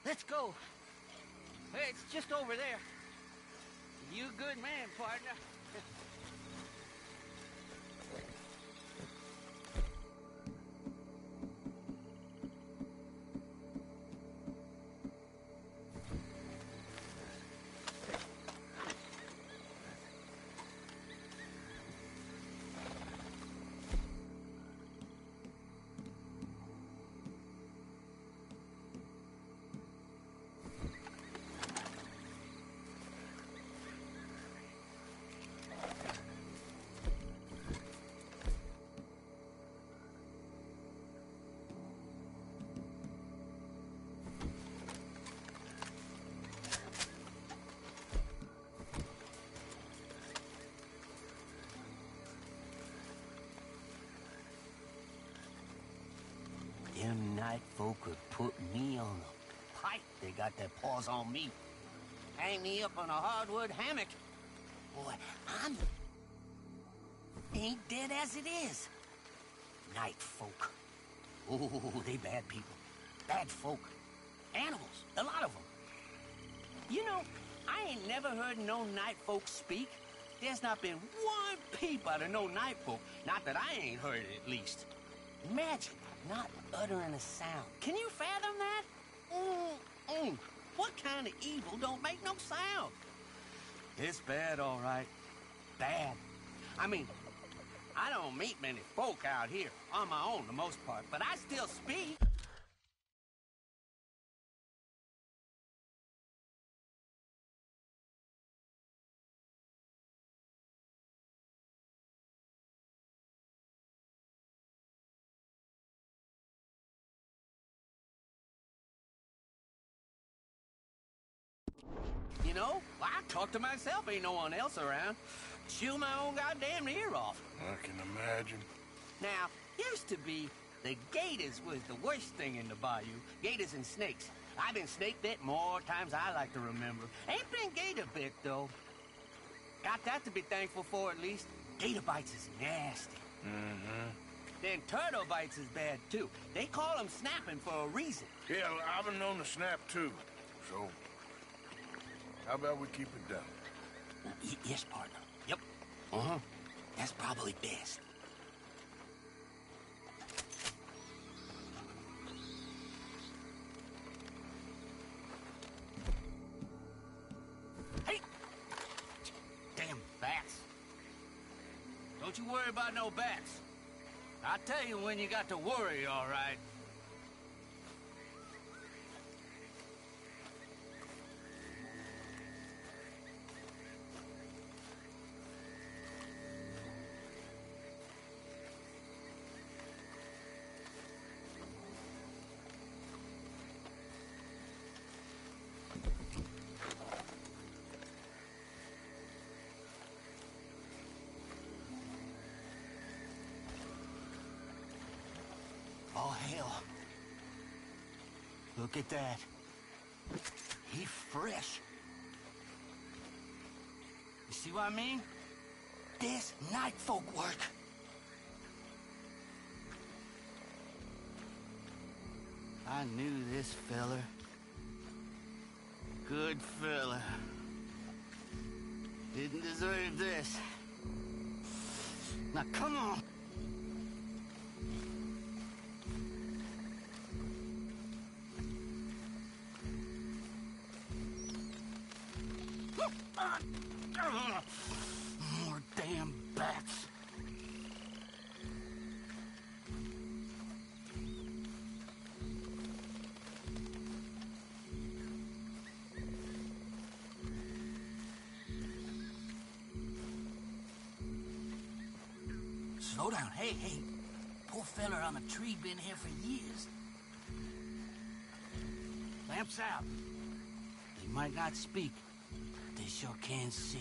Let's go. Hey, it's just over there. You a good man, partner. night folk could put me on a pike, they got their paws on me. Hang me up on a hardwood hammock. Boy, I'm ain't dead as it is. Night folk. Oh, they bad people. Bad folk. Animals. A lot of them. You know, I ain't never heard no night folk speak. There's not been one peep out of no night folk. Not that I ain't heard it, at least. Imagine not uttering a sound. Can you fathom that? What kind of evil don't make no sound? It's bad, all right. Bad. I mean, I don't meet many folk out here, on my own the most part, but I still speak. You know, I talk to myself, ain't no one else around. Chew my own goddamn ear off. I can imagine. Now, used to be the gators was the worst thing in the bayou. Gators and snakes. I've been snake bit more times I like to remember. Ain't been gator bit, though. Got that to be thankful for, at least. Gator bites is nasty. Mm-hmm. Then turtle bites is bad, too. They call them snapping for a reason. Yeah, I've been known to snap, too. So, how about we keep it down? Yes, partner. Yep. Uh-huh. That's probably best. Hey! Damn bats. Don't you worry about no bats. I'll tell you when you got to worry, all right. Oh, hell. Look at that. He fresh. You see what I mean? This night folk work. I knew this fella. Good fella. Didn't deserve this. Now, come on. More damn bats. Slow down. Hey. Poor fella on the tree been here for years. Lamps out. They might not speak. They sure can see.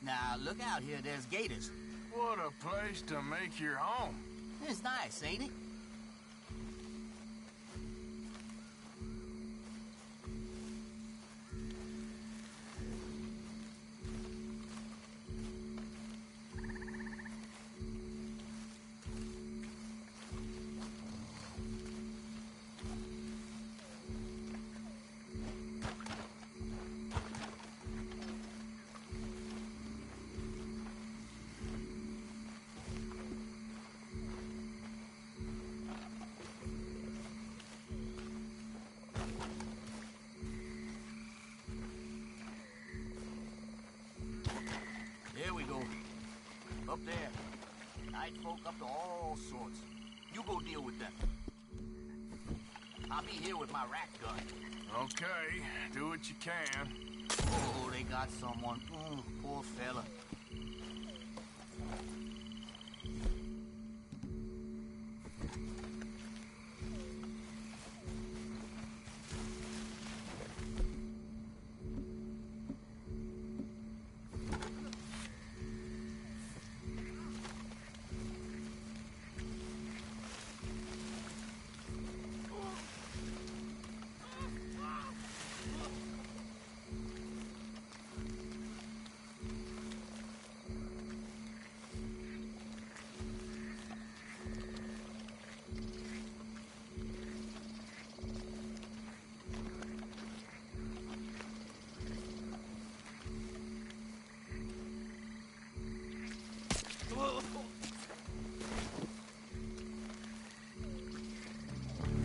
Now, look out here. There's gators. What a place to make your home. It's nice, ain't it? There we go. Up there. Night folk up to all sorts. You go deal with them. I'll be here with my rat gun. Okay, do what you can. Oh, they got someone. Poor fella.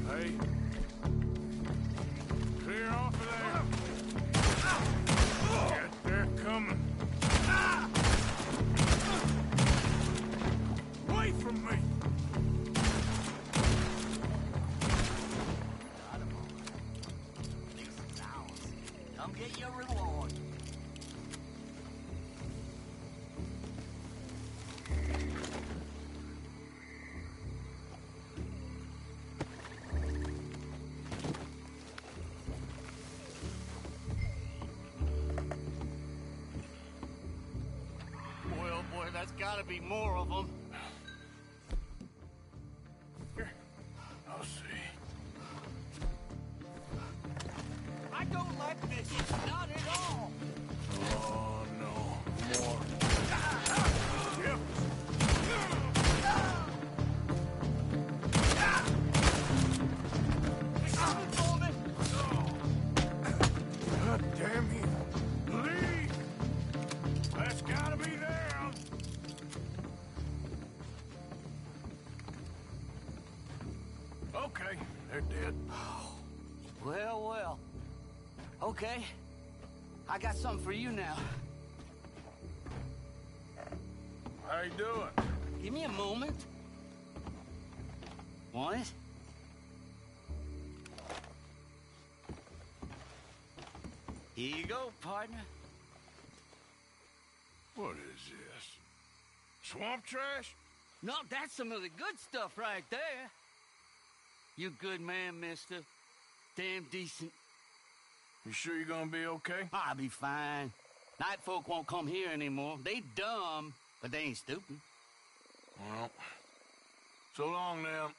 Hey. Clear off of there. Get they're coming. Away from me! This is ours. Come get your reward. Boy, that's gotta be more of them. I'll see. I don't like this. Not at all. Oh, no. More. Yep. God damn you. Leave! That's gotta be them! Okay, they're dead. Well, well. Okay. I got something for you now. How you doing? Give me a moment. Want it? Here you go, partner. What is this? Swamp trash? No, that's some of the good stuff right there. You good man, mister. Damn decent. You sure you're gonna be okay? I'll be fine. Night folk won't come here anymore. They dumb, but they ain't stupid. Well, so long now.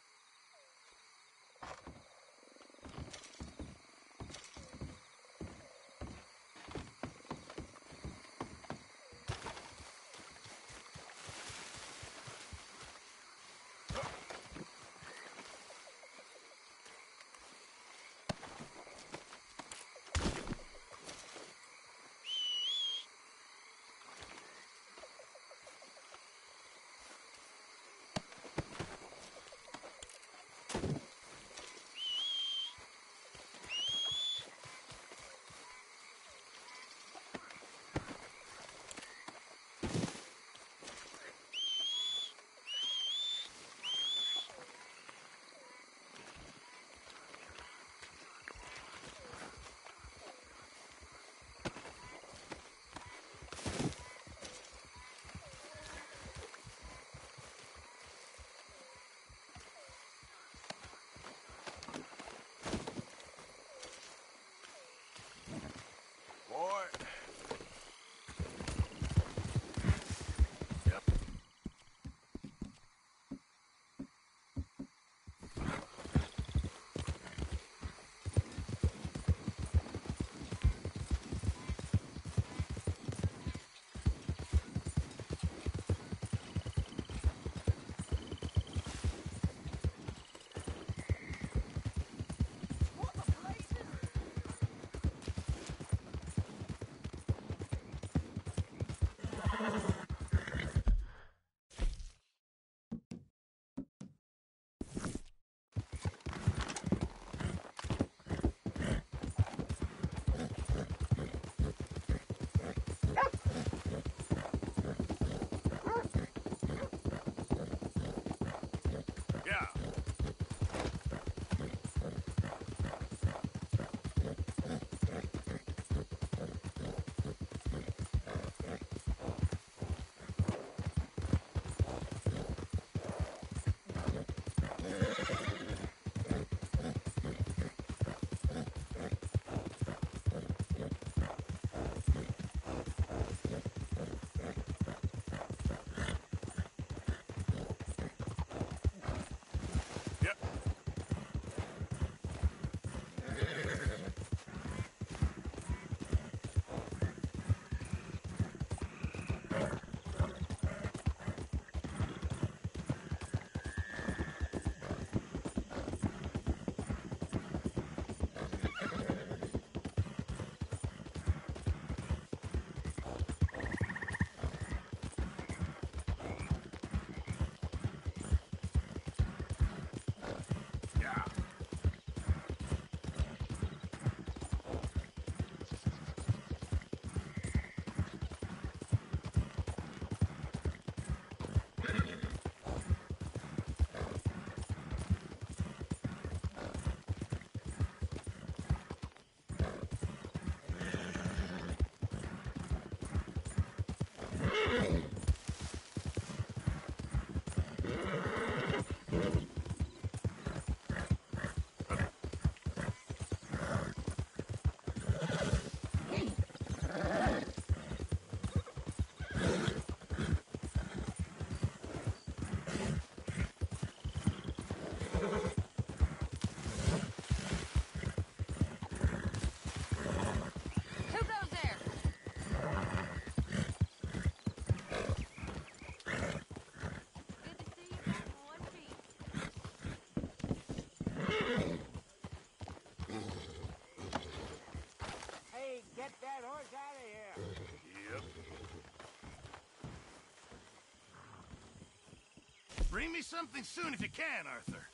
Bring me something soon if you can, Arthur.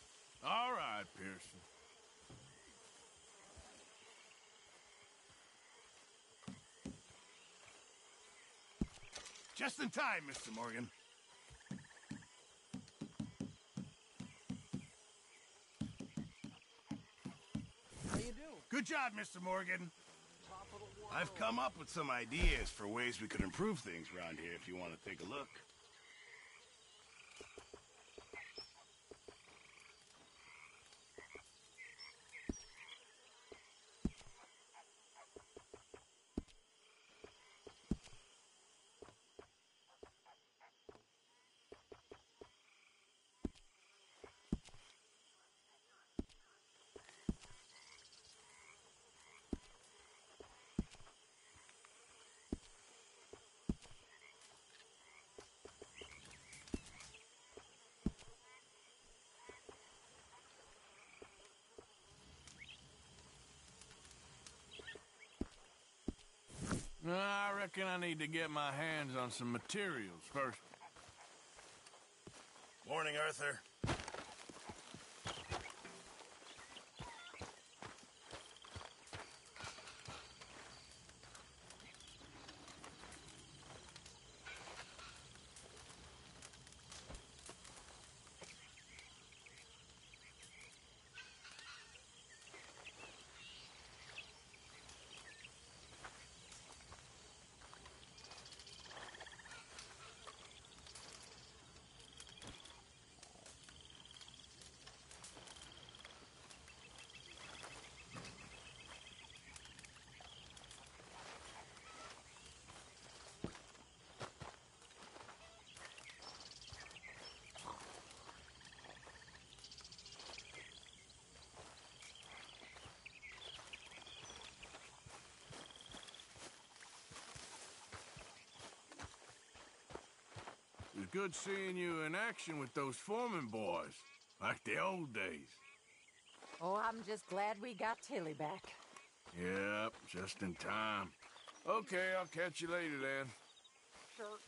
All right, Pearson. Just in time, Mr. Morgan. How you doing? Good job, Mr. Morgan. I've come up with some ideas for ways we could improve things around here if you want to take a look. I reckon I need to get my hands on some materials first. Morning, Arthur. It was good seeing you in action with those foreman boys, like the old days. Oh, I'm just glad we got Tilly back. Yep, just in time. Okay, I'll catch you later then. Sure.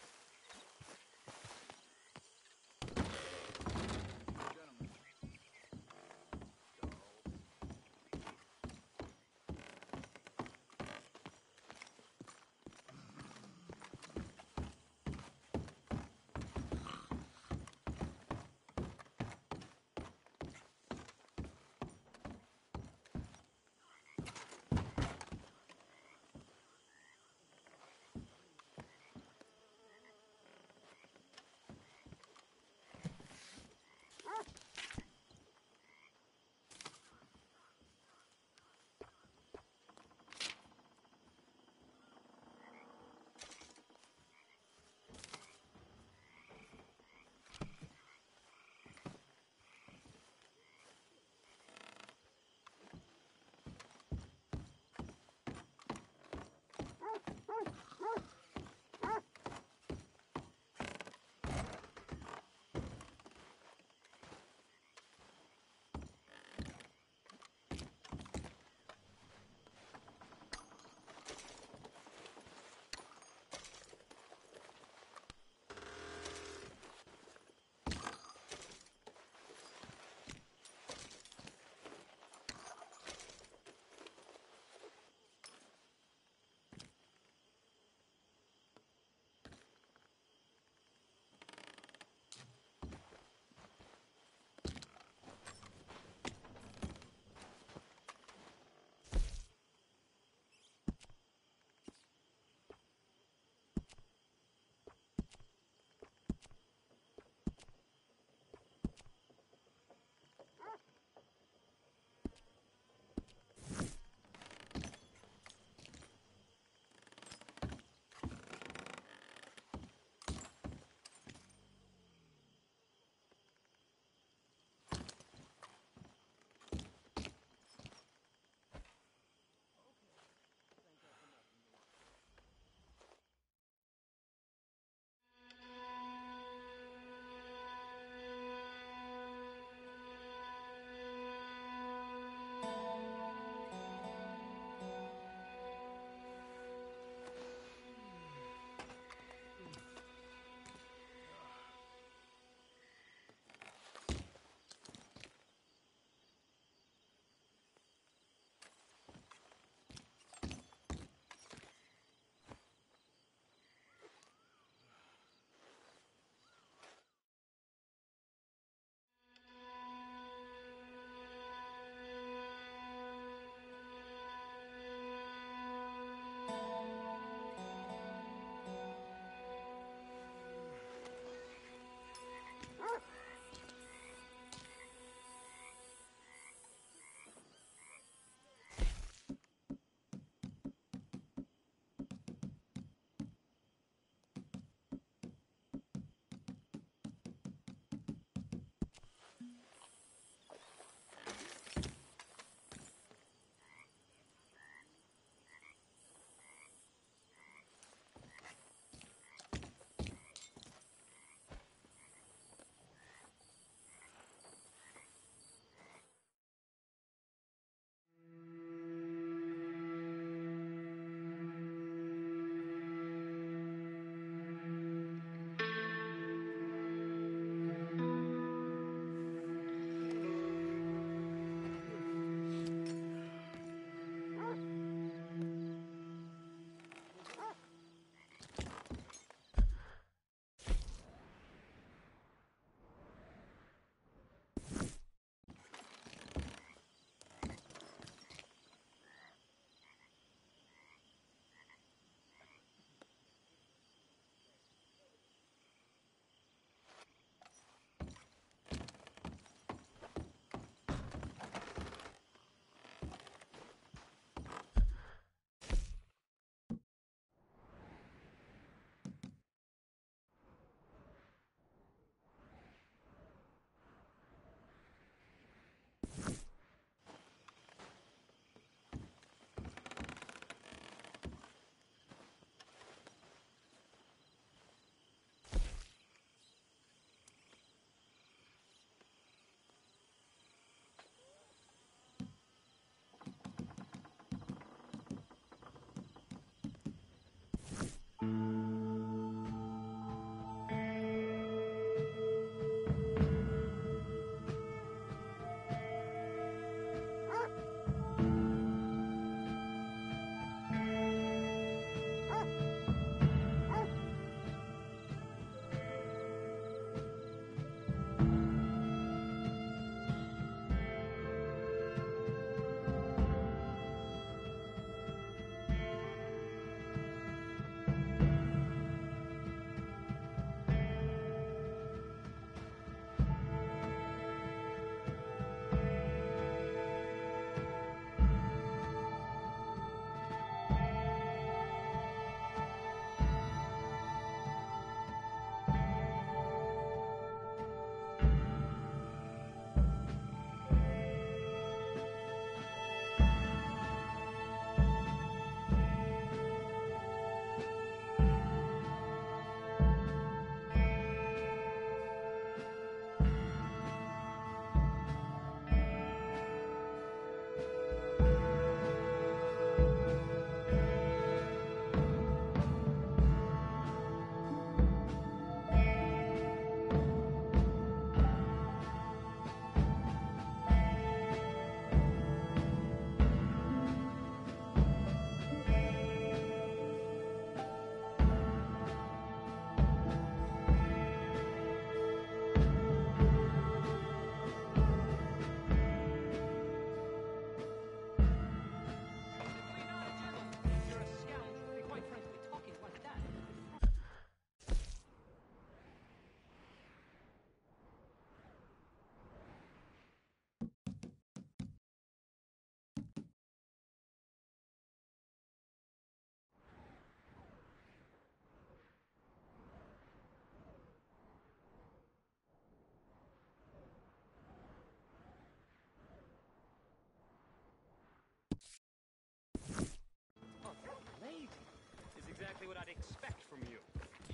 from you.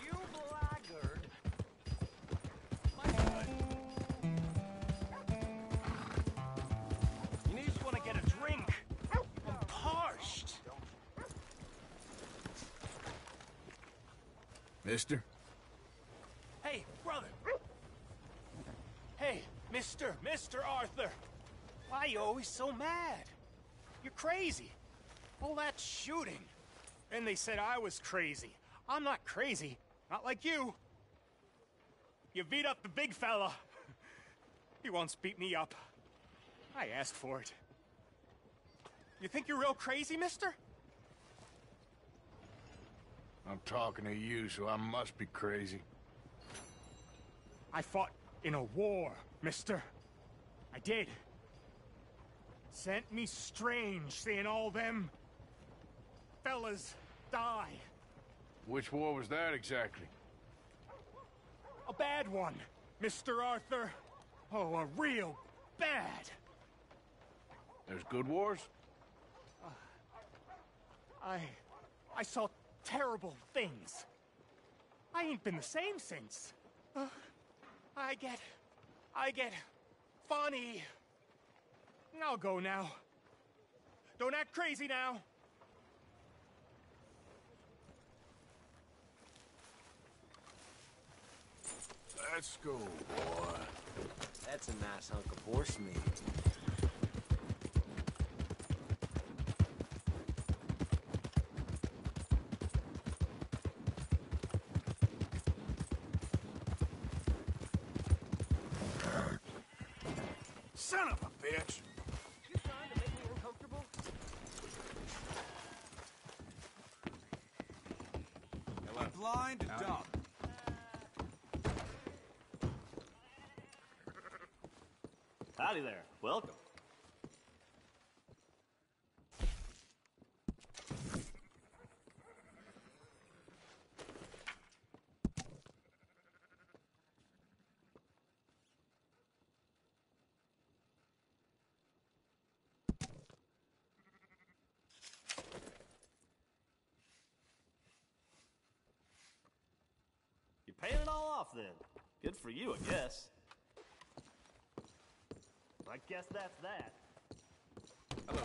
You blackguard. You just want to get a drink. I'm parched. Mister? Hey, brother. Hey, Mr. Arthur. Why are you always so mad? You're crazy. All that shooting. And they said I was crazy. I'm not crazy. Not like you. You beat up the big fella. He once beat me up. I asked for it. You think you're real crazy, mister? I'm talking to you, so I must be crazy. I fought in a war, mister. I did. Sent me strange seeing all them fellas die. Which war was that exactly? A bad one, Mr. Arthur. Oh, a real bad. There's good wars? I saw terrible things. I ain't been the same since. I get funny. I'll go now. Don't act crazy now. Let's go, boy. That's a nice hunk of horse meat. Son of a bitch! You trying to make me uncomfortable? Am I blind or dumb? Howdy there. Welcome. You're paying it all off then. Good for you, I guess. I guess that's that. Hello.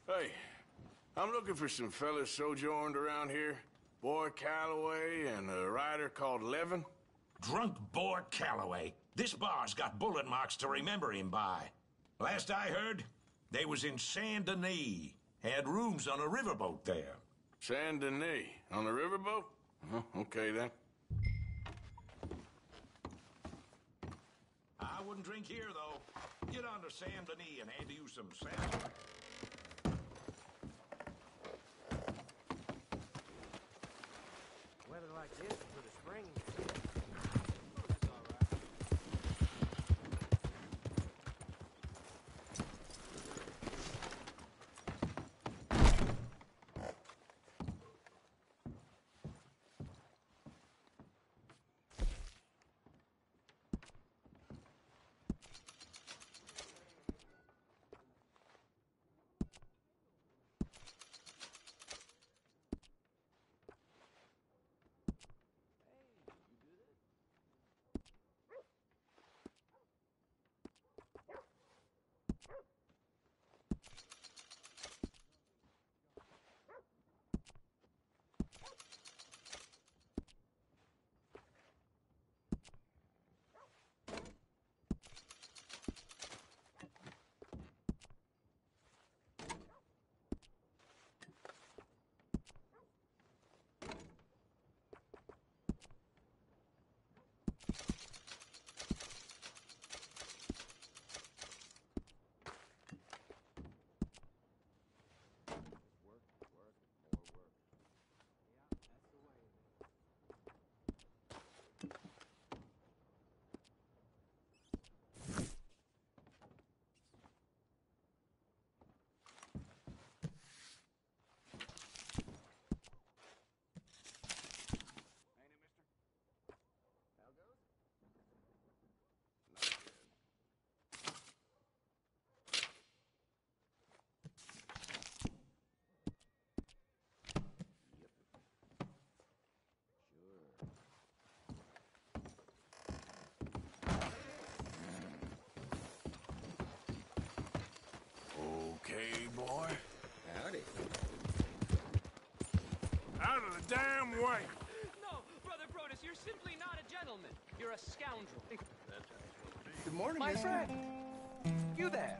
Hey, I'm looking for some fellas sojourned around here. Boy Calloway and a rider called Levin. Drunk Boar Calloway. This bar's got bullet marks to remember him by. Last I heard, they was in Saint Denis. Had rooms on a riverboat there. Saint Denis? On a riverboat? Okay then. I wouldn't drink here, though. Get on to Saint Denis and hand you some salad. Weather like this for the spring. damn way. No, Brother Protus, you're simply not a gentleman. You're a scoundrel. Good morning, My mister. friend. You there.